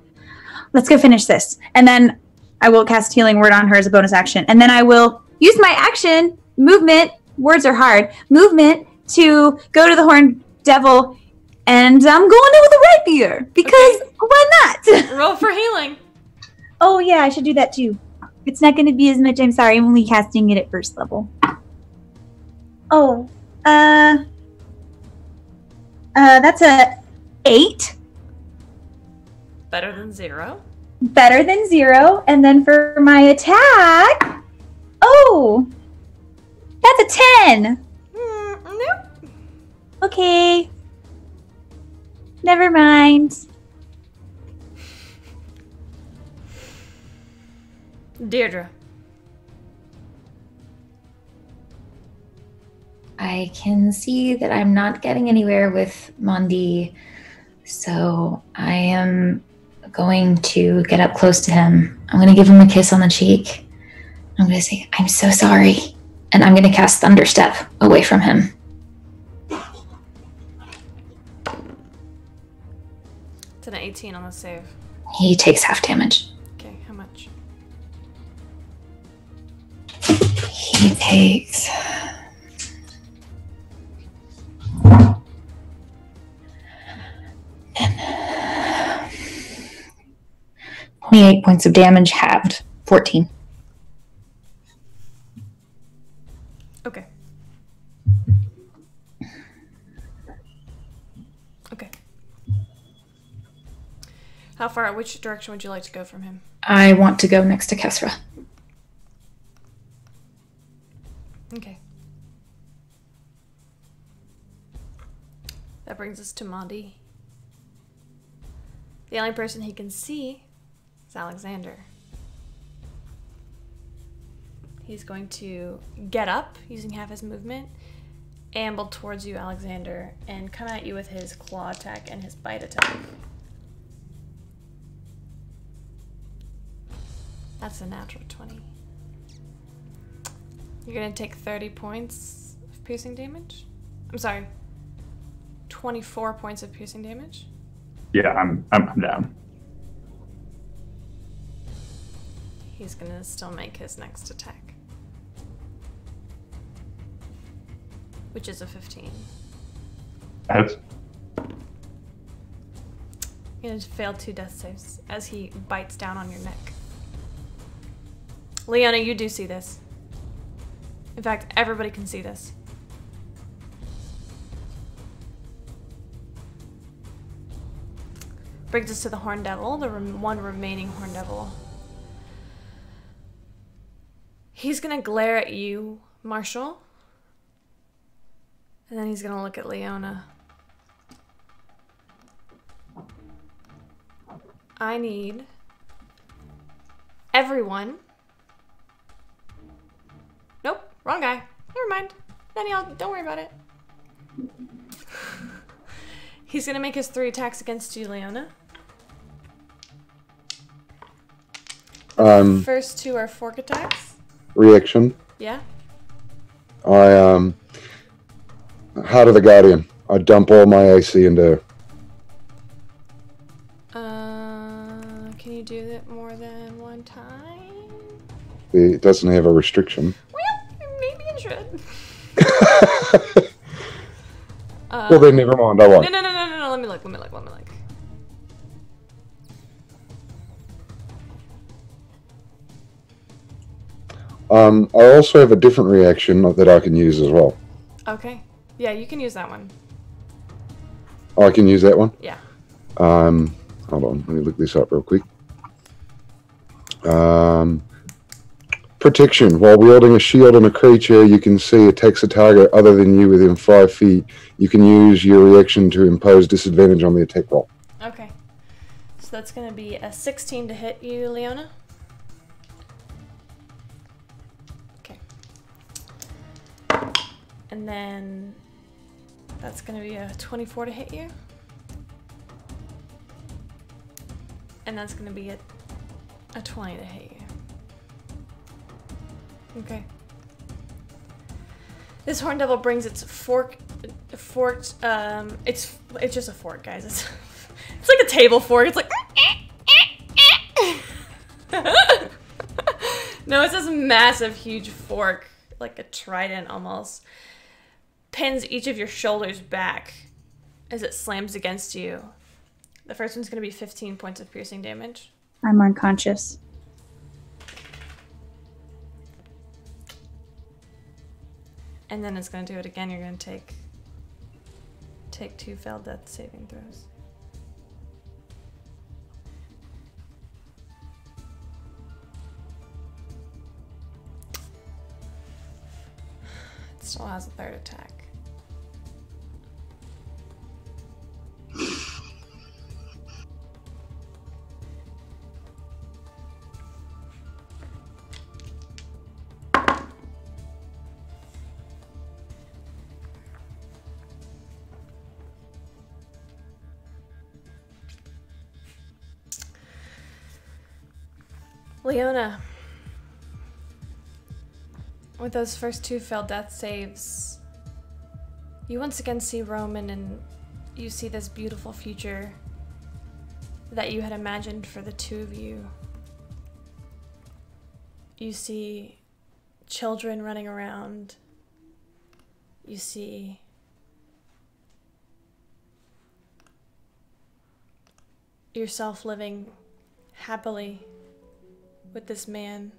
Let's go finish this. And then I will cast Healing Word on her as a bonus action. And then I will use my action, movement, words are hard, movement to go to the Horned Devil. And I'm going over the rapier because why not? Roll for healing. Oh, yeah, I should do that too. It's not going to be as much. I'm sorry. I'm only casting it at first level. Oh, that's a 8. Better than 0. Better than 0. And then for my attack, oh, that's a 10. Nope. Okay. Never mind. Deirdre. I can see that I'm not getting anywhere with Mondi, so I am going to get up close to him. I'm going to give him a kiss on the cheek. I'm going to say, I'm so sorry. And I'm going to cast Thunderstep away from him. It's an 18 on the save. He takes half damage. Okay, how much? He takes... 28 points of damage, halved. 14. Okay. Okay. How far, which direction would you like to go from him? I want to go next to Kesra. Okay. That brings us to Mondi. The only person he can see is Alexander. He's going to get up using half his movement, amble towards you, Alexander, and come at you with his claw attack and his bite attack. That's a natural 20. You're gonna take 30 points of piercing damage? I'm sorry, 24 points of piercing damage? Yeah, I'm down. He's gonna still make his next attack, which is a 15. That's... You're gonna fail 2 death saves as he bites down on your neck. Leona, you do see this. In fact, everybody can see this. Brings us to the Horned Devil, the one remaining Horned Devil. He's gonna glare at you, Marshall. And then he's gonna look at Leona. I need everyone. Nope, wrong guy. Never mind. Danielle, don't worry about it. He's gonna make his 3 attacks against you, Leona. First 2 are fork attacks. Reaction. Yeah. I Heart of the Guardian. I dump all my AC into her. Can you do that more than one time? It doesn't have a restriction. Well, maybe it should. Well, then never mind. I won't. No. Let me look. I also have a different reaction that I can use as well. Okay. Yeah, you can use that one. Oh, I can use that one? Yeah. Hold on. Let me look this up real quick. Protection. While wielding a shield on a creature you can see attacks a target other than you within 5 feet, you can use your reaction to impose disadvantage on the attack roll. Okay. So that's going to be a 16 to hit you, Leona. Okay. And then that's going to be a 24 to hit you. And that's going to be a 20 to hit you. Okay. This Horned Devil brings its forked, it's just a fork, guys. It's like a table fork. It's like, No, it's this massive, huge fork, like a trident almost. Pins each of your shoulders back as it slams against you. The first one's going to be 15 points of piercing damage. I'm unconscious. And then it's going to do it again. You're going to take 2 failed death saving throws. It still has a third attack. Leona, with those first 2 failed death saves, you once again see Roman, and you see this beautiful future that you had imagined for the 2 of you. You see children running around. You see yourself living happily with this man.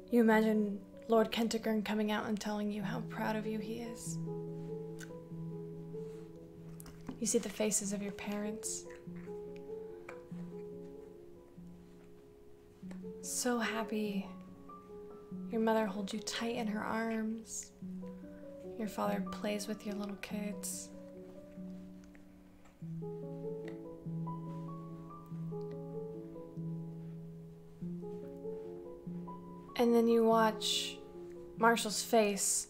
You imagine Lord Kentigern coming out and telling you how proud of you he is. You see the faces of your parents. So happy. Your mother holds you tight in her arms. Your father plays with your little kids. And then you watch Marshall's face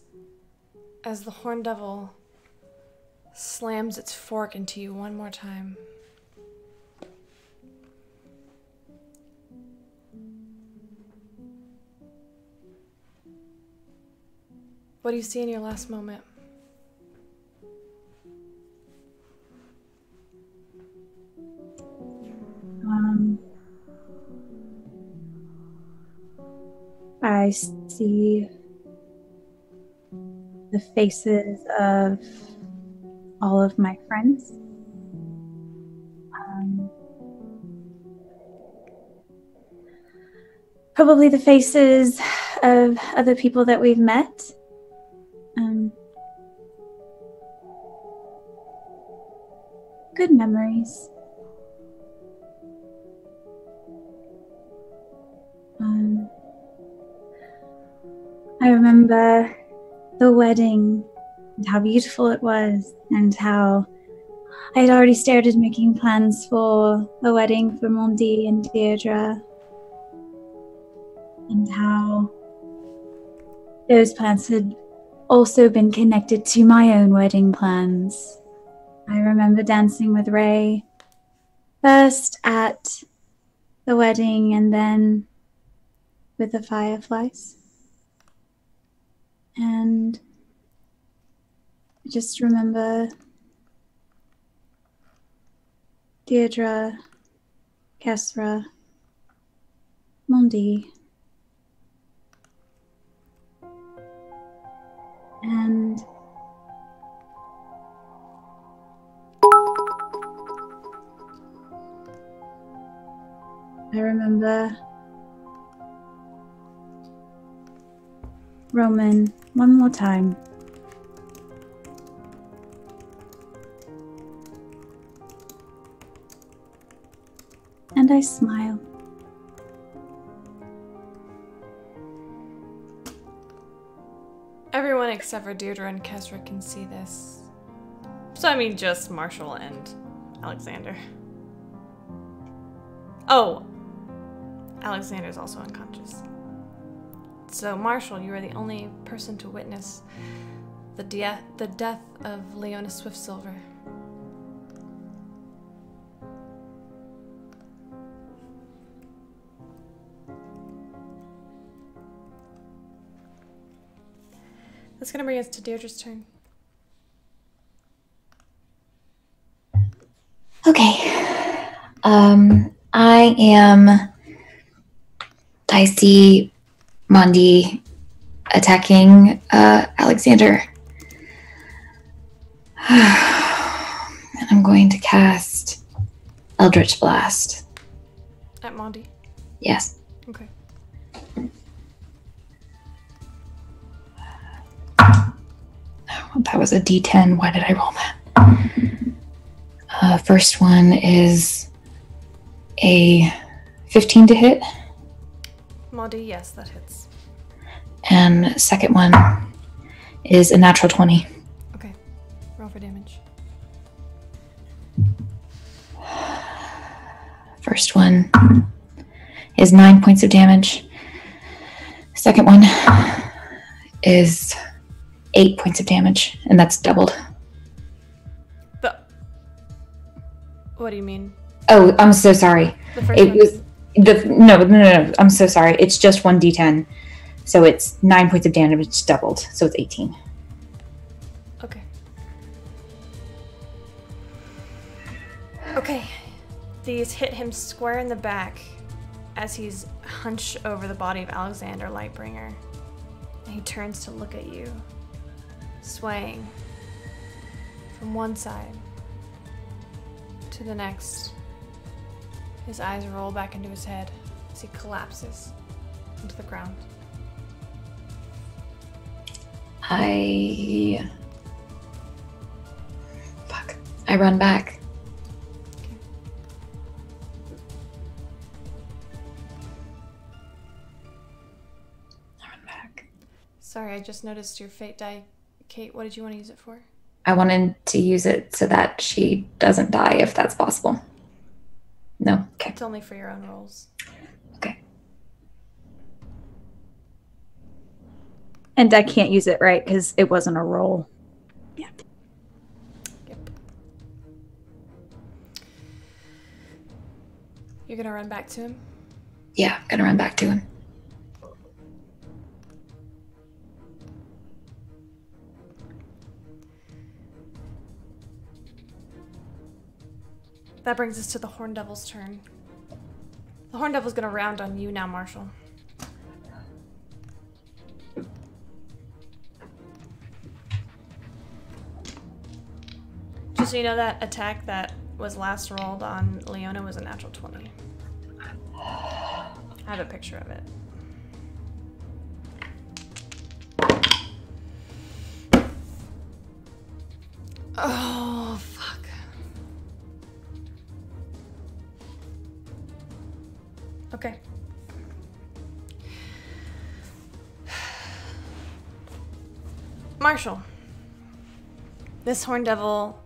as the Horn Devil slams its fork into you one more time. What do you see in your last moment? I see the faces of all of my friends. Probably the faces of other people that we've met. Good memories. I remember the wedding and how beautiful it was, and how I had already started making plans for the wedding for Mondi and Deirdre, and how those plans had also been connected to my own wedding plans. I remember dancing with Ray, first at the wedding and then with the Fireflies. And I just remember Deirdre, Kesra, Mondi, and I remember Roman one more time. And I smile. Everyone except for Deirdre and Kesra can see this. So I mean just Marshall and Alexander. Oh, Alexander's also unconscious. So Marshall, you are the only person to witness the death of Leona Swiftsilver. That's gonna bring us to Deirdre's turn. Okay. I see Mondi attacking Alexander. And I'm going to cast Eldritch Blast. At Mondi? Yes. Okay. That was a D10. Why did I roll that? First one is a 15 to hit. Mondi, yes, that hits. And second one is a natural 20. Okay. Roll for damage. First one is 9 points of damage. Second one is 8 points of damage, and that's doubled. What do you mean? Oh, I'm so sorry. The first one is... No. I'm so sorry. It's just 1d10. So it's 9 points of damage doubled. So it's 18. Okay. Okay. These hit him square in the back as he's hunched over the body of Alexander Lightbringer. And he turns to look at you, swaying from one side to the next. His eyes roll back into his head as he collapses into the ground. I run back. Sorry, I just noticed your fate die. Kate, what did you want to use it for? I wanted to use it so that she doesn't die, if that's possible. No? Okay. It's only for your own rolls. Okay. And I can't use it, right? Because it wasn't a roll. Yeah. Yep. You're gonna run back to him? Yeah, I'm gonna run back to him. That brings us to the Horn Devil's turn. The Horn Devil's gonna round on you now, Marshall. Just so you know, that attack that was last rolled on Leona was a natural 20. I have a picture of it. Oh, fuck. Okay. Marshall. This Horn Devil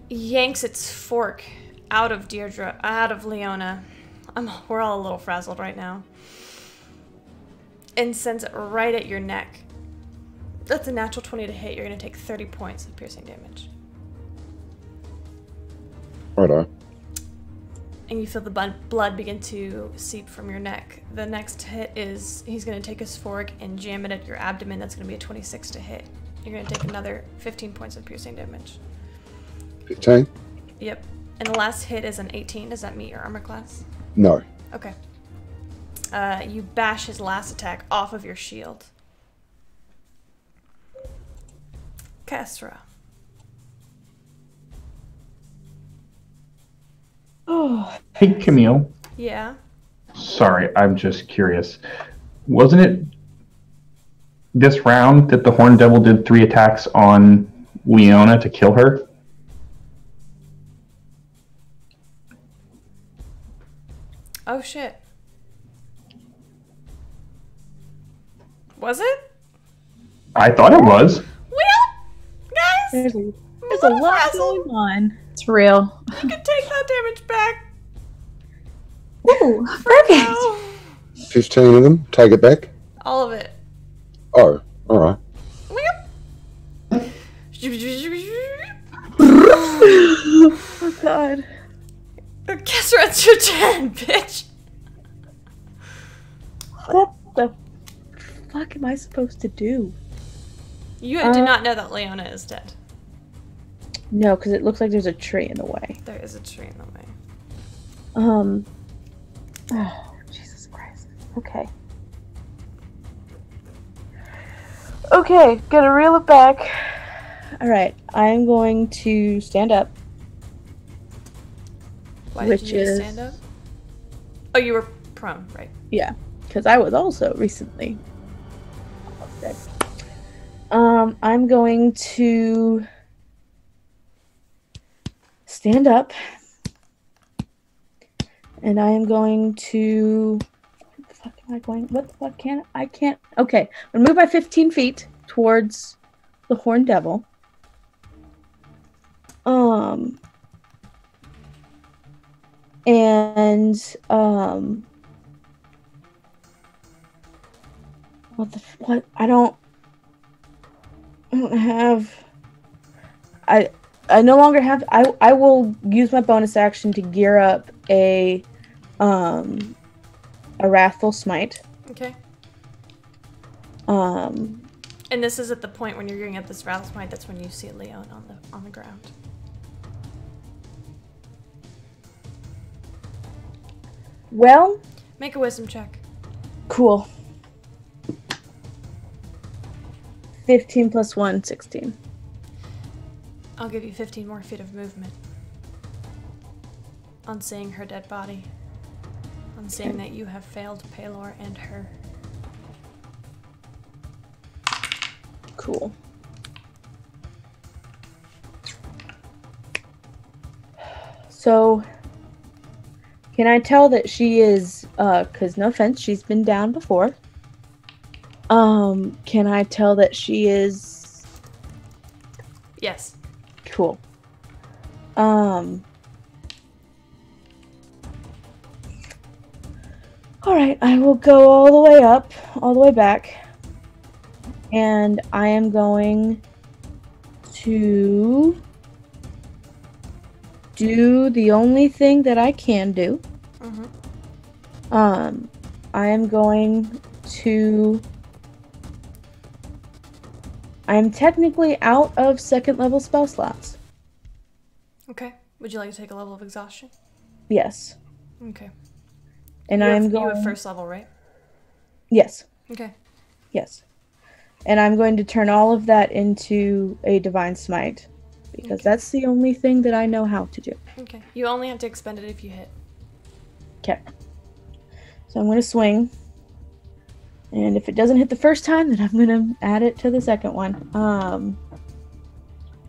yanks its fork out of Deirdre, out of Leona. We're all a little frazzled right now. And sends it right at your neck. That's a natural 20 to hit. You're going to take 30 points of piercing damage. Righto. And you feel the blood begin to seep from your neck. The next hit is, he's going to take his fork and jam it at your abdomen. That's going to be a 26 to hit. You're going to take another 15 points of piercing damage. 15? Yep. And the last hit is an 18. Does that meet your armor class? No. Okay. You bash his last attack off of your shield. Kesra. Oh. Hey, Camille. Yeah? Sorry, I'm just curious. Wasn't it this round that the Horn Devil did 3 attacks on Leona to kill her? Oh, shit. Was it? I thought it was. Guys! There's a lot going on. It's real. You can take that damage back. Ooh, perfect. 15 of them. Take it back. All of it. Oh, all right. Oh God. Kesra, it's your turn, bitch. What the fuck am I supposed to do? You do not know that Leona is dead. No, because it looks like there's a tree in the way. There is a tree in the way. Oh, Jesus Christ. Okay. Okay, gonna reel it back. Alright, I'm going to stand up. Why did you stand up? Oh, you were prone, right? Yeah, because I was also recently dead. I'm going to stand up, and I am going to. What the fuck am I going? What the fuck can I can't? Okay, I'm gonna move by 15 feet towards the Horned Devil. And what I don't have. I no longer have. I will use my bonus action to gear up a Wrathful Smite. Okay. And this is at the point when you're gearing up this Wrathful Smite. That's when you see Leon on the ground. Well. Make a wisdom check. Cool. 15 plus 1, 16. I'll give you 15 more feet of movement. On seeing her dead body. On seeing that you have failed Pelor and her. Cool. So, can I tell that she is, because no offense, she's been down before. Can I tell that she is... Yes. Cool. Alright, I will go all the way up, all the way back. And I am going to do the only thing that I can do. I am going to... I am technically out of second level spell slots. Okay. Would you like to take a level of exhaustion? Yes. Okay. And I'm going... You have first level, right? Yes. Okay. Yes. And I'm going to turn all of that into a Divine Smite. Because that's the only thing that I know how to do. Okay. You only have to expend it if you hit. Okay. So I'm going to swing. And if it doesn't hit the first time, then I'm going to add it to the second one. I'm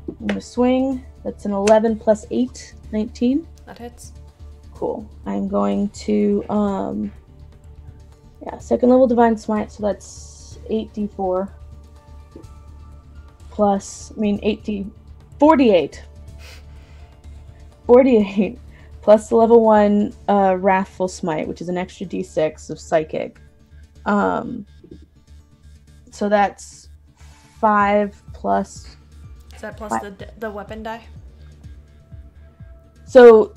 going to swing. That's an 11 plus 8, 19. That hits. Cool. I'm going to, second level Divine Smite, so that's 8d4. Plus, 48. 48. Plus the level 1 Wrathful Smite, which is an extra d6 of Psychic. So that's 5 plus... Is that plus 5. the weapon die? So,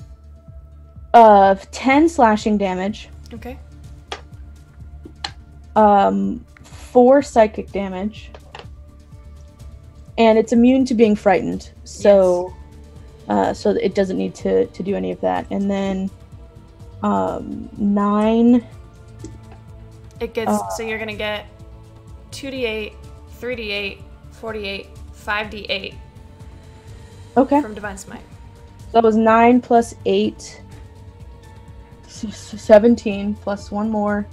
10 slashing damage. Okay. 4 psychic damage. And it's immune to being frightened. So, so it doesn't need to do any of that. And then, 9... It gets, so you're going to get 2d8, 3d8, 48, 5d8. Okay. From Divine Smite. So that was 9 plus 8. 17 plus 1 more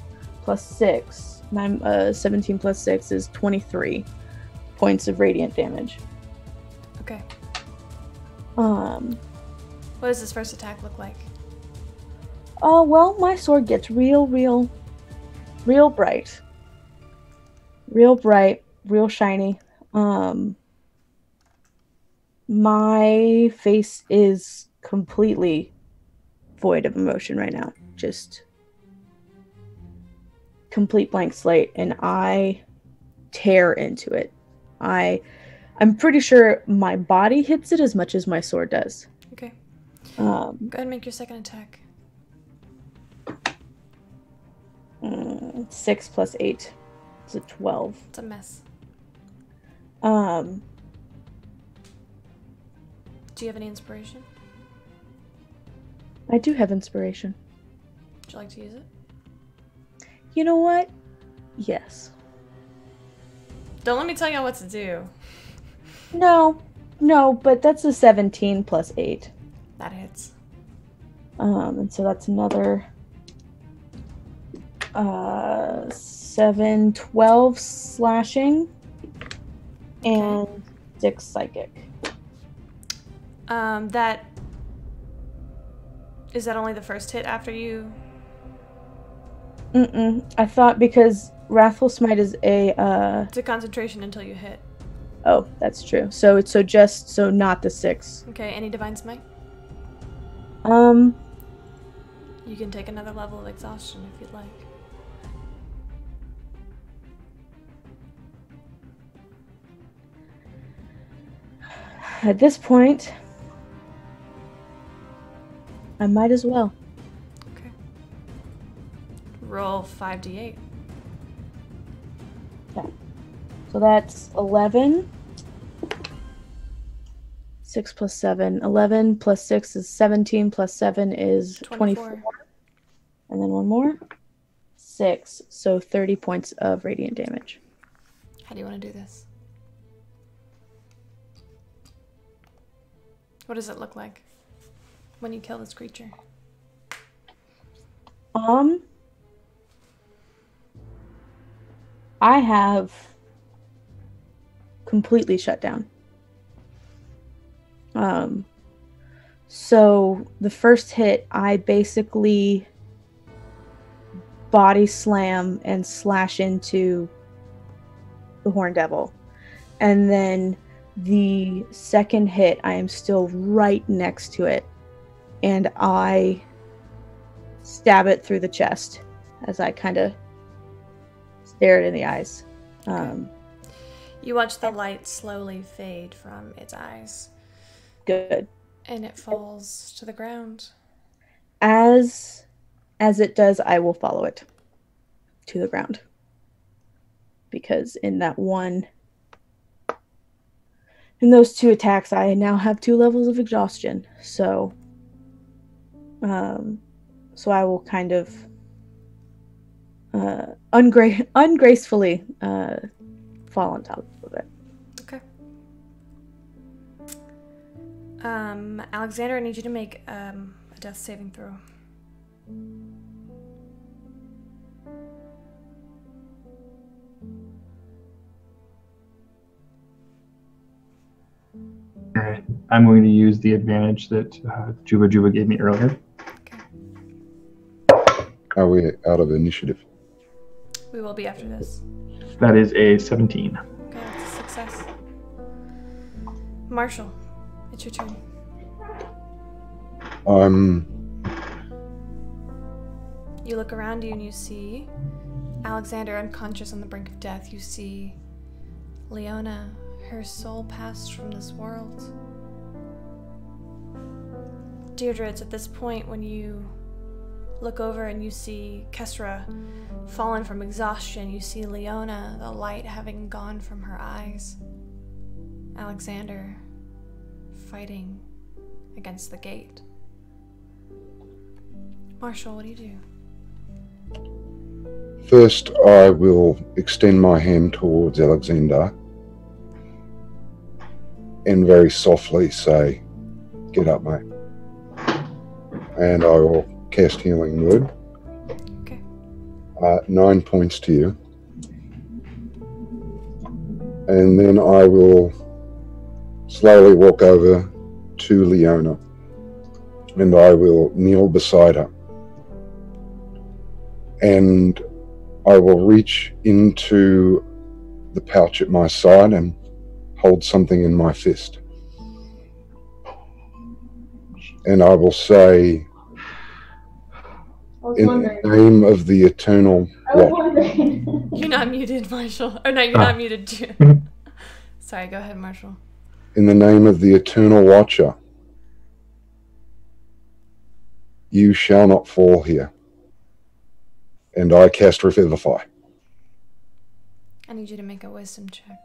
plus 6. 17 plus 6 is 23 points of radiant damage. Okay. What does this first attack look like? Oh, well, my sword gets real bright. Real bright, real shiny. My face is completely void of emotion right now. Just complete blank slate, and I tear into it. I'm pretty sure my body hits it as much as my sword does. Okay. Go ahead and make your second attack. 6 plus 8 is a 12. It's a mess. Do you have any inspiration? I do have inspiration. Would you like to use it? You know what? Yes. Don't let me tell you what to do. No, but that's a 17 plus 8. That hits. And so that's another 7, 12 slashing, and 6 psychic. That is that only the first hit after you? I thought because Wrathful Smite is a It's a concentration until you hit. Oh, that's true. So it's just not the 6. Okay, any divine smite? You can take another level of exhaustion if you'd like. At this point, I might as well. Okay. Roll 5d8. Okay. So that's 11. 6 plus 7. 11 plus 6 is 17 plus 7 is 24. And then one more. 6. So 30 points of radiant damage. How do you want to do this? What does it look like when you kill this creature? I have completely shut down. So the first hit, I basically body slam and slash into the Horn Devil. And then the second hit, I am still right next to it. And I stab it through the chest as I kind of stare it in the eyes. You watch the light slowly fade from its eyes. Good. And it falls to the ground. As it does, I will follow it to the ground. Because in those 2 attacks, I now have 2 levels of exhaustion. So I will kind of ungracefully fall on top of it. Okay. Alexander, I need you to make a death saving throw. Alright, I'm going to use the advantage that Juba gave me earlier. Are we out of initiative? We will be after this. That is a 17. Okay, that's a success. Marshall, it's your turn. You look around you and you see Alexander unconscious on the brink of death. You see Leona, her soul passed from this world. Deirdre, it's at this point when you look over and you see Kesra fallen from exhaustion. You see Leona, the light having gone from her eyes. Alexander fighting against the gate. Marshall, what do you do? First, I will extend my hand towards Alexander and very softly say, "Get up, mate." And I will cast Healing Word. Okay. 9 points to you. And then I will slowly walk over to Leona and I will kneel beside her. And I will reach into the pouch at my side and hold something in my fist. And I will say, in the name of the Eternal Watch. You're not muted, Marshall. Or no, you're not muted, June. Sorry, go ahead, Marshall. In the name of the Eternal Watcher, you shall not fall here. And I cast Revivify. I need you to make a wisdom check.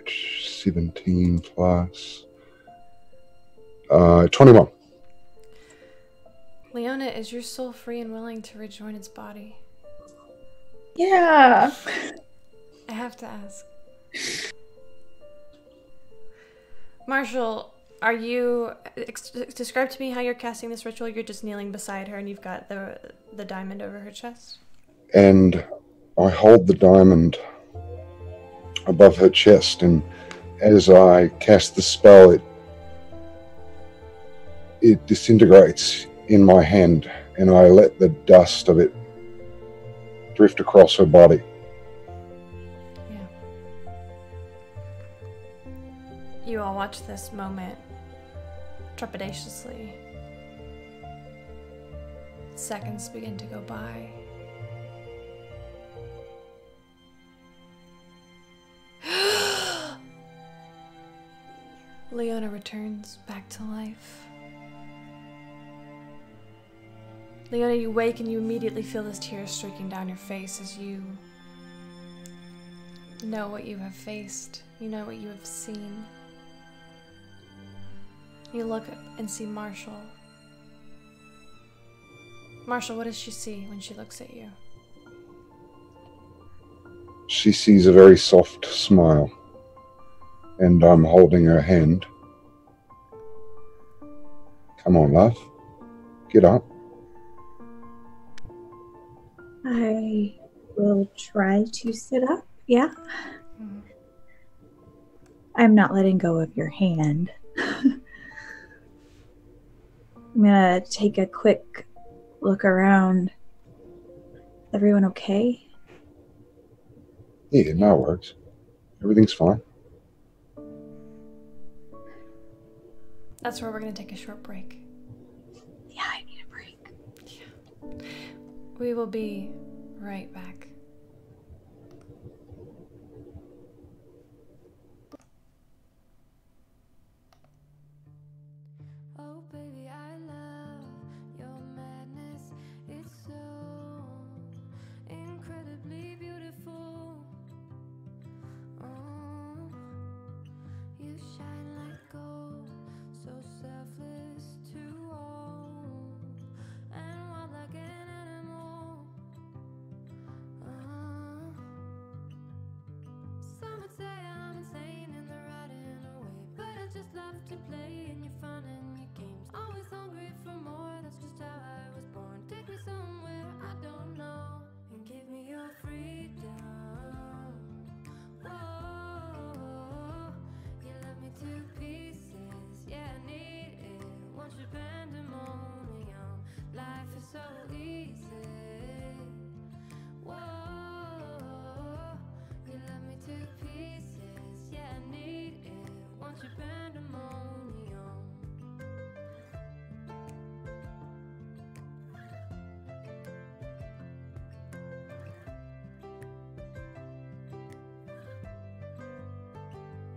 17 plus 21. Leona, is your soul free and willing to rejoin its body? Yeah. I have to ask. Marshall, are you... describe to me how you're casting this ritual. You're just kneeling beside her and you've got the diamond over her chest? And I hold the diamond above her chest, and as I cast the spell, it disintegrates in my hand, and I let the dust of it drift across her body. Yeah. You all watch this moment trepidatiously. Seconds begin to go by. Leona returns back to life. Leona, you wake and you immediately feel this tear streaking down your face as you know what you have faced. You know what you have seen. You look up and see Marshall. Marshall, what does she see when she looks at you? She sees a very soft smile, and I'm holding her hand. Come on, love. Get up. I will try to sit up, yeah. I'm not letting go of your hand. I'm gonna take a quick look around. Is everyone okay? Yeah, no worries. Everything's fine. That's where we're going to take a short break. Yeah, I need a break. Yeah. We will be right back. Oh, baby, I love your madness. It's so incredibly beautiful. Oh, you shine like gold, so selfless to all, and wild like an animal. Some would say I'm insane in the right in a way, but I just love to play in your fun and your games. Always hungry for more, that's just how I was born. Take me somewhere I don't know, and give me your freedom. Whoa, you love me to pieces, yeah, I need it. Want your pandemonium, life is so easy. Whoa, you love me to pieces, yeah, I need it. Want your pandemonium.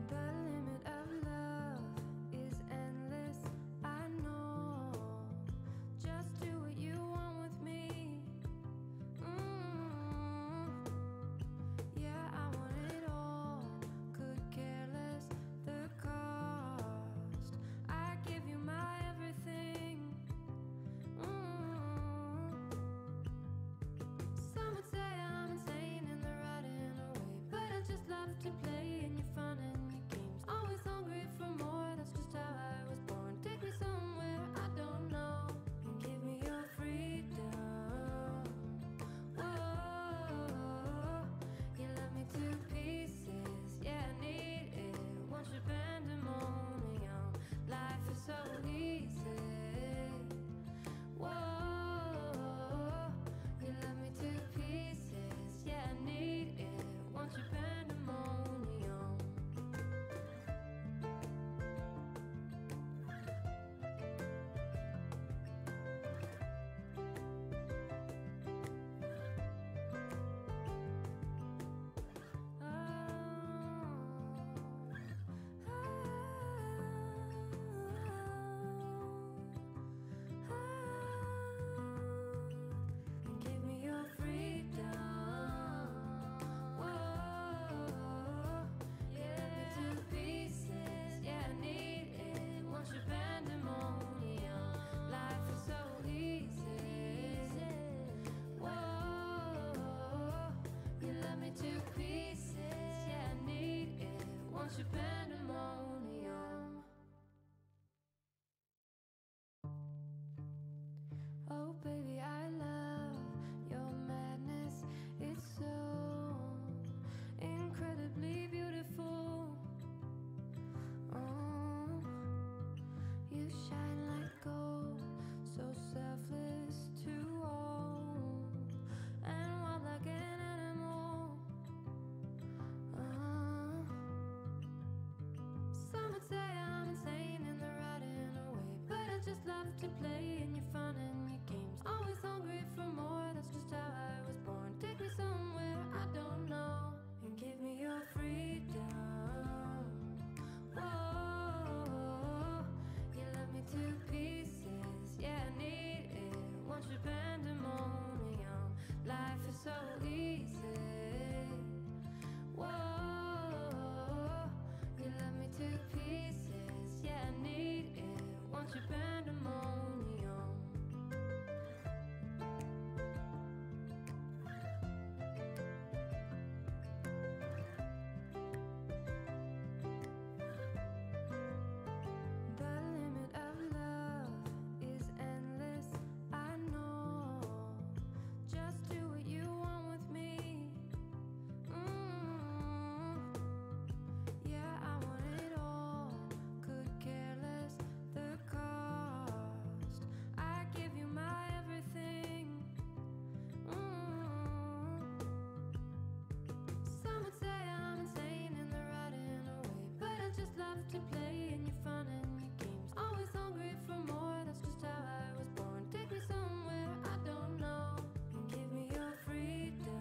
The limit of love is endless, I know. Just do what you want with me. Yeah, I want it all, could care less the cost. I give you my everything. Some would say I'm insane in the right in a way, but I just love to play in your fun and your games. Always hungry for more, that's just how I was born. Take me somewhere I don't know, and give me your freedom. Whoa, you love me to pieces, yeah, I need it. Want your pandemonium, life is so easy. Whoa, you love me to pieces, yeah, I need it. Want your pandemonium. Oh, baby, I love your madness. It's so incredibly beautiful. Oh, you shine like gold, so selfless to all, and wild like an animal. Some would say I'm insane in the right in a way, but I just love to play in your fun and your games. Always hungry for more, that's just how I was born. Take me somewhere I don't know, and give me your freedom. Whoa, you love me to pieces, yeah, I need it. Want your pandemonium, life is so easy. Whoa, you love me to pieces, yeah, I need it. Want your pandemonium. The limit of love is endless, I know. Just do what you want with me. Yeah, I want it all. Could care less the cost. I give you my everything. Some would say I'm insane in the right in a way, but I just love to play in your fun and your games. Always hungry for more, that's just how I was born. Take me somewhere I don't know, and give me your freedom.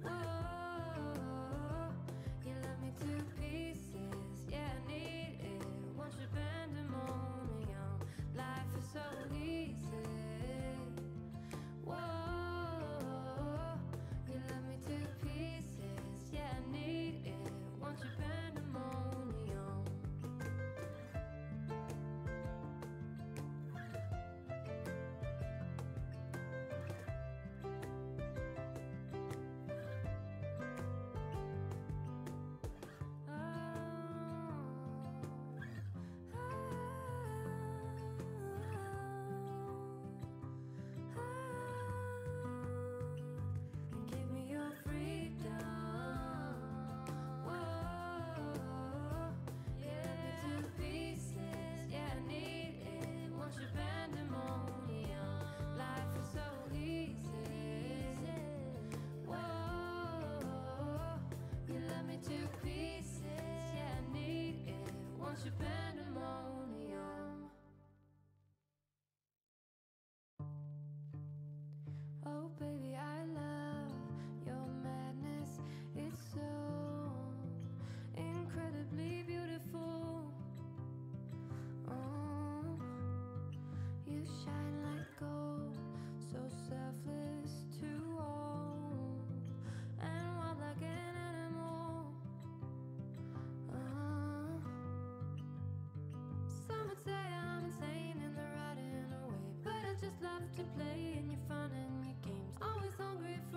Whoa, you love me to pieces, yeah, I need it. Want your pandemonium, life is so easy. Whoa, you love me to pieces, yeah, I need it. Want your pandemonium. And give me your freedom. Whoa, yeah, me to pieces, yeah, I need it. Want your pandemonium, life is so easy. Whoa, you love me to pieces, yeah, I need it. Want your pandemonium. Oh, baby, I love your madness. It's so incredibly beautiful. Oh, you shine like gold, so selfless to all, and wild like an animal. Some would say I'm insane in the right in a way, but I just love to play in your fun and your games. Always hungry for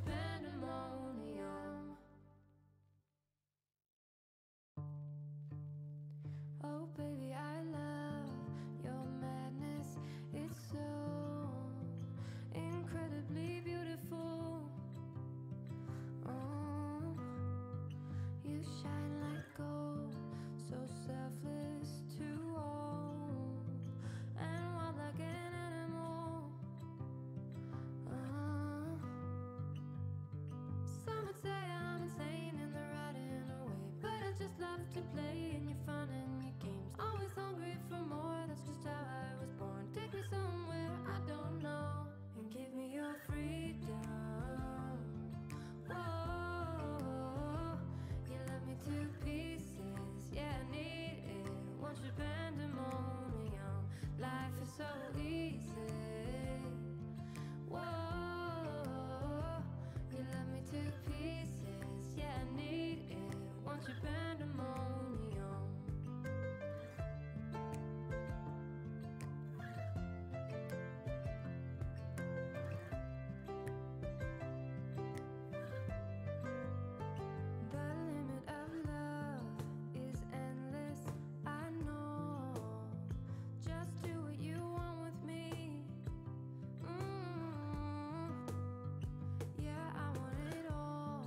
pandemonium. Oh baby, I love your madness. It's so incredibly beautiful. Oh, you shine like gold, so selfless to all, and wild like an animal. Some would say I'm insane in the right in a way, but I just love to play in your fun and your games. Always hungry for more, that's just how I was born. Take me somewhere I don't know, and give me your freedom. Whoa, you love me to pieces, yeah, I need it. Want your pandemonium, life is so easy. Whoa, you love me to pieces, yeah, I need it. Want your pandemonium. The limit of love is endless, I know. Just do what you want with me. Yeah, I want it all.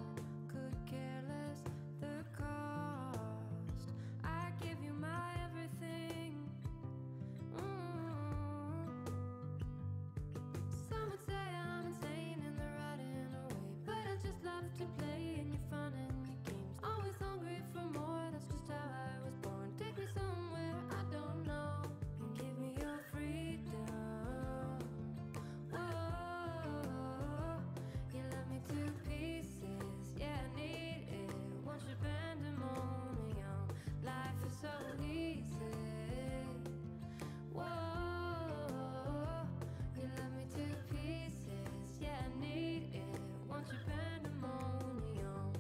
Could care less the cost. I give you my everything. Some would say I'm insane in the right in a way, but I just love to play in your fun and your games. Always hungry for more, that's just how I was born. Take me somewhere I don't know, and give me your freedom. Whoa, you love me to pieces, yeah, I need it. Want your pandemonium, life is so easy. Whoa, you love me to pieces, yeah, I need it. Want your pandemonium.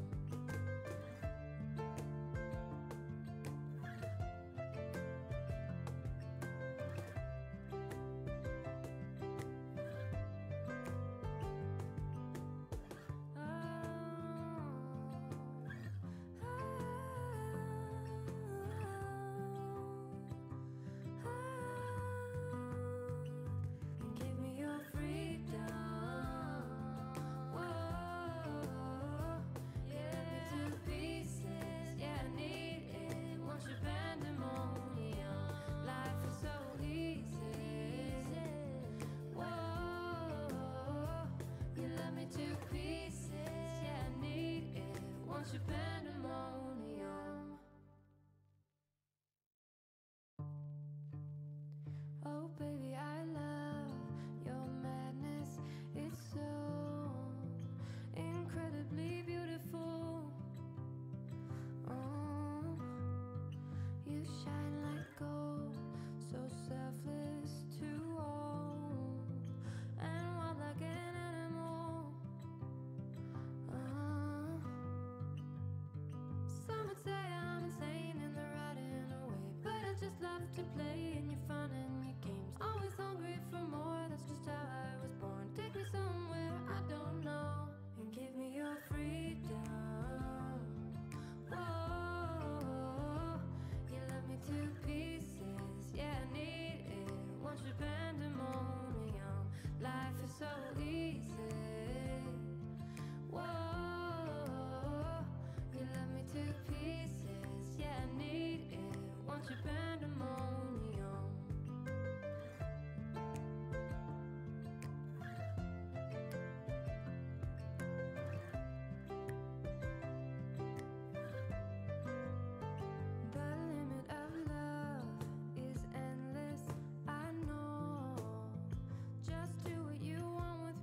And give me your freedom. Whoa, yeah, to pieces, yeah, I need it. Want your pandemonium, life is so easy. Whoa, you love me to pieces, yeah, I need it. Want your pandemonium. Oh baby, I love your madness. It's so incredibly beautiful. Oh, you shine like gold, so selfless to all, and wild like an animal. Some would say I'm insane in the right in a way, but I just love to play in your fun and your games. Always hungry for more, that's just how I was born. Take me somewhere I don't know, and give me your freedom. Whoa, you love me to pieces, yeah, I need it. Want your pandemonium, life is so easy. Whoa, you love me to pieces, yeah, I need it. Want your pandemonium. The limit of love is endless, I know. Just do what you want with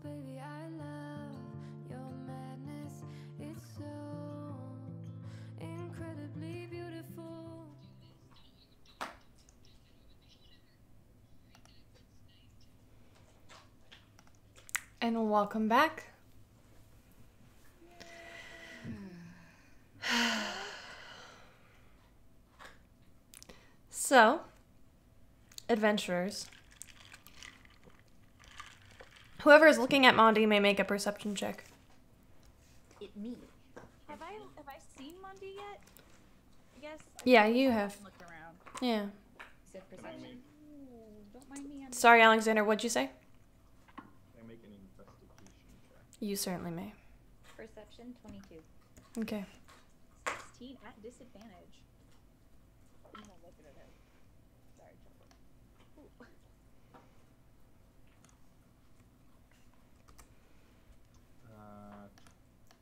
baby, I love your madness. It's so incredibly beautiful. And welcome back. So, adventurers. Whoever is looking at Mondi may make a perception check. Me. Have I seen Mondi yet? I guess. Yeah, you have. Look around. Yeah. You said perception. Ooh, don't mind me. Sorry, Alexander, what'd you say? Can I make an investigation check? You certainly may. Perception 22. Okay. 16 at disadvantage. I'm not looking at him. Sorry. Ooh.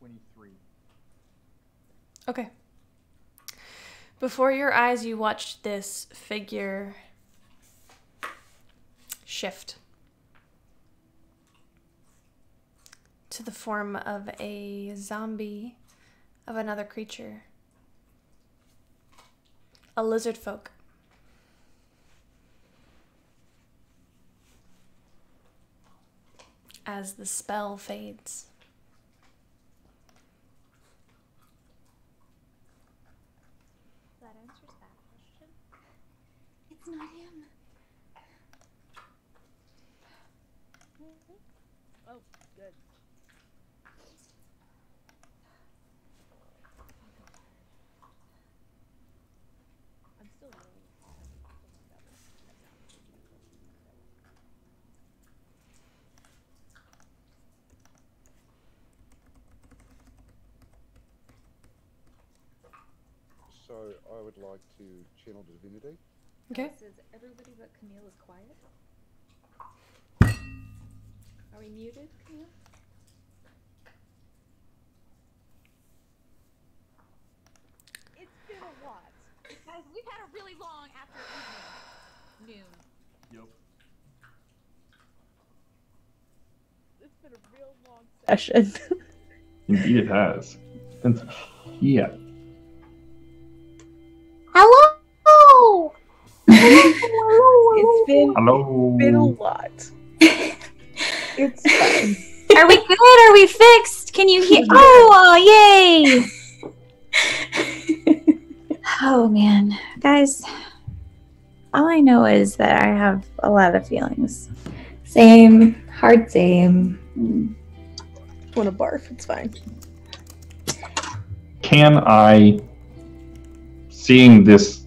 23. Okay. Before your eyes, you watched this figure shift to the form of a zombie of another creature. A lizard folk. As the spell fades. That answers that question. It's not him. Oh, good. I'm still really So I would like to channel divinity. Okay. Says everybody but Camille is quiet. Are we muted, Camille? It's been a lot. Guys, we've had a really long after evening. Noon. Yep. It's been a real long session. Indeed it has. Yeah. Hello! It's Hello. been a lot. It's fine. Are we good? Are we fixed? Can you hear? Oh, yay! Oh man, guys. All I know is that I have a lot of feelings. Same, hard same. Want to barf? It's fine. Can I, seeing this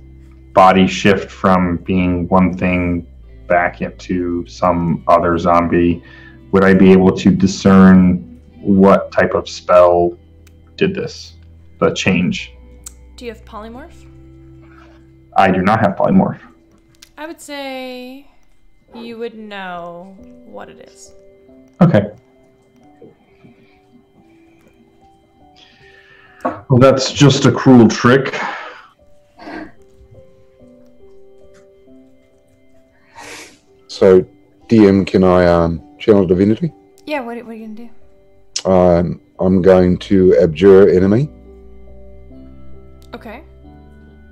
body shift from being one thing back into some other zombie, would I be able to discern what type of spell did this, the change? Do you have polymorph? I do not have polymorph. I would say you would know what it is. Okay. Well, that's just a cruel trick. So, DM, can I channel divinity? Yeah, what are you gonna do? I'm going to abjure enemy. Okay.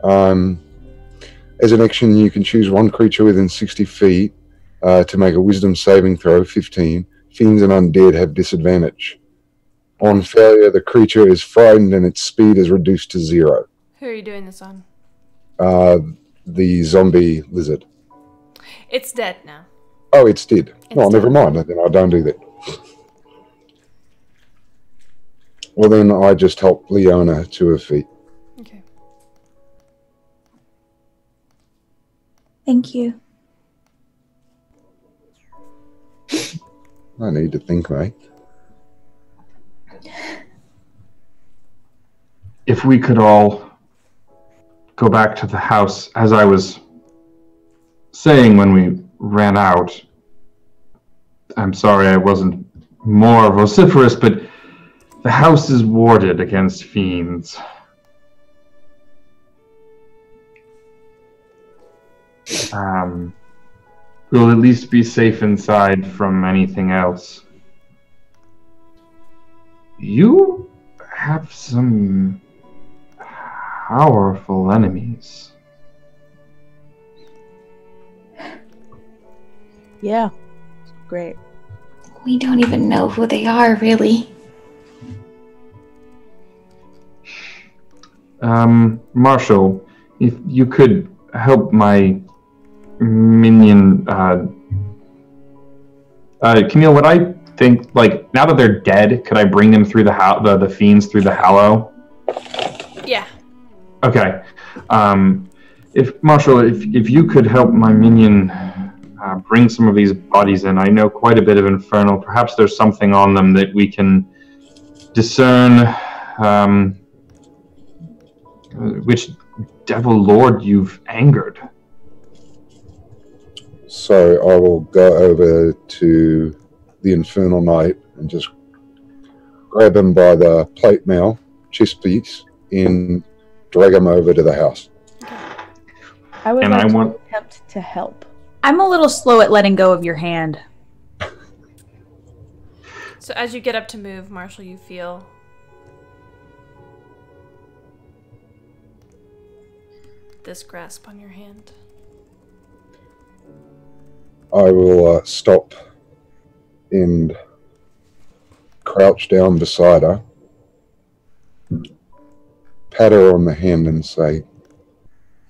As an action, you can choose one creature within 60 feet to make a wisdom saving throw, 15. Fiends and undead have disadvantage. On failure, the creature is frightened and its speed is reduced to 0. Who are you doing this on? The zombie lizard. It's dead now. Oh, it's dead. It's Oh, never dead. mind. Then I don't do that. Well, then I just help Leona to her feet. Okay. Thank you. I need to think, mate. If we could all go back to the house, as I was saying when we ran out, I'm sorry I wasn't more vociferous, but the house is warded against fiends. We'll at least be safe inside from anything else. You have some powerful enemies. Yeah. Great. We don't even know who they are, really. Marshall, if you could help my minion, Camille, what I think, like, now that they're dead, could I bring them through the fiends through the Hallow? Yeah. Okay. If Marshall, if you could help my minion bring some of these bodies in, I know quite a bit of Infernal. Perhaps there's something on them that we can discern. Which devil lord you've angered. So I will go over to the Infernal Knight and just grab him by the plate mail, chest piece, and drag him over to the house. I would like to attempt to help. I'm a little slow at letting go of your hand. So as you get up to move, Marshall, you feel this grasp on your hand. I will stop and crouch down beside her, pat her on the hand and say,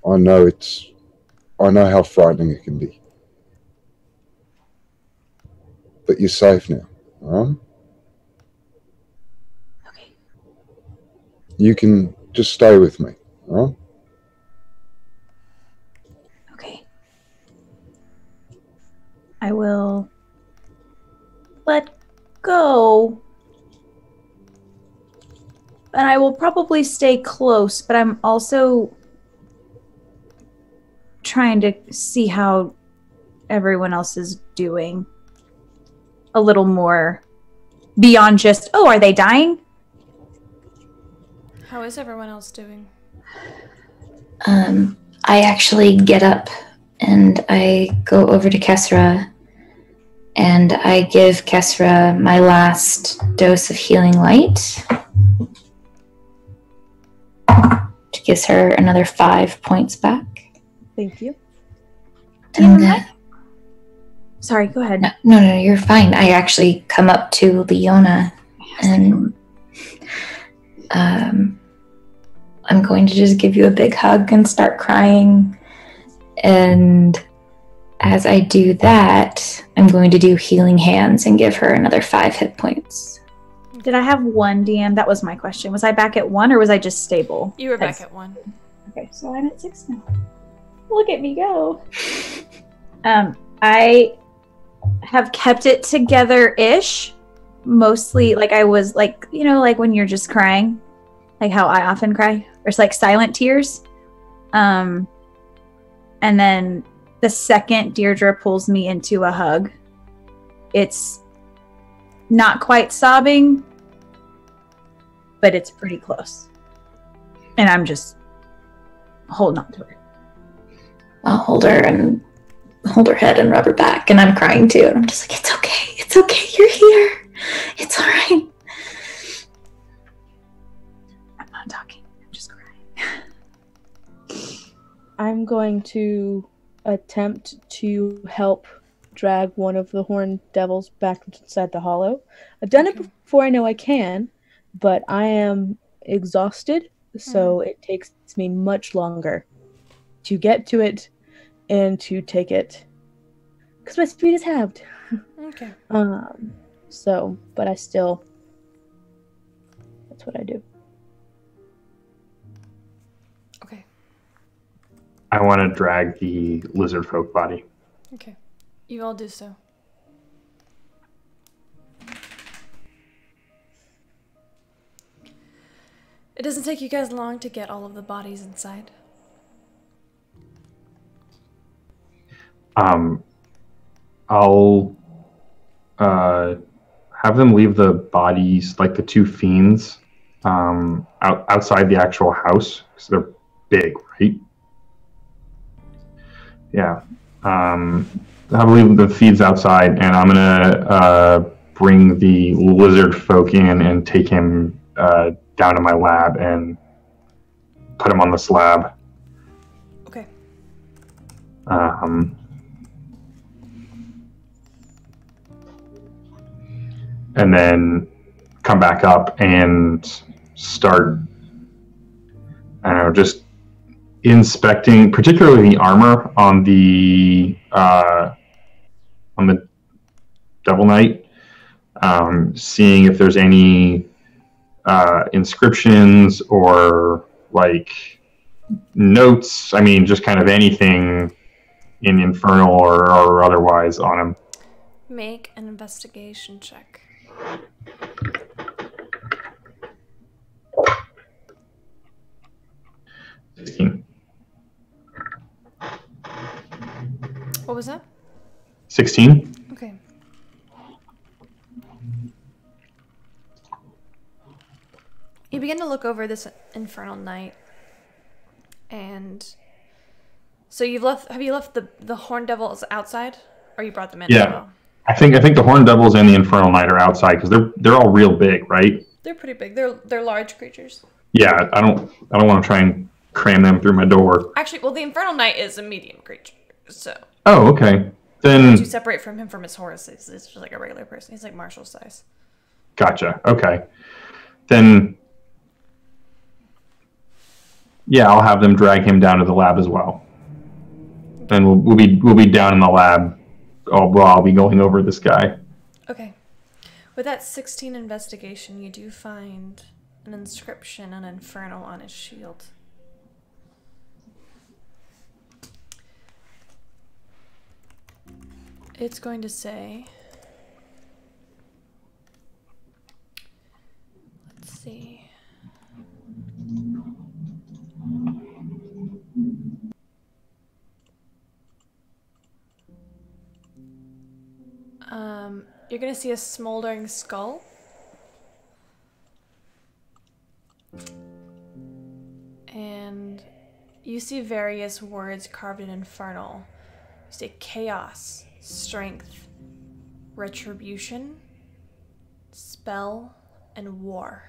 I know how frightening it can be. But you're safe now, alright? Okay. You can just stay with me, alright? Okay. I will let go. And I will probably stay close, but I'm also trying to see how everyone else is doing. A little more beyond just, oh, are they dying? How is everyone else doing? I actually get up and I go over to Kesra and I give Kesra my last dose of healing light. Which gives her another 5 points back. Thank you. And sorry, go ahead. No, you're fine. I actually come up to Leona and I'm going to just give you a big hug and start crying. And as I do that, I'm going to do healing hands and give her another 5 hit points. Did I have 1 DM? That was my question. Was I back at 1 or was I just stable? You were back at 1. Okay, so I'm at 6 now. Look at me go. I have kept it together-ish. Mostly, like I was like, you know, like when you're just crying. Like how I often cry. Or it's like silent tears. And then the second Deirdre pulls me into a hug, it's not quite sobbing, but it's pretty close. And I'm just holding on to her. I'll hold her head and rub her back, and I'm crying too. And I'm just like, it's okay, you're here. It's all right. I'm not talking, I'm just crying. I'm going to attempt to help drag one of the horned devils back inside the hollow. I've done it before, I know I can, but I am exhausted, so it takes me much longer to get to it and to take it because my speed is halved. Okay. So, but I still, that's what I do. Okay. I want to drag the lizard folk body. Okay. You all do so. It doesn't take you guys long to get all of the bodies inside. I'll have them leave the bodies, like the 2 fiends, outside the actual house, because they're big, right? Yeah. I'll leave the fiends outside, and I'm gonna bring the lizard folk in and take him down to my lab and put him on the slab. Okay. And then come back up and start, I don't know, just inspecting, particularly the armor on the Devil Knight, seeing if there's any inscriptions or like notes. I mean, just kind of anything in Infernal or otherwise on him. Make an investigation check. What was that? 16. Okay. You begin to look over this Infernal Knight, and so have you left the Horn Devils outside, or you brought them in? Yeah. As well? I think the Horn Devils and the Infernal Knight are outside because they're all real big, right? They're pretty big. They're large creatures. Yeah, I don't want to try and cram them through my door. Actually, well, the Infernal Knight is a medium creature, so. Oh, okay. Then What you separate from him from his horse is just like a regular person. He's like Marshall size. Gotcha. Okay. Then, yeah, I'll have them drag him down to the lab as well, and we'll be down in the lab. I'll be going over this guy. Okay. With that 16 investigation, you do find an inscription, an Infernal on his shield. It's going to say, let's see. You're going to see a smoldering skull. And you see various words carved in Infernal. You see chaos, strength, retribution, spell, and war.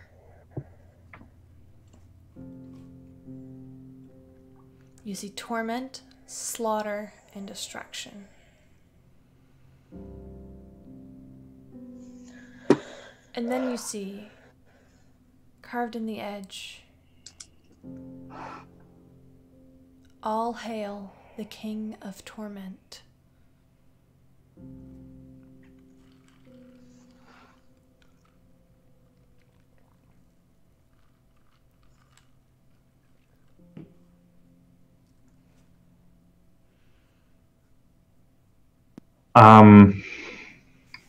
You see torment, slaughter, and destruction. And then you see, carved in the edge, all hail the King of Torment.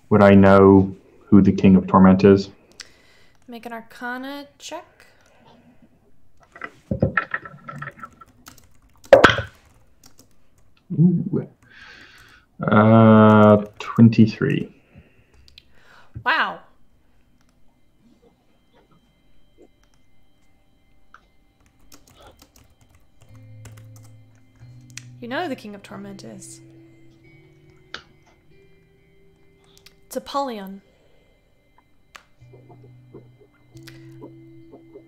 Would I know who the King of Torment is? Make an Arcana check. Ooh. 23. Wow. You know who the King of Torment is. It's Apollyon.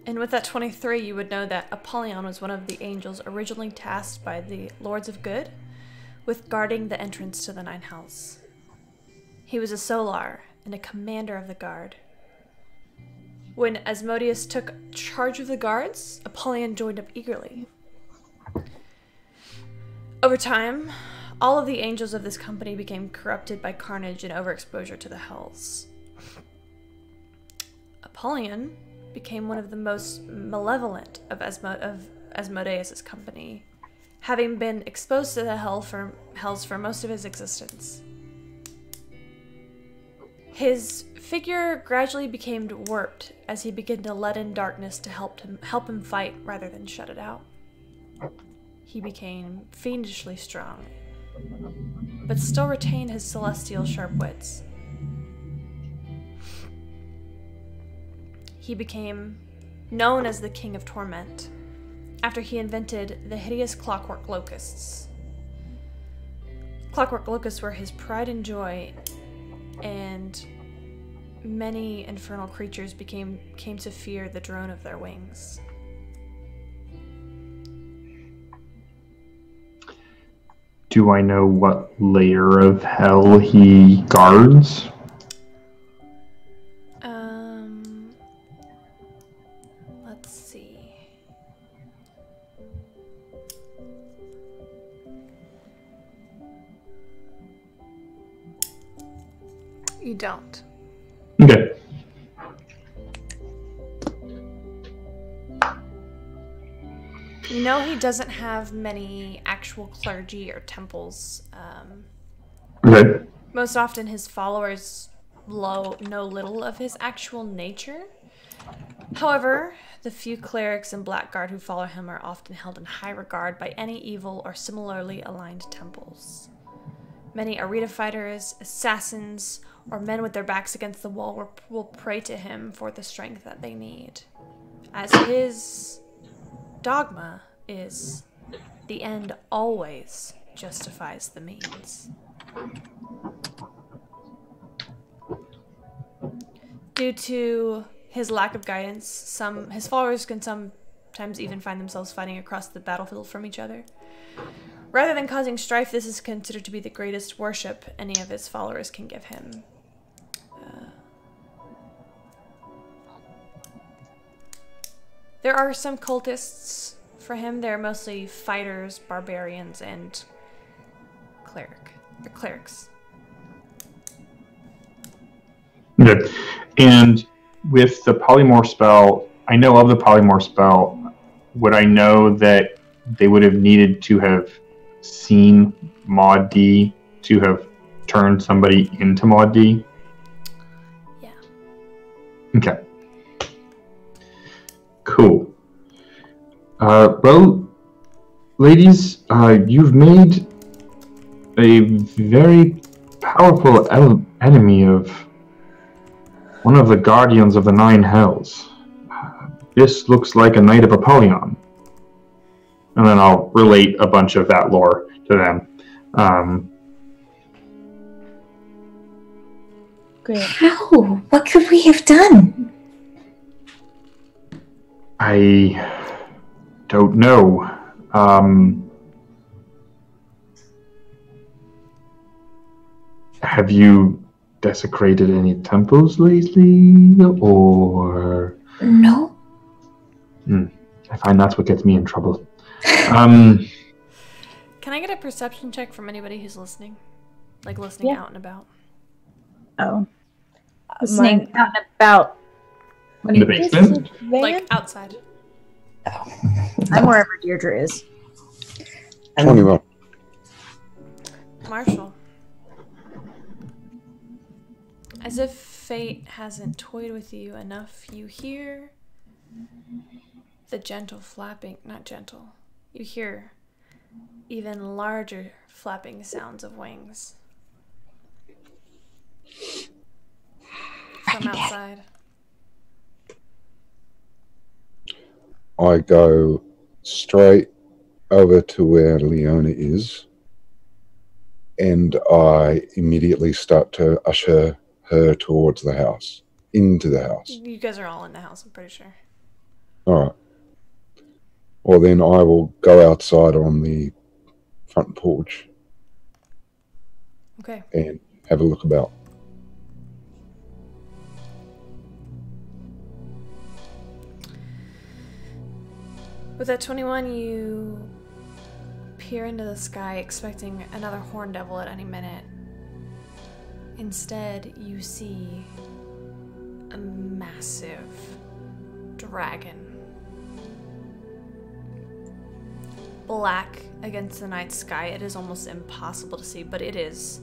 And with that 23, you would know that Apollyon was one of the angels originally tasked by the Lords of Good with guarding the entrance to the Nine Hells. He was a Solar and a commander of the guard. When Asmodeus took charge of the guards, Apollyon joined up eagerly. Over time, all of the angels of this company became corrupted by carnage and overexposure to the hells. Apollyon became one of the most malevolent of Asmodeus' company, having been exposed to the hells for most of his existence. His figure gradually became warped as he began to let in darkness to help him fight rather than shut it out. He became fiendishly strong, but still retained his celestial sharp wits. He became known as the King of Torment after he invented the hideous clockwork locusts. Clockwork locusts were his pride and joy, and many infernal creatures came to fear the drone of their wings. Do I know what layer of hell he guards? Let's see. You don't. Okay. You know he doesn't have many actual clergy or temples. Okay. Most often his followers know little of his actual nature. However, the few clerics and Blackguard who follow him are often held in high regard by any evil or similarly aligned temples. Many Arita fighters, assassins, or men with their backs against the wall will pray to him for the strength that they need. As his dogma is, the end always justifies the means. Due to his lack of guidance, his followers can sometimes even find themselves fighting across the battlefield from each other. Rather than causing strife, this is considered to be the greatest worship any of his followers can give him. There are some cultists for him. They're mostly fighters, barbarians, and clerics. Okay. And with the polymorph spell, I know of the polymorph spell. Would I know that they would have needed to have seen Maud D to have turned somebody into Maud D? Yeah. Okay. Cool. Well, ladies, you've made a very powerful enemy of one of the guardians of the Nine Hells. This looks like a Knight of Apollyon. And then I'll relate a bunch of that lore to them. Great. How? What could we have done? I don't know. Have you desecrated any temples lately, or? No. I find that's what gets me in trouble. Can I get a perception check from anybody who's listening? Like listening out and about? Oh. Listening out and about. What do In the you mean? basement? Like outside. I'm wherever Deirdre is. 21. Marshall. As if fate hasn't toyed with you enough, you hear the gentle flapping, not gentle, you hear even larger flapping sounds of wings from outside. I go straight over to where Leona is, and I immediately start to usher her towards the house, into the house. You guys are all in the house, I'm pretty sure. All right. Well, then I will go outside on the front porch. Okay. And have a look about. With that 21, you peer into the sky expecting another horn devil at any minute. Instead, you see a massive dragon. Black against the night sky. It is almost impossible to see, but it is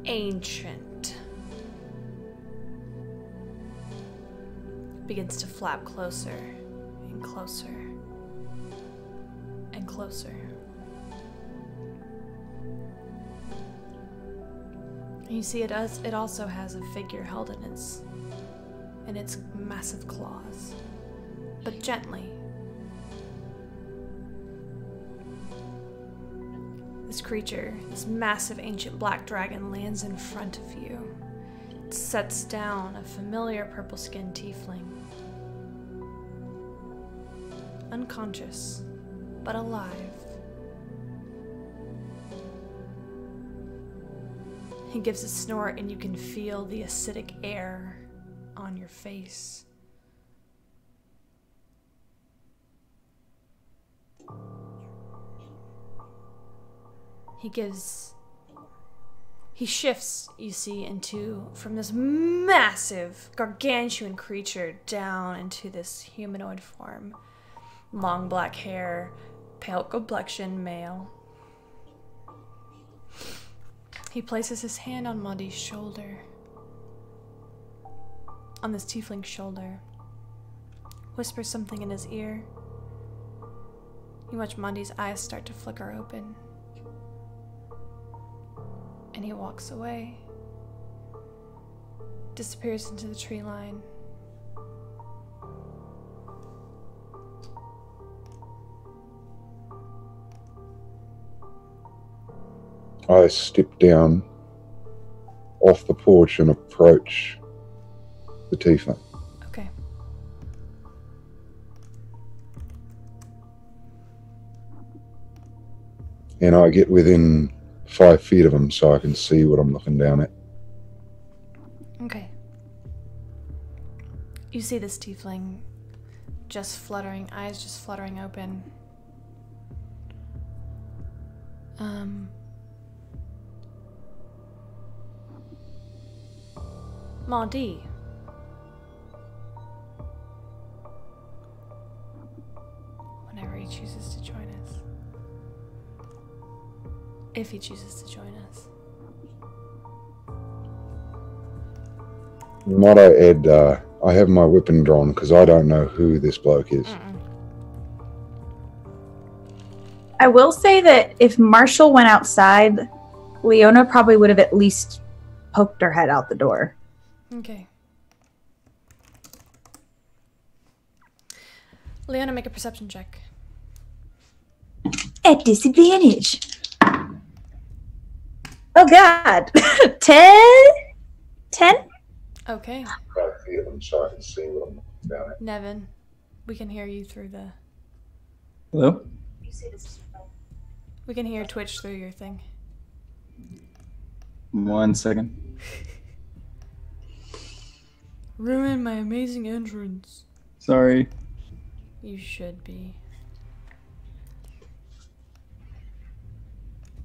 ancient. Begins to flap closer and closer and closer. And you see it also has a figure held in its massive claws, but gently. This creature, this massive ancient black dragon, lands in front of you. Its sets down a familiar purple-skinned tiefling. Unconscious, but alive. He gives a snort and you can feel the acidic air on your face. He shifts, you see, from this massive, gargantuan creature down into this humanoid form. Long black hair, pale complexion, male. He places his hand on Mondi's shoulder. On this tiefling's shoulder. Whispers something in his ear. You watch Mondi's eyes start to flicker open. And he walks away. Disappears into the tree line. I step down off the porch and approach the tiefling. Okay. And I get within 5 feet of him so I can see what I'm looking down at. Okay. You see this tiefling just fluttering, eyes just fluttering open. Mondi. Whenever he chooses to join us. If he chooses to join us. Might I add, I have my weapon drawn because I don't know who this bloke is. I will say that if Marshall went outside, Leona probably would have at least poked her head out the door. Okay. Leona, make a perception check. At disadvantage. Oh god. 10? Okay. I feel them so I can see what I'm looking down at. Nevin, we can hear you through the... Hello? We can hear Twitch through your thing. 1 second. Ruin my amazing entrance. Sorry. You should be.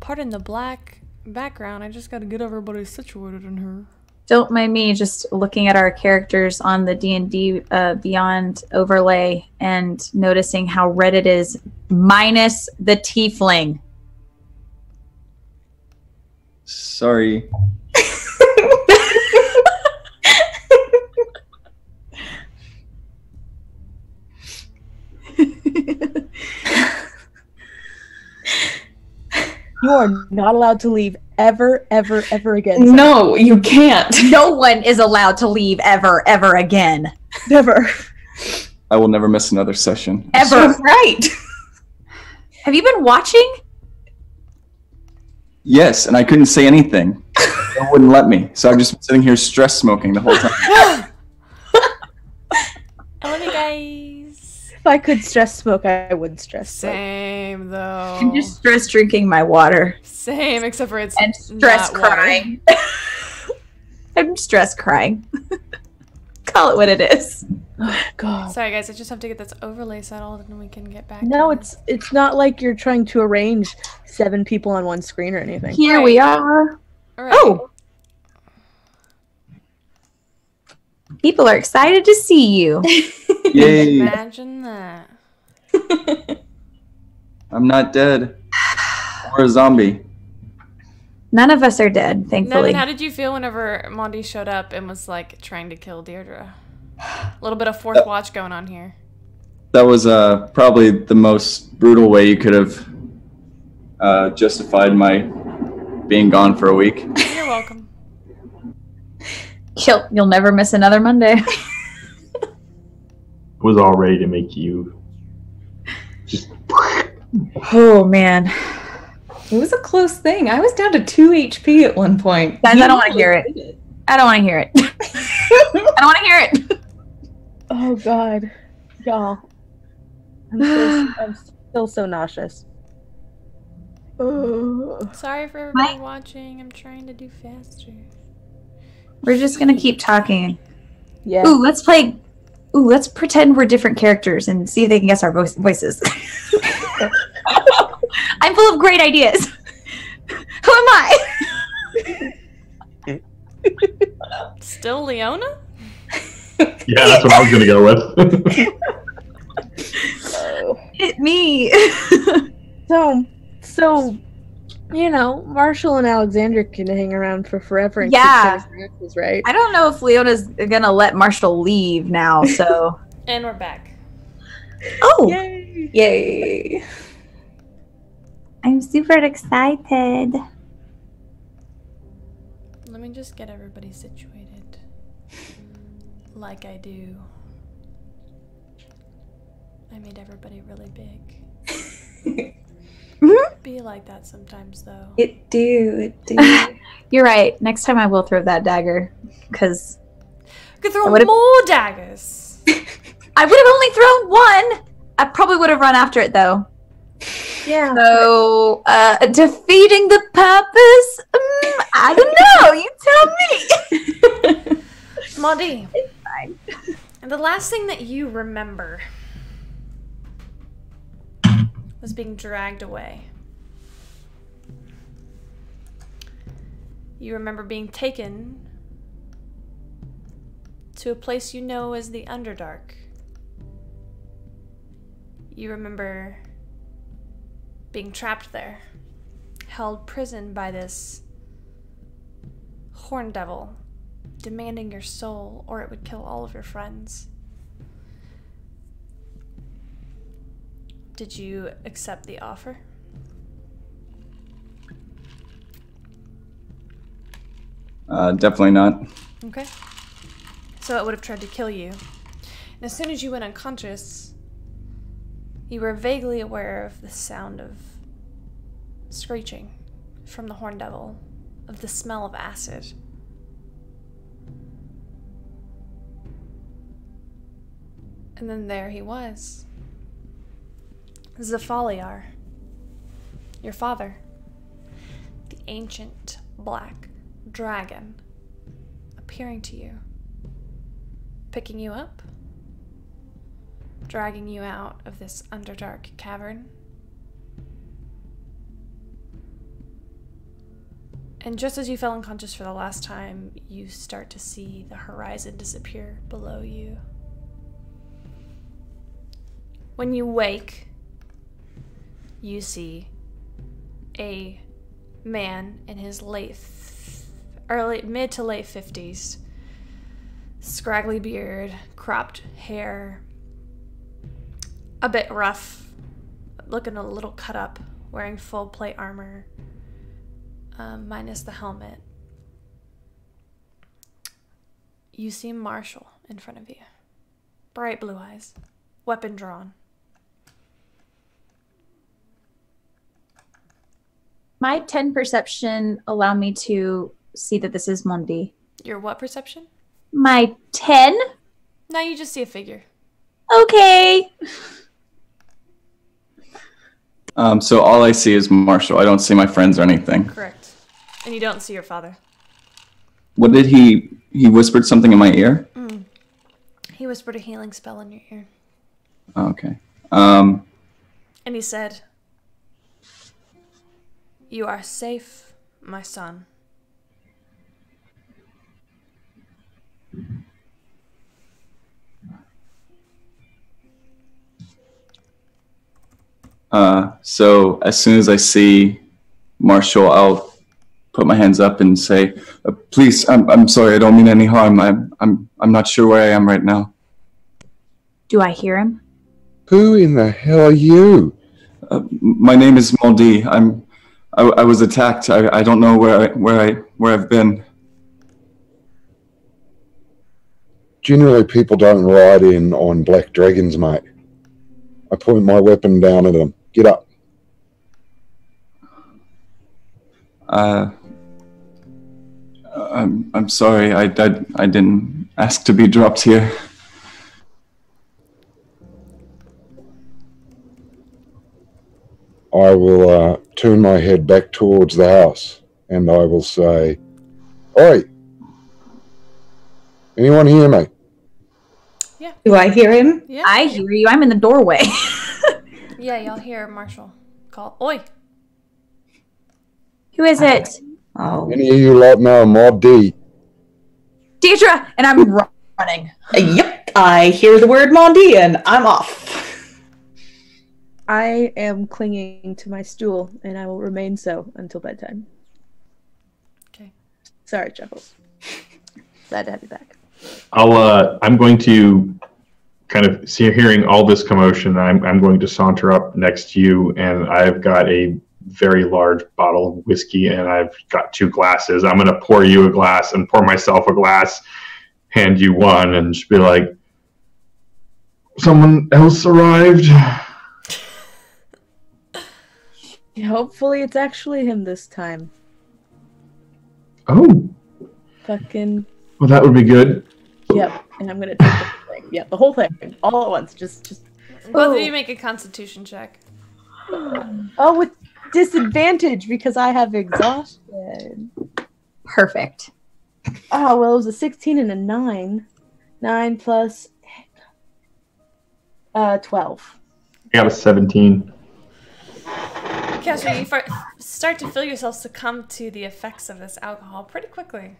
Pardon the black background, I just gotta get everybody situated in here. Don't mind me just looking at our characters on the D&D Beyond overlay and noticing how red it is, minus the tiefling. Sorry. You are not allowed to leave ever, ever, ever again. No, you can't. No one is allowed to leave ever, ever again. Never. I will never miss another session. Ever. Right. Have you been watching? Yes, and I couldn't say anything. They wouldn't let me. So I've just been sitting here stress smoking the whole time. I love you guys. If I could stress smoke, I would stress smoke. Same though. I'm just stress drinking my water. Same, except for it's and stress not water. crying. I'm stress crying. Call it what it is. Oh, God. Sorry guys, I just have to get this overlay settled and we can get back. No, to it's not like you're trying to arrange 7 people on one screen or anything. Here we are. Right. Oh! People are excited to see you. Yay. Imagine that. I'm not dead. Or a zombie. None of us are dead, thankfully. Nevin, how did you feel whenever Mondi showed up and was like trying to kill Deirdre? A little bit of fourth watch going on here. That was probably the most brutal way you could have justified my being gone for a week. You're welcome. You'll never miss another Monday. Was all ready to make you just. Oh man, It was a close thing. I was down to 2 HP at one point. guys, I don't want to hear it. I don't want to hear it. I don't want to hear it. Oh God, y'all. I'm still so nauseous. Sorry for everybody watching. I'm trying to do faster. We're just gonna keep talking. Yeah. Ooh, let's play. Ooh, let's pretend we're different characters and see if they can guess our voices. I'm full of great ideas. Who am I? Still Leona? Yeah, that's what I was gonna go with. Hit me. So, you know, Marshall and Alexander can hang around for forever and Yeah. keep their matches, right? I don't know if Leona's gonna let Marshall leave now, so. And we're back. Oh! Yay! Yay! I'm super excited. Let me just get everybody situated. Like I do. I made everybody really big. Be like that sometimes, though. It do. You're right. Next time I will throw that dagger, because I could throw more daggers. I would have only thrown one. I probably would have run after it though. Yeah. So defeating the purpose. I don't know. You tell me. Maudie. It's fine. The last thing that you remember was being dragged away. You remember being taken to a place you know as the Underdark. You remember being trapped there, held prison by this horn devil, demanding your soul or it would kill all of your friends. Did you accept the offer? Definitely not. Okay. So it would have tried to kill you. And as soon as you went unconscious, you were vaguely aware of the sound of screeching from the horn devil, of the smell of acid. And then there he was. Zafaliar, your father, the ancient black dragon, appearing to you, picking you up, dragging you out of this underdark cavern. And just as you fell unconscious for the last time, you start to see the horizon disappear below you. When you wake, you see a man in his mid to late 50s, scraggly beard, cropped hair, a bit rough, looking a little cut up, wearing full plate armor, minus the helmet. You see Marshall in front of you, bright blue eyes, weapon drawn. My 10 perception allow me to see that this is Mondi. Your what perception? My 10? Now you just see a figure. Okay. So all I see is Marshall. I don't see my friends or anything. Correct. And you don't see your father. What did he whispered something in my ear? He whispered a healing spell in your ear. Oh, okay. And he said, "You are safe, my son." So as soon as I see Marshall, I'll put my hands up and say, "Please, I'm sorry. I don't mean any harm. I'm not sure where I am right now." Do I hear him? Who in the hell are you? My name is Moldy. I was attacked. I don't know where I've been. Generally, people don't ride in on black dragons, mate. I point my weapon down at them. Get up. I'm sorry. I didn't ask to be dropped here. I will turn my head back towards the house and I will say, "Oi! Anyone hear me?" Yeah. Do I hear him? Yeah. I hear you. I'm in the doorway. Yeah, y'all hear Marshall call. Oi! Who is it? Oh. Any of you lot know Mob D? Deidre! And I'm running. Yep, I hear the word Mondi and I'm off. I am clinging to my stool, and I will remain so until bedtime. Okay. Sorry, Chuckles. Glad to have you back. I'm going to kind of hearing all this commotion. I'm going to saunter up next to you, and I've got a very large bottle of whiskey, and I've got 2 glasses. I'm going to pour you a glass and pour myself a glass, hand you one, and just be like, "Someone else arrived." Hopefully it's actually him this time. Oh, Fucking well, that would be good. yep. And I'm gonna take the whole thing. Yeah, the whole thing. All at once. Just Both of you make a constitution check. Oh, with disadvantage because I have exhaustion. Perfect. Oh, well, it was a 16 and a 9. 9 plus 12. I got a 17. Casper, you start to feel yourself succumb to the effects of this alcohol pretty quickly.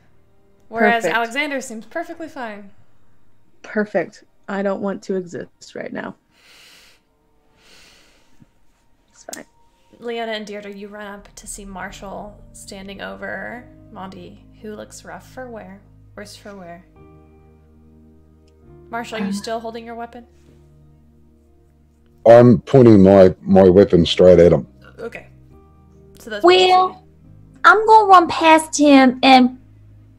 Whereas Perfect. Alexander seems perfectly fine. Perfect. I don't want to exist right now. It's fine. Leona and Deirdre, you run up to see Marshall standing over Mondi, who looks rough for wear. Worse for wear. Marshall, are you still holding your weapon? I'm pointing my weapon straight at him. Okay. So that's Well, I'm going to run past him and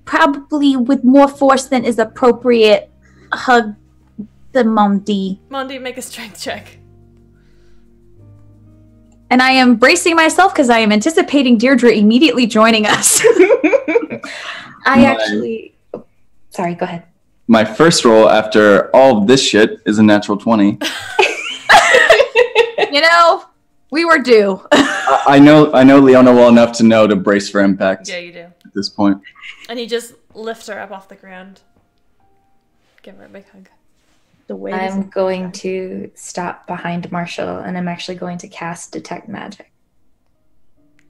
probably with more force than is appropriate hug the Mondi. Mondi, make a strength check. And I am bracing myself because I am anticipating Deirdre immediately joining us. I actually... oh, sorry, go ahead. My first roll after all of this shit is a natural 20. You know, we were due. I know Leona well enough to know to brace for impact. Yeah, you do. At this point. And he just lifts her up off the ground. Give her a big hug. The way I'm going to stop behind Marshall, and I'm actually going to cast Detect Magic.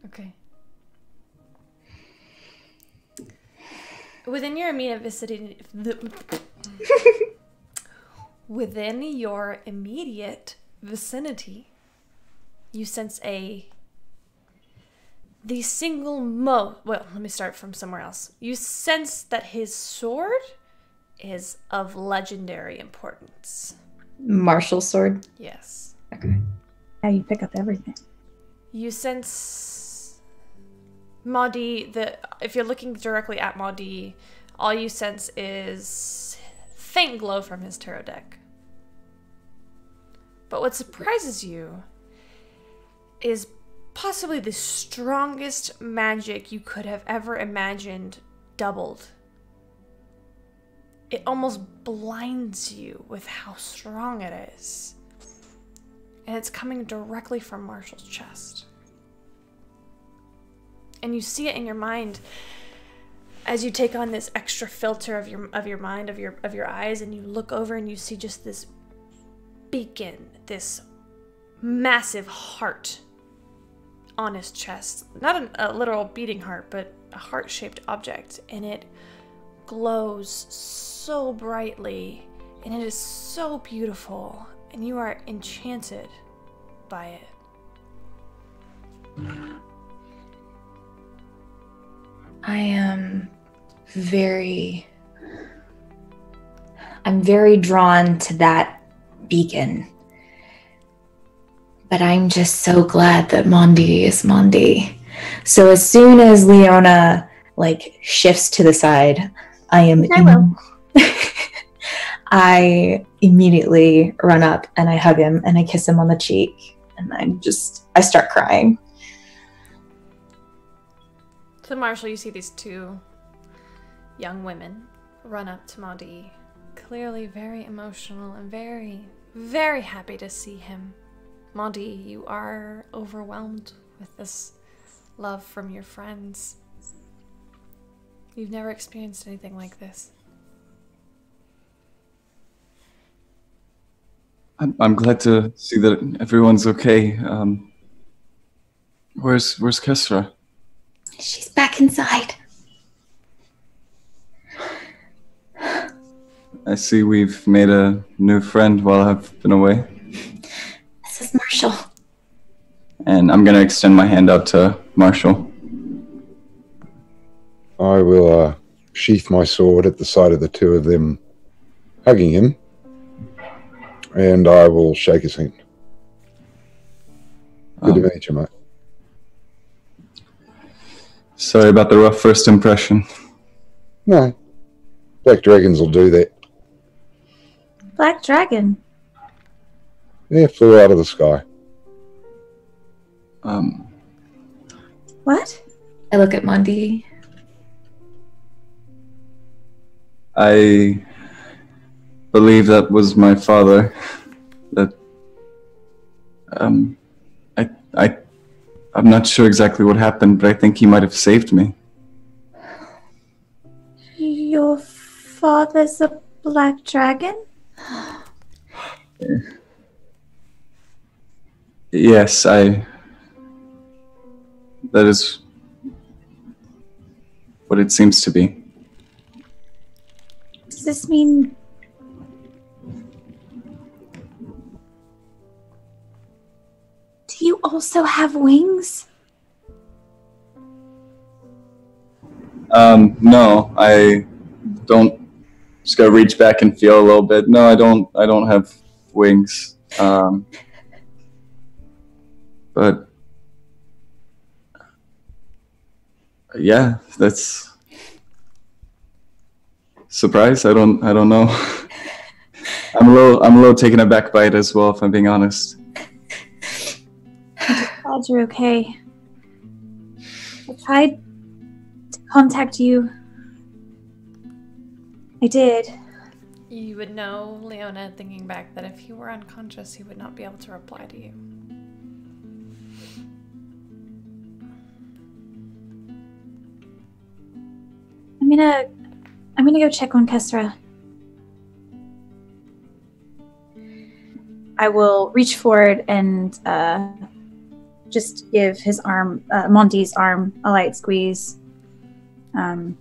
Okay. Within your immediate vicinity, within your immediate vicinity, you sense the single well, let me start from somewhere else. You sense that his sword is of legendary importance. Marshall's sword? Yes. Okay. Now you pick up everything. You sense Maudie, if you're looking directly at Maudie, all you sense is faint glow from his tarot deck. But what surprises you is possibly the strongest magic you could have ever imagined doubled. It almost blinds you with how strong it is. And it's coming directly from Marshall's chest. And you see it in your mind as you take on this extra filter of your mind, of your eyes, and you look over and you see just this beacon, this massive heart on his chest. Not a literal beating heart, but a heart-shaped object. And it glows so brightly, and it is so beautiful, and you are enchanted by it. I'm very drawn to that beacon. But I'm just so glad that Mondi is Mondi. So as soon as Leona shifts to the side, I immediately run up and I hug him and I kiss him on the cheek, and I start crying. So Marshall, you see these two young women run up to Mondi, clearly very emotional and very, very happy to see him. Mondi, you are overwhelmed with this love from your friends. You've never experienced anything like this. I'm glad to see that everyone's okay. Where's Kesra? She's back inside. I see we've made a new friend while I've been away. This is Marshall. And I'm gonna extend my hand out to Marshall. I will sheath my sword at the sight of the two of them hugging him, and I will shake his hand. Good to meet you, mate. Sorry about the rough first impression. No. Black dragons will do that. Black dragon. Yeah, flew out of the sky. What? I look at Mondi. I believe that was my father. That I'm not sure exactly what happened, but I think he might have saved me. Your father's a black dragon? Yes, that is what it seems to be. Does this mean... Do you also have wings? No, I don't. Just gotta reach back and feel a little bit. No, I don't have wings. But yeah, that's surprise. I don't know. I'm a little taken aback by it as well, if I'm being honest. Glad you're okay. I tried to contact you. I did. You would know, Leona, thinking back, that if he were unconscious, he would not be able to reply to you. I'm gonna go check on Kesra. I will reach forward and just give his arm, Monty's arm, a light squeeze. And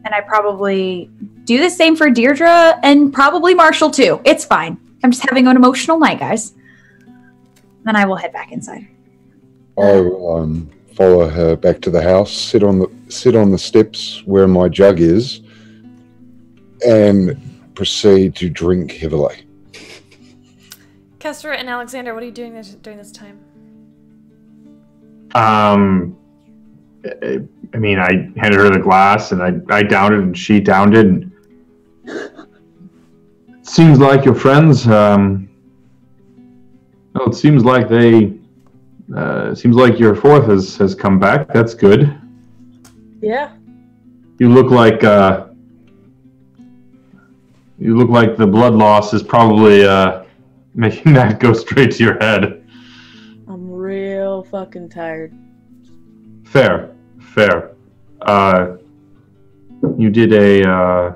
I probably do the same for Deirdre and probably Marshall too. It's fine. I'm just having an emotional night, guys. Then I will head back inside. I will follow her back to the house, sit on the steps where my jug is, and proceed to drink heavily. Kestra and Alexander, what are you doing during this time? I mean, I handed her the glass, and I downed it, and she downed it. And it seems like your friends. It seems like seems like your fourth has come back. That's good. Yeah. You look like the blood loss is probably making that go straight to your head. I'm real fucking tired. Fair. You did a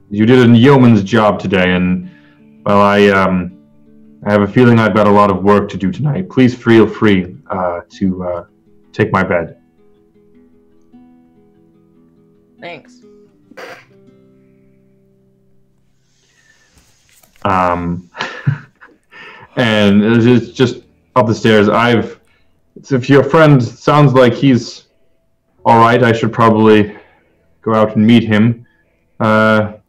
yeoman's job today, and well, I have a feeling I've got a lot of work to do tonight. Please feel free to take my bed. Thanks. And it's just up the stairs. If your friend sounds like he's all right, I should probably go out and meet him. And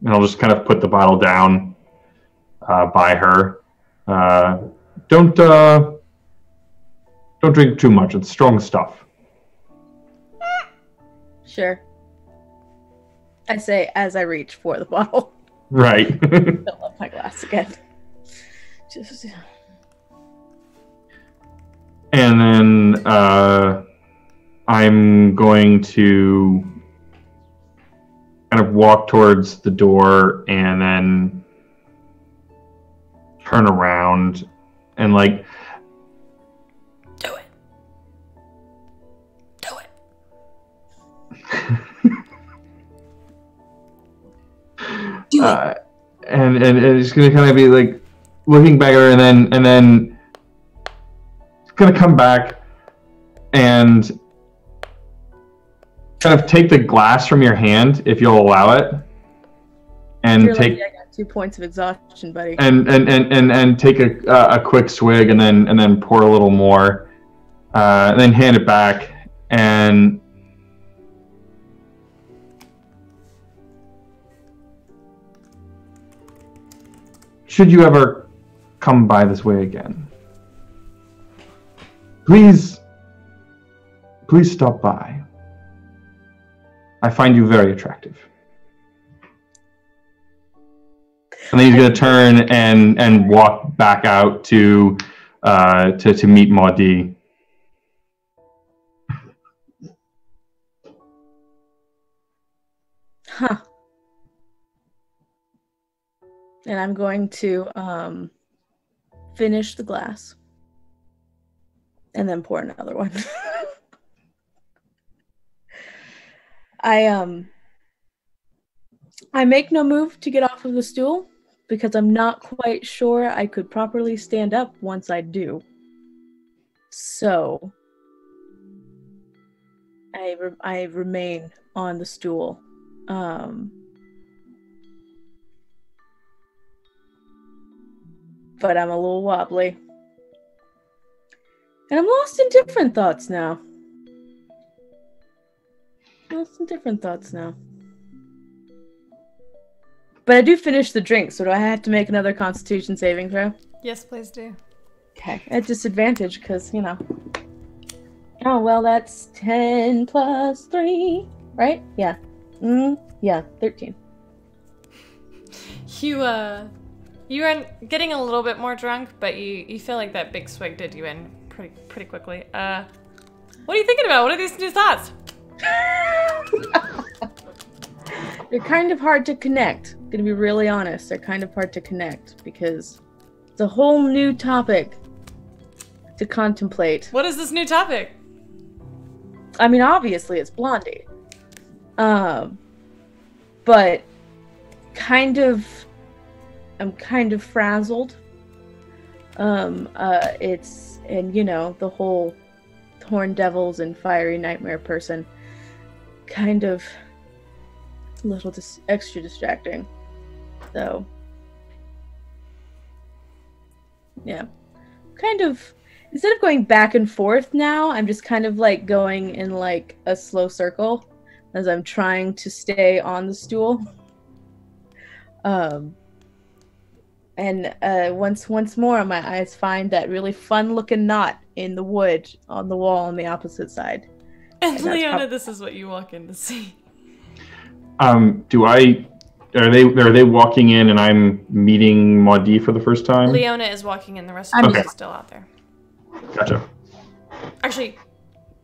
I'll just kind of put the bottle down by her. Don't drink too much. It's strong stuff. Sure. I say as I reach for the bottle. Right. Fill up my glass again. And then I I'm going to kind of walk towards the door and then turn around and like do it. Do it. And it's gonna kind of be like looking back at her, and then it's gonna come back and kind of take the glass from your hand, if you'll allow it, and You're take. lucky I got 2 points of exhaustion, buddy. And take a quick swig, and then pour a little more, and then hand it back, and should you ever come by this way again, please stop by. I find you very attractive. And then he's going to turn and walk back out to meet Maudie. Huh. And I'm going to finish the glass and then pour another one. I make no move to get off of the stool because I'm not quite sure I could properly stand up once I do. So I remain on the stool. But I'm a little wobbly. And I'm lost in different thoughts now. But I do finish the drink, so do I have to make another Constitution saving throw? Yes, please do. Okay, at disadvantage, because, you know. Oh, well, that's 10 plus 3, right? Yeah. Yeah, 13. You are getting a little bit more drunk, but you feel like that big swig did you in pretty quickly. What are you thinking about? What are these new thoughts? They're kind of hard to connect. I'm gonna be really honest. They're kind of hard to connect because it's a whole new topic to contemplate. What is this new topic? I mean, obviously it's Blondie. But I'm kind of frazzled. And you know, the whole Horned Devils and Fiery Nightmare person kind of a little extra distracting. So, yeah. Kind of, instead of going back and forth now, I'm just kind of like going in like a slow circle as I'm trying to stay on the stool. And once more, my eyes find that really fun-looking knot in the wood on the wall on the opposite side. And Leona, this is what you walk in to see. Are they walking in and I'm meeting Maudie for the first time? Leona is walking in. The rest of us is still out there. Gotcha. Actually,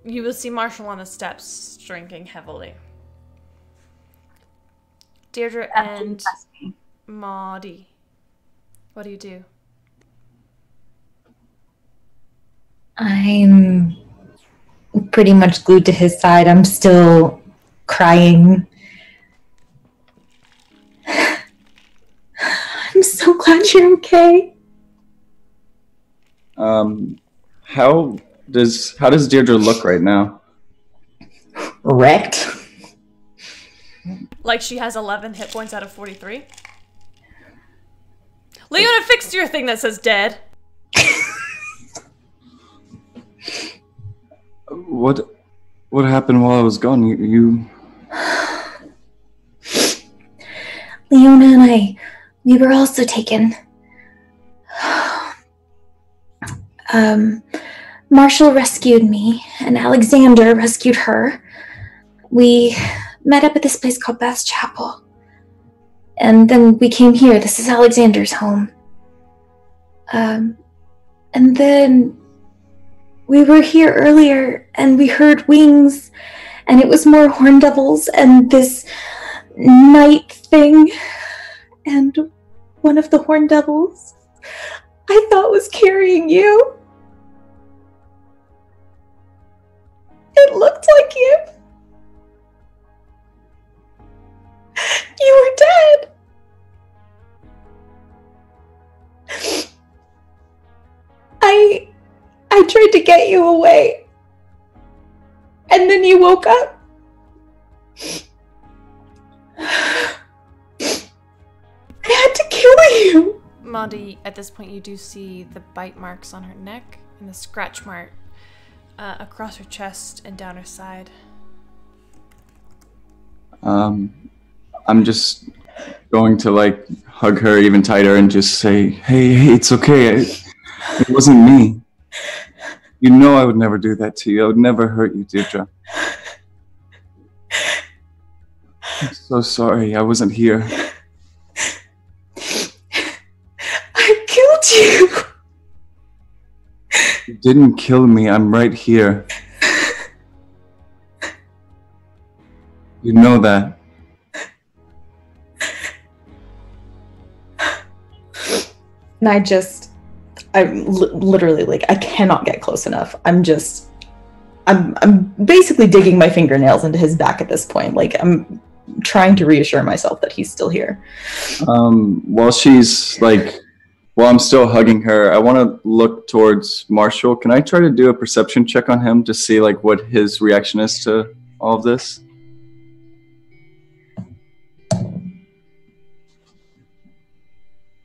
you will see Marshall on the steps drinking heavily. Deirdre and Maudie, what do you do? I'm pretty much glued to his side. I'm still crying. I'm so glad you're okay. How does Deirdre look right now? Wrecked. Like she has 11 hit points out of 43? Leona fixed your thing that says dead. What happened while I was gone? You... Leona and we were also taken. Marshall rescued me, and Alexander rescued her. We met up at this place called Beth's Chapel. And then we came here. This is Alexander's home. And then we were here earlier and we heard wings, and it was more horn devils and this night thing, and one of the horn devils I thought was carrying you. It looked like you. You were dead. I tried to get you away. And then you woke up. I had to kill you. Mondi, at this point you do see the bite marks on her neck and the scratch mark across her chest and down her side. I'm just going to like hug her even tighter and just say, hey, it's okay. It wasn't me. You know I would never do that to you. I would never hurt you, Deirdre. I'm so sorry. I wasn't here. I killed you. You didn't kill me. I'm right here. You know that. And I'm literally like, I cannot get close enough. I'm basically digging my fingernails into his back at this point. Like, I'm trying to reassure myself that he's still here. While I'm still hugging her, I want to look towards Marshall. Can I try to do a perception check on him to see like what his reaction is to all of this?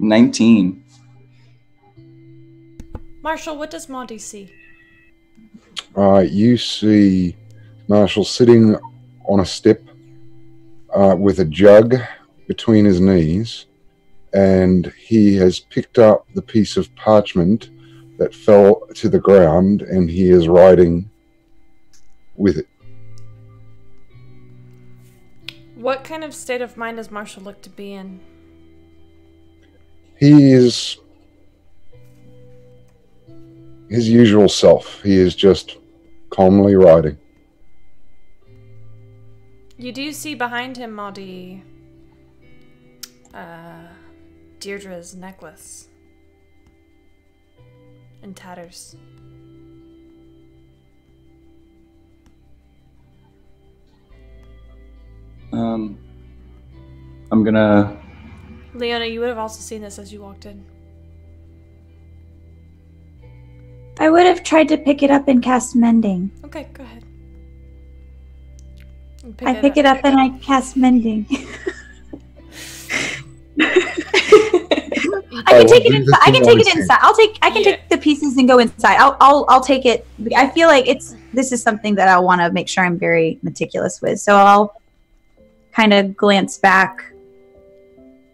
$19. Marshall, what does Monty see? You see Marshall sitting on a step with a jug between his knees, and he has picked up the piece of parchment that fell to the ground, and he is writing with it. What kind of state of mind does Marshall look to be in? He is his usual self. He is just calmly writing. You do see behind him, Maudie, Deirdre's necklace in tatters. I'm gonna... Leona, you would have also seen this as you walked in. I would have tried to pick it up and cast Mending. Okay, go ahead. I pick it up and I cast Mending. I can take it inside. I can take it inside. I can take the pieces and go inside. I'll take it. I feel like this is something that I want to make sure I'm very meticulous with. So I'll kind of glance back,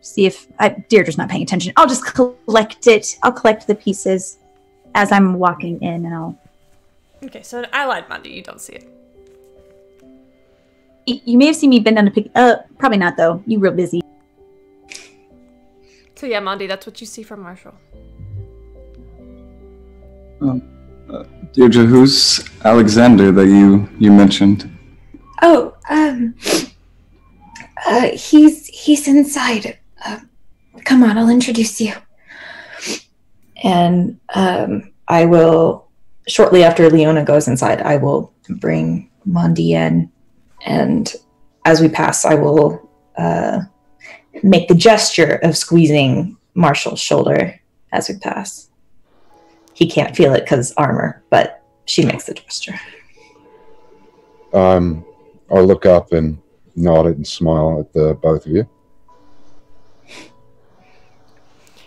see if Deirdre's not paying attention. I'll just collect it. I'll collect the pieces as I'm walking in, and I'll... Okay, so I lied, Mandy. You don't see it. You may have seen me bend down to pick... probably not, though. You real busy. So yeah, Mandy, that's what you see from Marshall. Deirdre, who's Alexander that you mentioned? Oh, he's inside. Come on, I'll introduce you. And I will, shortly after Leona goes inside, I will bring Mondi in, and as we pass, I will make the gesture of squeezing Marshall's shoulder as we pass. He can't feel it because armor, but she makes the gesture. I'll look up and nod and smile at the both of you.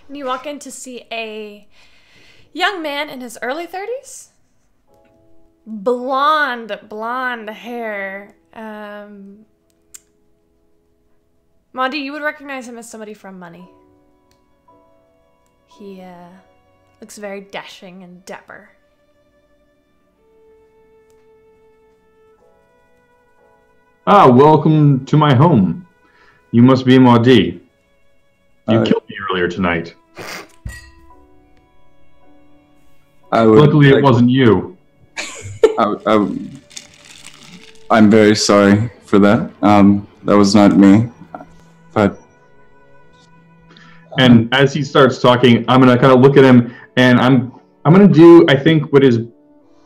And you walk in to see a young man in his early 30s. Blonde hair. Mondi, you would recognize him as somebody from Money. He looks very dashing and dapper. Welcome to my home. You must be Maudie. You killed me earlier tonight. Luckily, it wasn't you. I'm very sorry for that. That was not me. But and as he starts talking, I'm gonna kind of look at him, and I'm gonna do, I think, what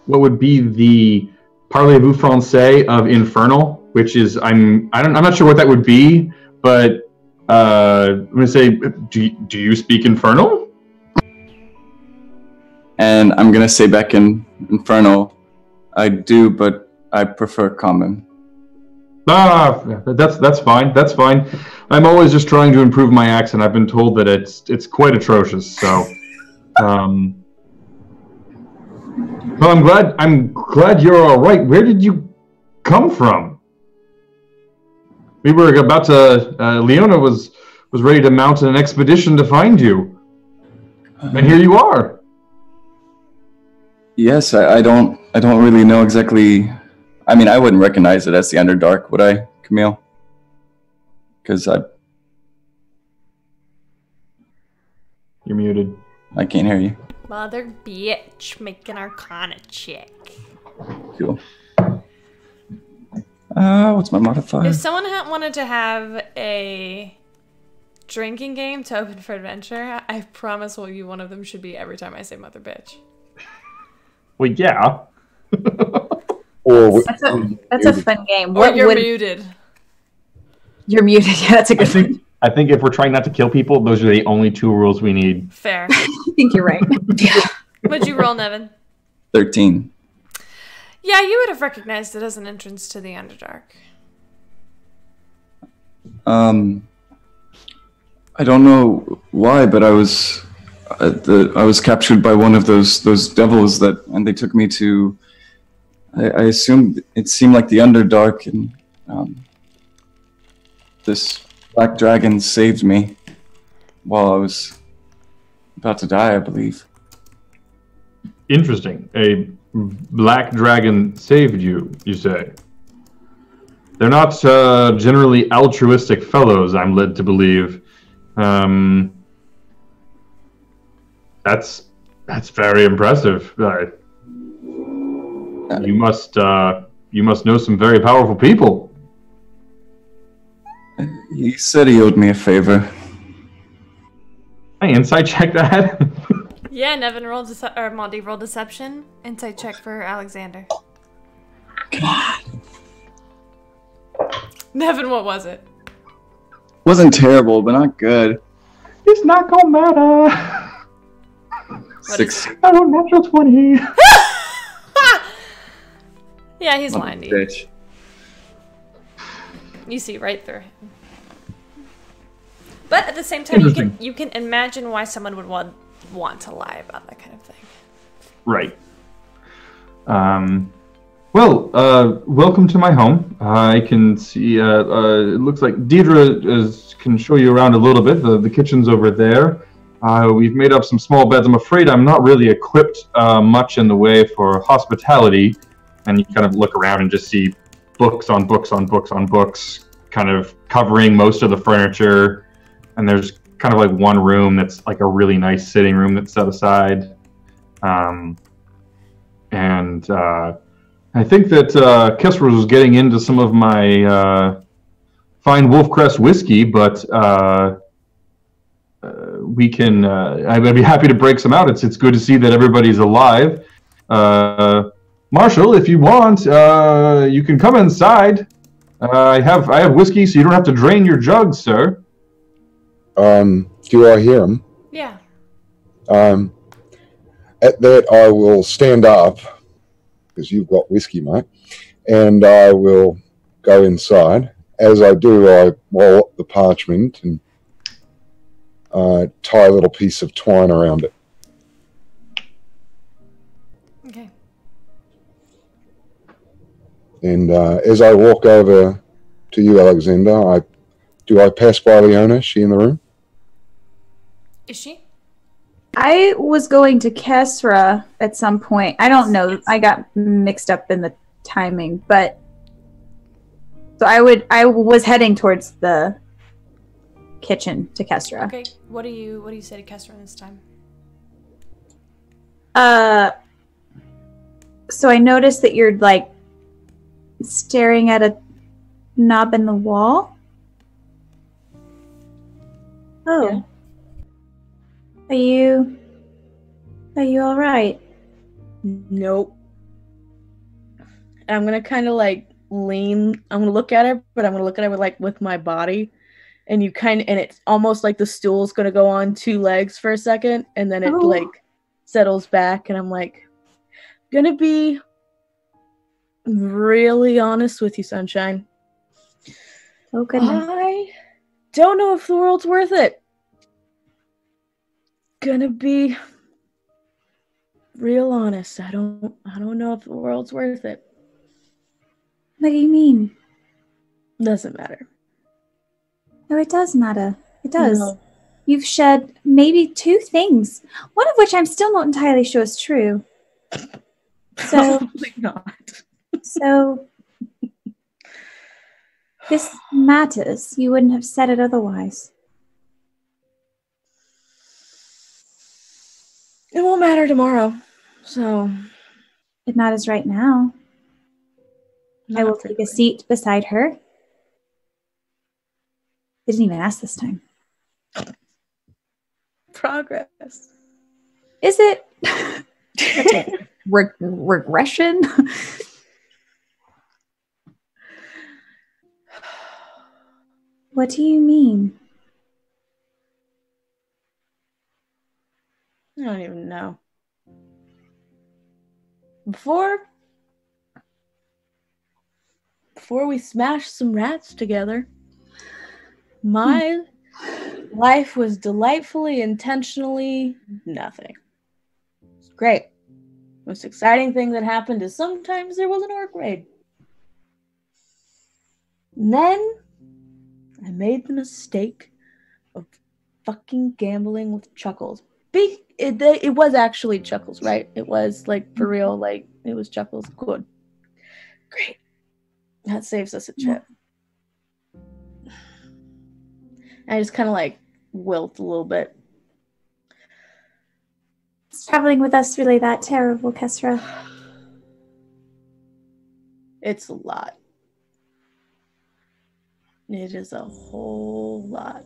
would be the parlez-vous français of infernal, which is I'm not sure what that would be, but I'm gonna say, do you speak infernal? And I'm gonna say back in infernal, I do, but I prefer common. That's fine. That's fine. I'm always just trying to improve my accent. I've been told that it's quite atrocious. So, well, I'm glad you're all right. Where did you come from? We were about to. Leona was ready to mount an expedition to find you, and here you are. Yes, I don't really know exactly. I mean, I wouldn't recognize it as the Underdark, would I, Camille? Because You're muted. I can't hear you. Mother bitch, make an Arcana check. Cool. What's my modifier? If someone wanted to have a drinking game to open for adventure, I promise you one of them should be every time I say mother bitch. Well, yeah. That's a fun game. Or you're muted. You're muted. Yeah, that's a good one. I think if we're trying not to kill people, those are the only two rules we need. Fair. I think you're right. What'd you roll, Nevin? 13. Yeah, you would have recognized it as an entrance to the Underdark. I don't know why, but I was captured by one of those devils and they took me to. I assumed it seemed like the Underdark, and this black dragon saved me while I was about to die, I believe. Interesting. A black dragon saved you, you say? They're not generally altruistic fellows, I'm led to believe. That's very impressive. You must know some very powerful people. He said he owed me a favor. I insight check that. Yeah, Nevin rolled Monty rolled deception. Insight check for Alexander. God. Nevin, what was it? Wasn't terrible, but not good. It's not gonna matter. 6. Oh, natural 20. Yeah, he's lying to you. Bitch. You see right through him. But at the same time, you can imagine why someone would want to lie about that kind of thing. Right. Well, welcome to my home. I can see, it looks like Deidre can show you around a little bit. The kitchen's over there. We've made up some small beds. I'm afraid I'm not really equipped much in the way for hospitality. And you kind of look around and just see books on books on books on books, kind of covering most of the furniture. And there's kind of like one room that's like a really nice sitting room that's set aside. I think that Kessler was getting into some of my fine Wolfcrest whiskey, but we can. I'd be happy to break some out. It's good to see that everybody's alive. Marshall, if you want, you can come inside. I have whiskey, so you don't have to drain your jugs, sir. Do I hear him? Yeah. At that, I will stand up, because you've got whiskey, mate, and I will go inside. As I do, I roll up the parchment and tie a little piece of twine around it. Okay. And as I walk over to you, Alexander, do I pass by Leona? Is she in the room? Is she? I was going to Kesra at some point. I don't know. I got mixed up in the timing, but so I was heading towards the kitchen to Kesra. Okay. What do you say to Kesra this time? So I noticed that you're like staring at a knob in the wall. Oh. Yeah. Are you all right? Nope. I'm gonna kind of like lean. I'm gonna look at it, but I'm gonna look at it with my body, and it's almost like the stool's gonna go on 2 legs for a second, and then it like settles back, and I'm like, gonna be really honest with you, Sunshine. Oh goodness. I don't know if the world's worth it. Gonna be real honest. I don't know if the world's worth it. What do you mean? Doesn't matter. No, it does matter. It does. No. You've shed maybe 2 things, one of which I'm still not entirely sure is true. So, Probably not. So this matters. You wouldn't have said it otherwise. It won't matter tomorrow. So it matters right now. I will take a seat beside her. Didn't even ask this time. Progress. Is it regression? What do you mean? I don't even know. Before we smashed some rats together, my life was delightfully, intentionally nothing. It's great. Most exciting thing that happened is sometimes there was an orc raid. And then I made the mistake of fucking gambling with Chuckles. It was actually Chuckles, right? It was like for real, like it was Chuckles. Good. Great. That saves us a chip. I just kind of like wilt a little bit. Is traveling with us really that terrible, Kesra? It's a lot. It is a whole lot.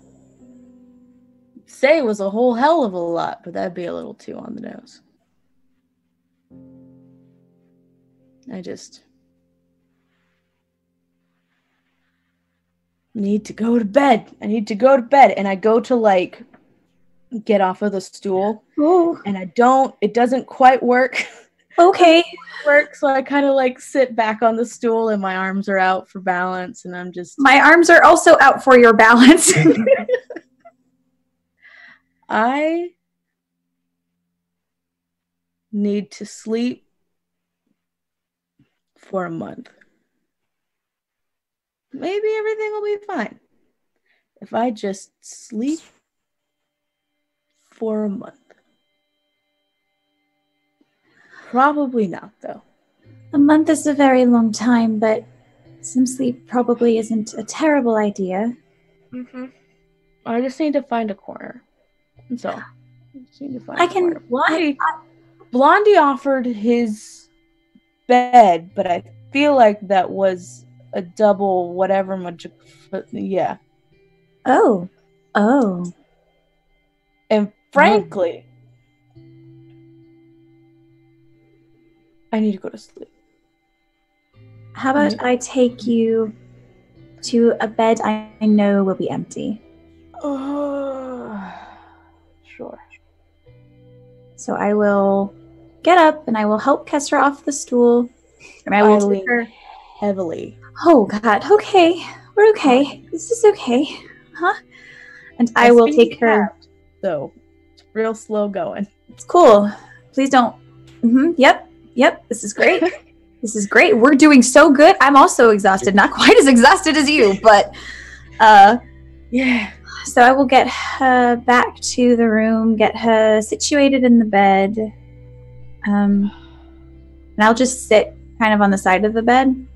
Say it was a whole hell of a lot, but that'd be a little too on the nose. I just need to go to bed. And I go to like get off of the stool. Oh. And it doesn't quite work. Okay. So I kind of like sit back on the stool and my arms are out for balance and I'm just... My arms are also out for your balance. I need to sleep for a month. Maybe everything will be fine. If I just sleep for a month. Probably not, though. A month is a very long time, but some sleep probably isn't a terrible idea. Mm-hmm. I just need to find a corner. So, I just need to find I a can. corner. Blondie offered his bed, but I feel like that was a double whatever magic. Yeah. Oh. And frankly, I need to go to sleep. How about I take you to a bed I know will be empty? Sure. So I will get up and I will help Kesra off the stool. And I will take her heavily. Oh God. Okay. We're okay. This is okay. Huh? And I will take her. So it's real slow going. It's cool. Please don't. Yep. This is great. This is great. We're doing so good. I'm also exhausted. Not quite as exhausted as you, but yeah. So I will get her back to the room, get her situated in the bed. And I'll just sit kind of on the side of the bed.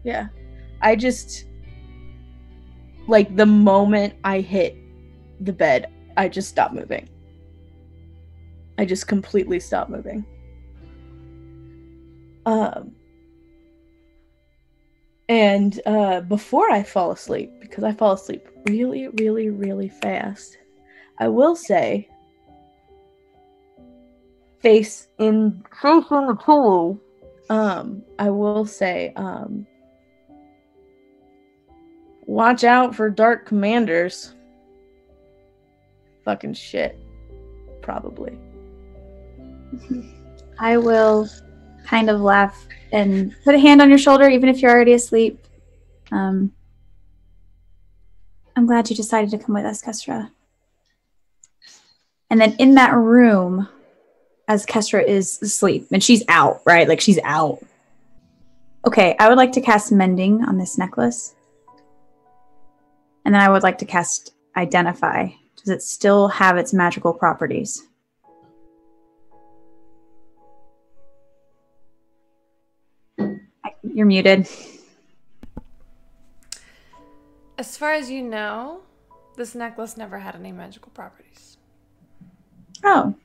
Yeah. I just, like, the moment I hit the bed, I just stop moving. I just completely stop moving. And before I fall asleep, because I fall asleep really, really, really fast, I will say, face in the pillow, I will say, watch out for dark commanders. Fucking shit. Probably. I will kind of laugh and put a hand on your shoulder, even if you're already asleep. I'm glad you decided to come with us, Kestra. And then in that room, as Kestra is asleep, and she's out, right? Like, she's out. Okay, I would like to cast Mending on this necklace. And then I would like to cast Identify. Does it still have its magical properties? You're muted. As far as you know, this necklace never had any magical properties. Oh.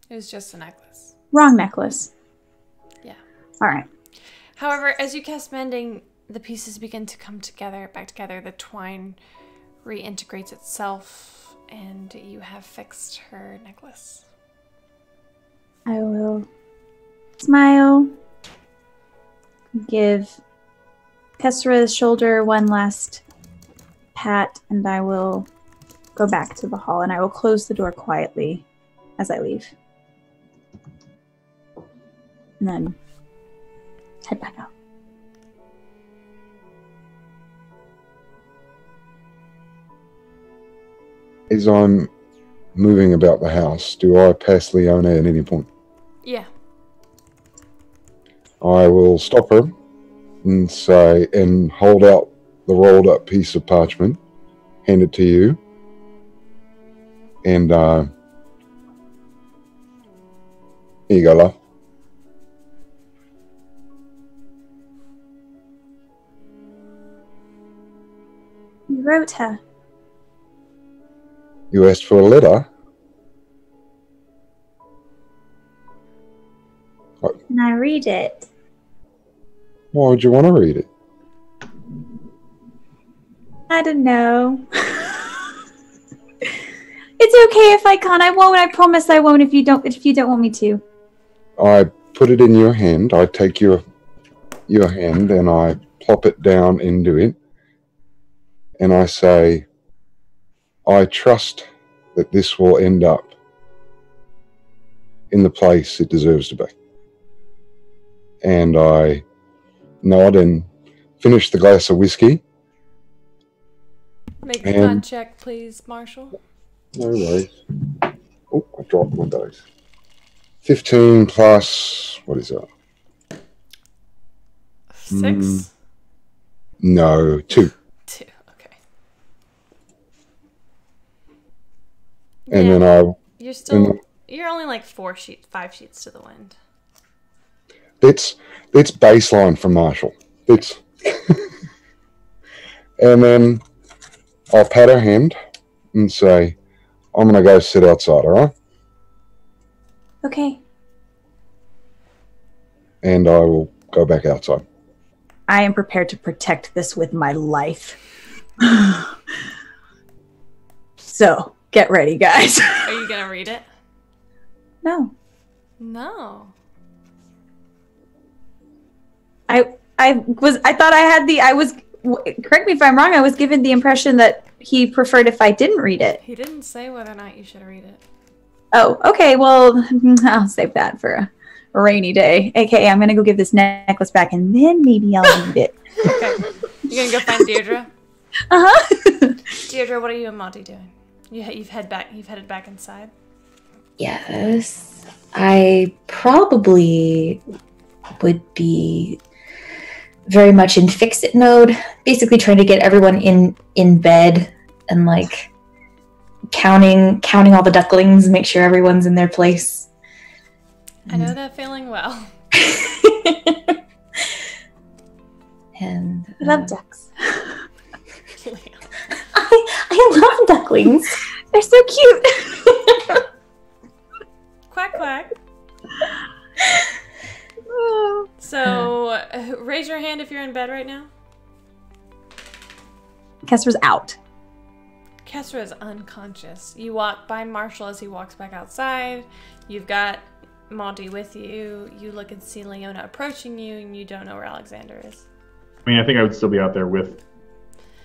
It was just a necklace. Wrong necklace. Yeah. All right. However, as you cast Mending, the pieces begin to come together, back together. The twine reintegrates itself, and you have fixed her necklace. I will smile. Give Kestra's shoulder one last pat, and I will go back to the hall, and I will close the door quietly as I leave. And then head back out. As I'm moving about the house, do I pass Leona at any point? Yeah. I will stop her and say, and hold out the rolled up piece of parchment, hand it to you, and here you go, love. You wrote her. You asked for a letter? Can I read it? Why would you want to read it? I don't know. It's okay if I can't. I won't. I promise I won't if you don't want me to. I put it in your hand. I take your hand and I plop it down into it. And I say, I trust that this will end up in the place it deserves to be. And I nod and finish the glass of whiskey. Make a con check, please, Marshall. No worries. Oh, I dropped one of those. 15 plus, what is that? 6? No, 2. 2, okay. And yeah, then you're still, you're only like 5 sheets to the wind. It's baseline for Marshall. It's and then I'll pat her hand and say, I'm going to go sit outside, all right? Okay. And I will go back outside. I am prepared to protect this with my life. So, get ready, guys. Are you going to read it? No. No. Correct me if I'm wrong, I was given the impression that he preferred if I didn't read it. He didn't say whether or not you should read it. Oh, okay, well, I'll save that for a rainy day. AKA, I'm gonna go give this necklace back and then maybe I'll read it. Okay. You gonna go find Deirdre? Uh-huh. Deirdre, what are you and Monty doing? You've headed back inside? Yes. I probably would be very much in fix-it mode, basically trying to get everyone in bed and like counting all the ducklings, make sure everyone's in their place. I know that feeling well. And I love ducks. I love ducklings. They're so cute. Quack quack. So, raise your hand if you're in bed right now. Kesra's out. Kesra is unconscious. You walk by Marshall as he walks back outside. You've got Monty with you. You look and see Leona approaching you, and you don't know where Alexander is. I mean, I think I would still be out there with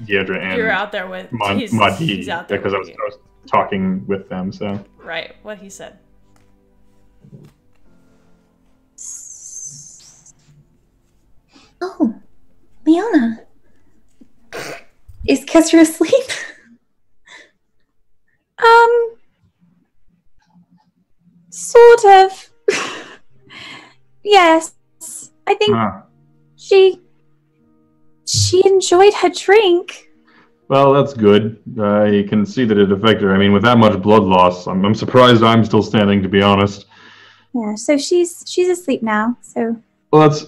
Deirdre and You're out there with Monty he's out there because with I was talking with them. So right, what he said. Oh, Leona. Is Kesra asleep? Sort of. Yes. I think she enjoyed her drink. Well, that's good. I can see that it affected her. I mean, with that much blood loss, I'm surprised I'm still standing, to be honest. Yeah, so she's asleep now. So Well, that's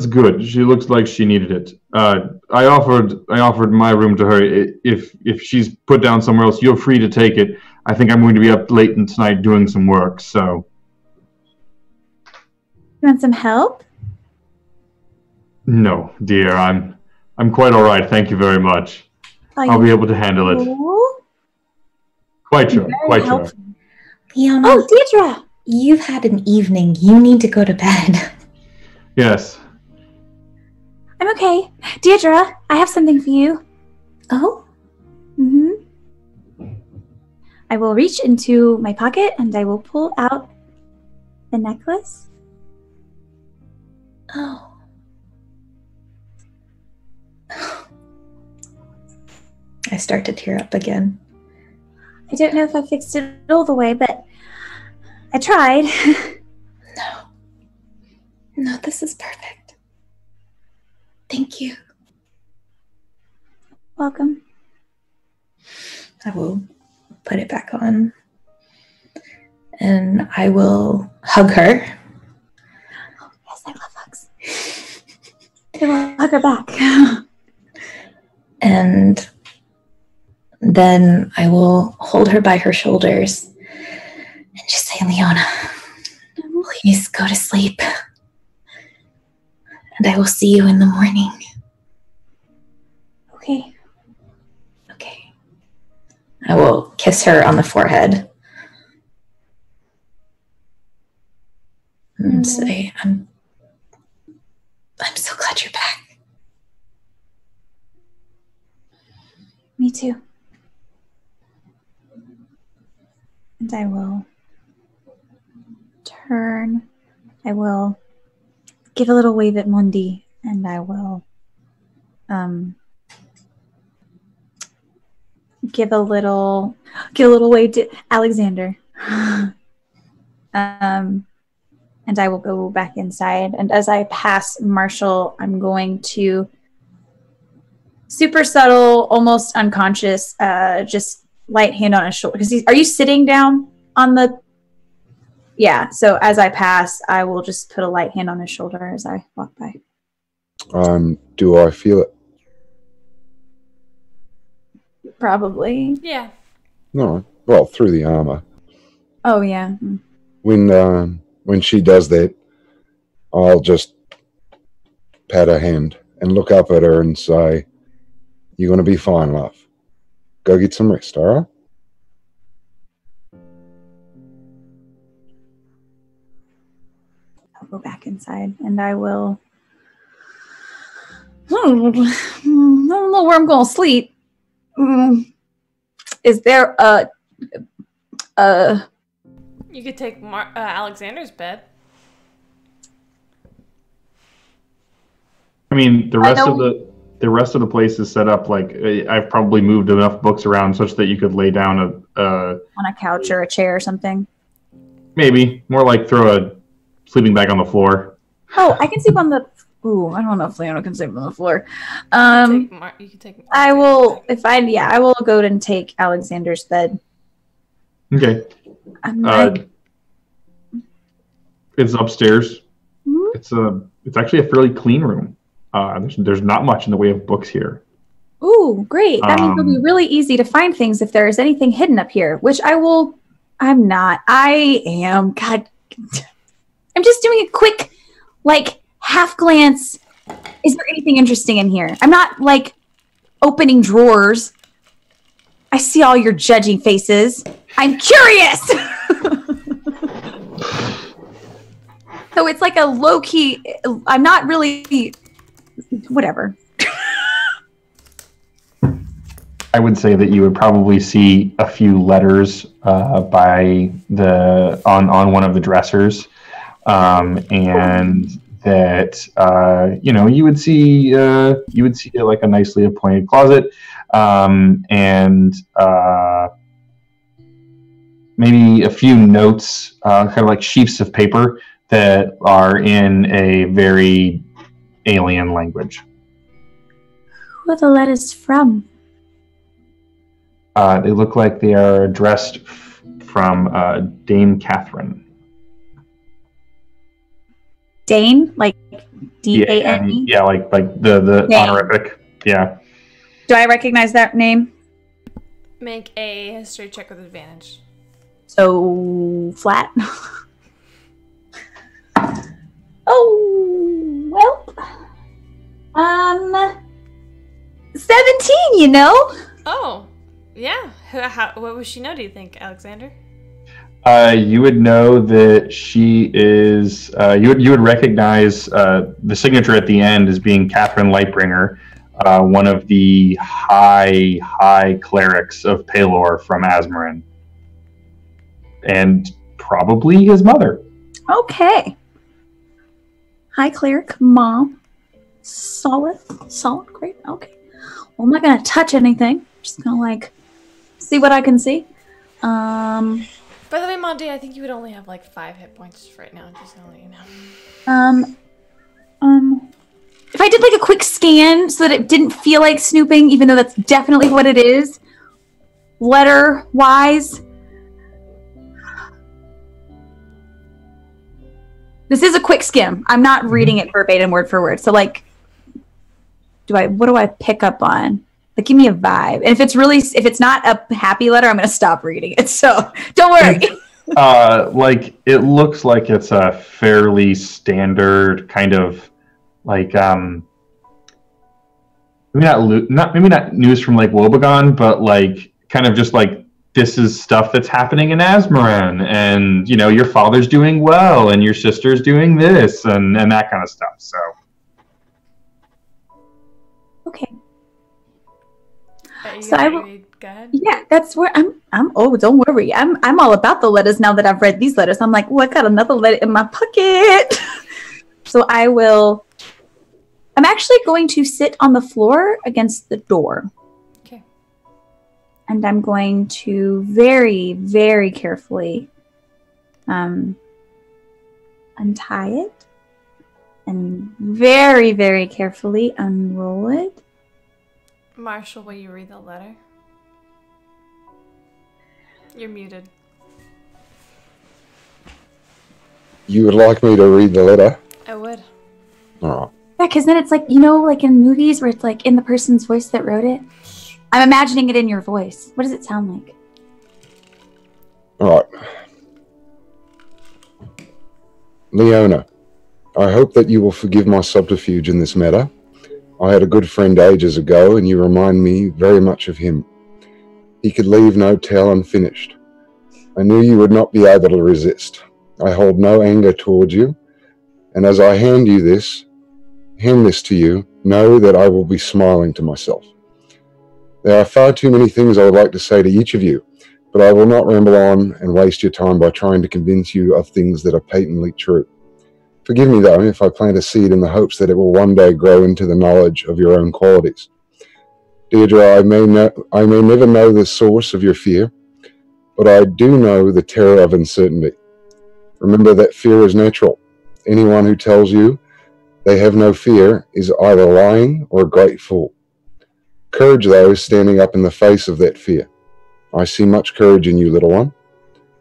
good. She looks like she needed it. I offered my room to her. If she's put down somewhere else, you're free to take it. I think I'm going to be up late tonight doing some work. So, you want some help? No, dear. I'm quite all right. Thank you very much. I'll be able to handle it. Quite sure. Quite sure. Leona. Oh, Deirdre. You've had an evening. You need to go to bed. Yes. I'm okay. Deirdre, I have something for you. Oh? Mm-hmm. I will reach into my pocket and I will pull out the necklace. Oh. I start to tear up again. I don't know if I fixed it all the way, but I tried. No, this is perfect. Thank you. Welcome. I will put it back on. And I will hug her. Oh, yes, I love hugs. I will hug her back. And then I will hold her by her shoulders and just say, Leona, please go to sleep. And I will see you in the morning. Okay. Okay. I will kiss her on the forehead. And say, I'm so glad you're back. Me too. And I will turn. I will give a little wave at Mundi, and I will give a little wave to Alexander. And I will go back inside. And as I pass Marshall, I'm going to super subtle, almost unconscious, just light hand on his shoulder. Because are you sitting down on the? Yeah. So as I pass, I will just put a light hand on his shoulder as I walk by. Do I feel it? Probably. Yeah. No. Well, through the armor. Oh yeah. When she does that, I'll just pat her hand and look up at her and say, "You're going to be fine, love. Go get some rest, all right?" I'll go back inside and I will. I don't know where I'm going to sleep. Is there a? You could take Alexander's bed. I mean, the rest of the place is set up like I've probably moved enough books around such that you could lay down on a couch or a chair or something. Maybe more like throw a sleeping bag on the floor. Oh, I can sleep on the. Ooh, I don't know if Leona can sleep on the floor. You can take. I will I will go and take Alexander's bed. Okay. It's upstairs. Mm-hmm. It's actually a fairly clean room. There's not much in the way of books here. Ooh, great. That means it'll be really easy to find things if there is anything hidden up here, which I'm not. I am. God. I'm just doing a quick, half glance. Is there anything interesting in here? I'm not like opening drawers. I see all your judging faces. I'm curious. So it's like a low key. I'm not really. Whatever. I would say that you would probably see a few letters by the on one of the dressers, and that you would see like a nicely appointed closet, and maybe a few notes, kind of like sheafs of paper that are in a very alien language. Who are the letters from? They look like they are addressed from Dame Catherine. Dane? Like D-A-N-E? Yeah, like the honorific. Yeah. Do I recognize that name? Make a history check with advantage. So flat. Oh, well. 17, you know? Oh, yeah. What would she know, do you think, Alexander? You would know that she is. You would recognize the signature at the end as being Catherine Lightbringer, one of the high clerics of Pelor from Azmorin, and probably his mother. Okay. High cleric, mom. Solid, great. Okay. Well, I'm not gonna touch anything. I'm just gonna like see what I can see. By the way, Monty, I think you would only have like 5 hit points right now. Just gonna let you know. If I did like a quick scan so that it didn't feel like snooping, even though that's definitely what it is, letter-wise, this is a quick skim. I'm not reading it verbatim, word for word. So like, what do I pick up on? Like, give me a vibe. And if it's not a happy letter, I'm going to stop reading it. So don't worry. Like, it looks like it's a fairly standard kind of like, maybe not news from like Wobegon, but like kind of just like, this is stuff that's happening in Azmorin, and your father's doing well, and your sister's doing this, and that kind of stuff. So. Okay. So I will. Go ahead. Yeah, that's where I'm. Oh, don't worry. I'm all about the letters now that I've read these letters. I'm like, I got another letter in my pocket. So I will. I'm actually going to sit on the floor against the door. Okay. And I'm going to very, very carefully untie it, and very, very carefully unroll it. Marshall, will you read the letter? You're muted. You would like me to read the letter? I would. All right. Yeah, because then it's like, like in movies where it's like in the person's voice that wrote it. I'm imagining it in your voice. What does it sound like? All right. Leona, I hope that you will forgive my subterfuge in this matter. I had a good friend ages ago, and you remind me very much of him. He could leave no tale unfinished. I knew you would not be able to resist. I hold no anger towards you, and as I hand this to you, know that I will be smiling to myself. There are far too many things I would like to say to each of you, but I will not ramble on and waste your time by trying to convince you of things that are patently true. Forgive me, though, if I plant a seed in the hopes that it will one day grow into the knowledge of your own qualities. Deirdre, I may never know the source of your fear, but I do know the terror of uncertainty. Remember that fear is natural. Anyone who tells you they have no fear is either lying or a great fool. Courage, though, is standing up in the face of that fear. I see much courage in you, little one.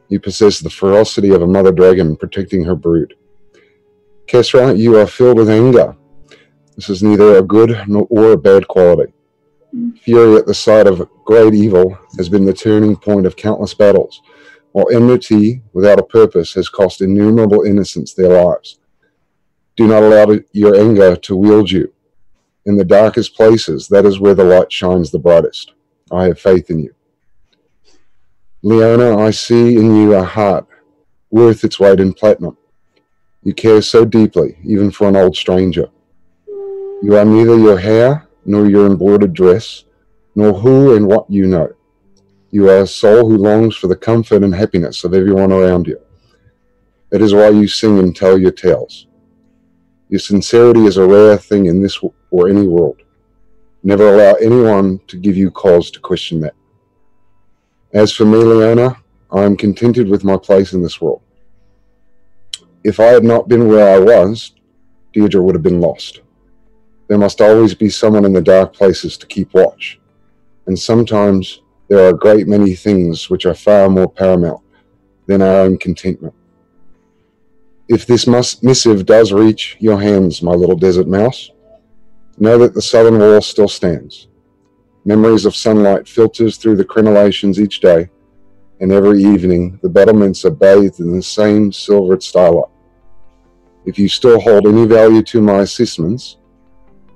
You possess the ferocity of a mother dragon protecting her brood. Kesra, you are filled with anger. This is neither a good nor a bad quality. Fury at the sight of great evil has been the turning point of countless battles, while enmity without a purpose has cost innumerable innocents their lives. Do not allow your anger to wield you. In the darkest places, that is where the light shines the brightest. I have faith in you. Leona, I see in you a heart worth its weight in platinum. You care so deeply, even for an old stranger. You are neither your hair, nor your embroidered dress, nor who and what you know. You are a soul who longs for the comfort and happiness of everyone around you. That is why you sing and tell your tales. Your sincerity is a rare thing in this or any world. Never allow anyone to give you cause to question that. As for me, Leona, I am contented with my place in this world. If I had not been where I was, Deirdre would have been lost. There must always be someone in the dark places to keep watch. And sometimes there are a great many things which are far more paramount than our own contentment. If this missive does reach your hands, my little desert mouse, know that the southern wall still stands. Memories of sunlight filters through the crenellations each day, and every evening the battlements are bathed in the same silvered starlight. If you still hold any value to my assessments,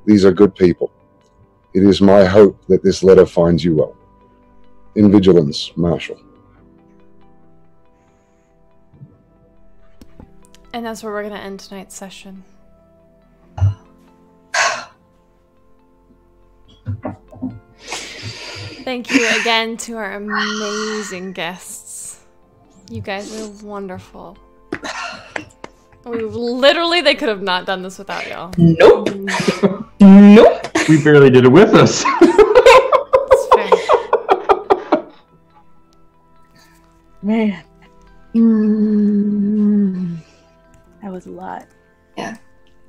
these are good people. It is my hope that this letter finds you well. In vigilance, Marshall. And that's where we're going to end tonight's session. Thank you again to our amazing guests. You guys are wonderful. They could have not done this without y'all. Nope. Nope. We barely did it with us. It's fair. Man. That was a lot. Yeah.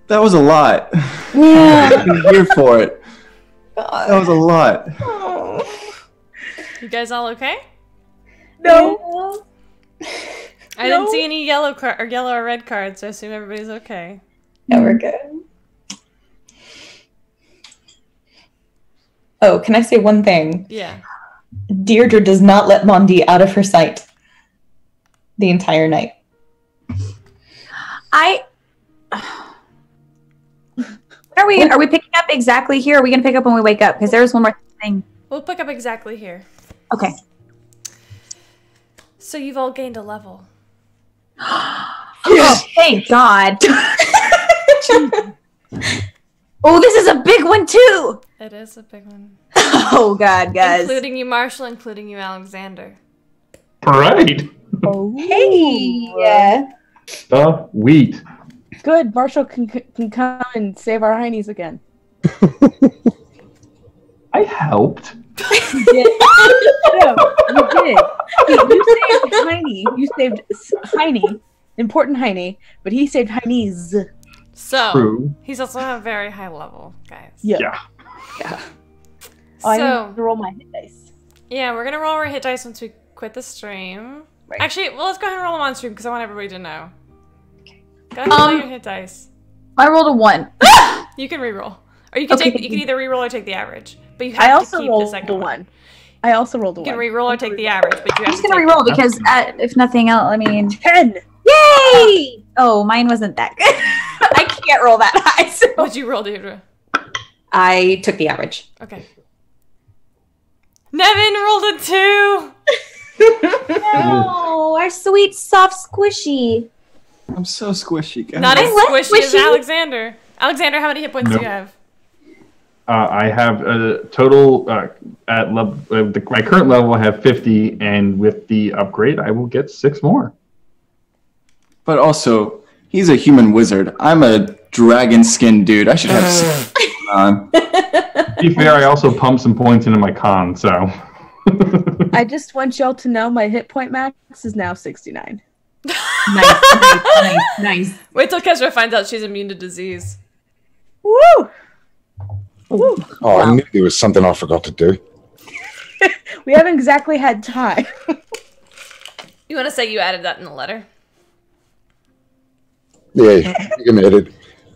That was a lot. Yeah. I'm here for it. That was a lot. You guys all okay? No. I didn't see any yellow or red cards, so I assume everybody's okay. Yeah, we're good. Oh, can I say one thing? Yeah. Deirdre does not let Mondi out of her sight the entire night. Are we picking up exactly here? Or are we gonna pick up when we wake up? Because there's one more thing. We'll pick up exactly here. Okay. So you've all gained a level. Oh, thank God. Oh, this is a big one too. It is a big one. Oh God, guys. Including you, Marshall, including you, Alexander. All right. Oh. Hey. Yeah. Sweet. Good. Marshall can come and save our heinies again. I helped. You did. No, you did. You saved Heine. You saved Heine. Important Heine. But he saved Heine's. So, True. he's also at a very high level, guys. Yeah. Oh, I need to roll my hit dice. Yeah, we're going to roll our hit dice once we quit the stream. Right. Actually, well, let's go ahead and roll them on stream because I want everybody to know. Go ahead and roll your hit dice. I rolled a 1. You can reroll. Or you can Okay. take. You can either reroll or take the average. But you have to keep the rolled second a one. 1. I also rolled a You can 1. reroll or take the average, but you I'm have just to gonna take reroll because if nothing else, I mean, 10. yay! Oh, mine wasn't that good. I can't roll that high. So. What'd you roll, Deirdre? I took the average. Okay. Nevin rolled a 2. Oh, our sweet, soft, squishy. I'm so squishy, guys. Not as love squishy as squishy. Alexander. Alexander, how many hit points do Nope. you have? I have a total at my current level. I have 50, and with the upgrade, I will get 6 more. But also, he's a human wizard. I'm a dragon skin dude. I should have 6 on. To be fair, I also pumped some points into my con, so. I just want y'all to know my hit point max is now 69. Nice. Wait till Kesra finds out she's immune to disease. Woo! Woo. Oh, I knew there was something I forgot to do. We haven't exactly had time. You want to say you added that in the letter? Yeah, you can edit.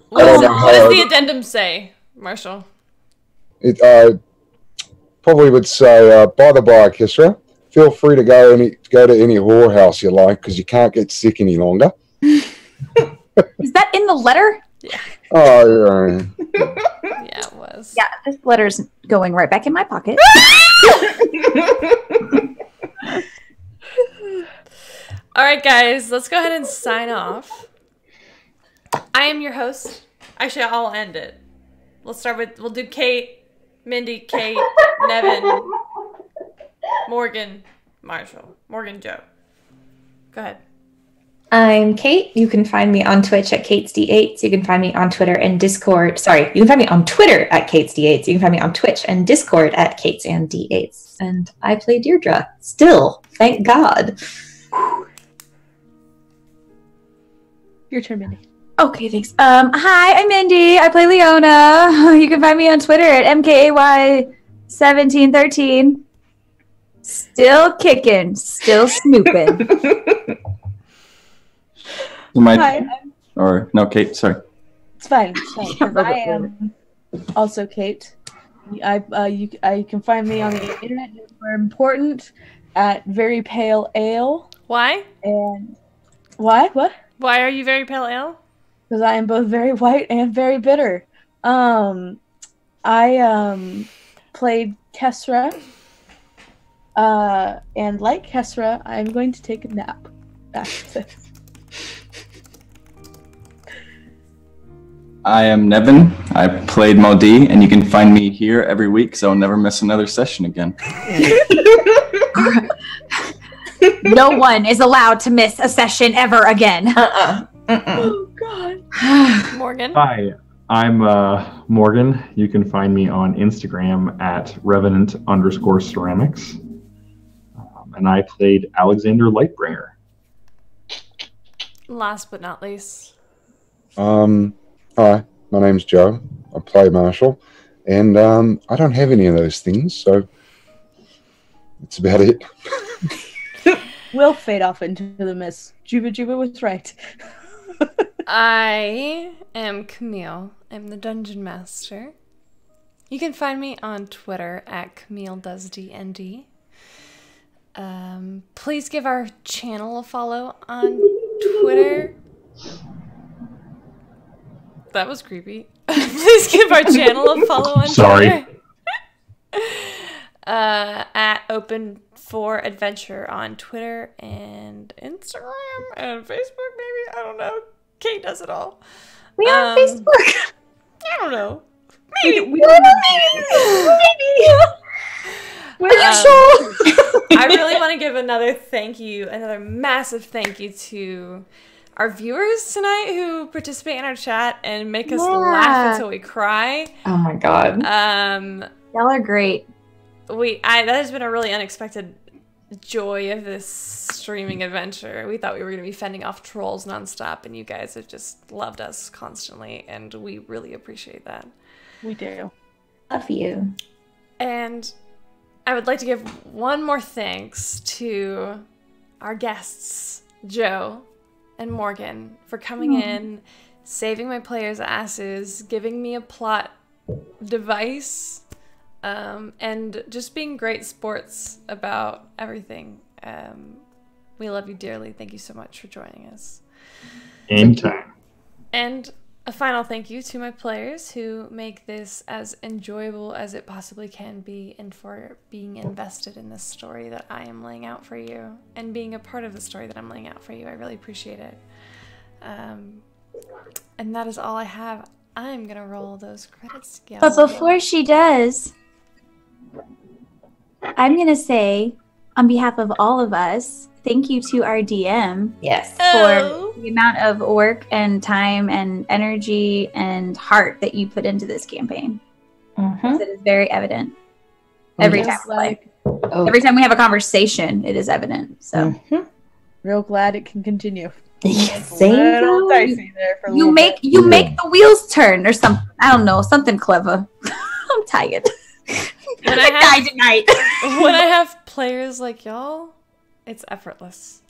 What I does, don't know what does how- the addendum say, Marshall? It probably would say, by the by, Kisra, feel free to go to any whorehouse you like because you can't get sick any longer. Is that in the letter? Yeah. Oh, yeah. Yeah, it was. Yeah, this letter's going right back in my pocket. All right, guys, let's go ahead and sign off. I am your host. Actually, I'll end it. We'll do Kate, Mindy, Kate, Nevin, Morgan, Marshall, Morgan, Joe. Go ahead. I'm Kate. You can find me on Twitch at KatesD8s. You can find me on Twitter and Discord. Sorry, you can find me on Twitter at KatesD8s. You can find me on Twitch and Discord at KatesandD8s. And I play Deirdre. Still, thank God. Your turn, Mindy. Okay, thanks. Hi, I'm Mindy. I play Leona. You can find me on Twitter at MKAY1713. Still kicking, still snooping. Hi. Or no, Kate. Sorry. It's fine. It's fine. 'Cause I am also Kate. I can find me on the internet. We're important at Very Pale Ale. Why? And why? What? Why are you Very Pale Ale? Because I am both very white and very bitter. I played Kesra. And like Kesra, I'm going to take a nap after this. I am Nevin. I played Modi, and you can find me here every week, so I'll never miss another session again. No one is allowed to miss a session ever again. Oh, God. Morgan. Hi, I'm Morgan. You can find me on Instagram at revenant_ceramics. And I played Alexander Lightbringer. Last but not least. Hi, my name's Joe. I play Marshall. And I don't have any of those things, so that's about it. We'll fade off into the mist. Juba Juba was right. I am Camille. I'm the Dungeon Master. You can find me on Twitter at CamilleDoesDND. Please give our channel a follow on Twitter. That was creepy. Please give our channel a follow on Twitter. At Open for Adventure on Twitter and Instagram and Facebook, maybe. I don't know. Kate does it all. We are on Facebook. I don't know. Maybe. Maybe. Are you sure? I really want to give another massive thank you to our viewers tonight who participate in our chat and make us laugh until we cry. Oh my God. Y'all are great. That has been a really unexpected joy of this streaming adventure. We thought we were going to be fending off trolls nonstop, and you guys have just loved us constantly, and we really appreciate that. We do. Love you. And I would like to give one more thanks to our guests, Joe and Morgan, for coming in, saving my players' asses, giving me a plot device, and just being great sports about everything. We love you dearly. Thank you so much for joining us. Anytime. And a final thank you to my players who make this as enjoyable as it possibly can be, and for being invested in this story that I am laying out for you, and being a part of the story that I'm laying out for you. I really appreciate it. And that is all I have. I'm gonna roll those credits together. But before she does, I'm going to say, on behalf of all of us, thank you to our DM. Yes. For the amount of work and time and energy and heart that you put into this campaign. It is very evident. Every time we play. Every time we have a conversation, it is evident. So real glad it can continue. Yes, little dicey there for a you little make bit. you make the wheels turn or something. I don't know, something clever. I'm tired. When I have players like y'all, it's effortless.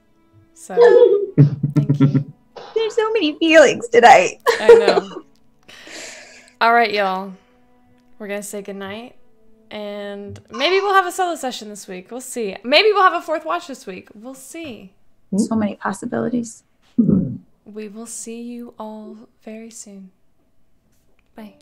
So thank you. There's so many feelings tonight. I know. All right, y'all. We're gonna say goodnight, and maybe we'll have a solo session this week. We'll see. Maybe we'll have a fourth watch this week. We'll see. So many possibilities. We will see you all very soon. Bye.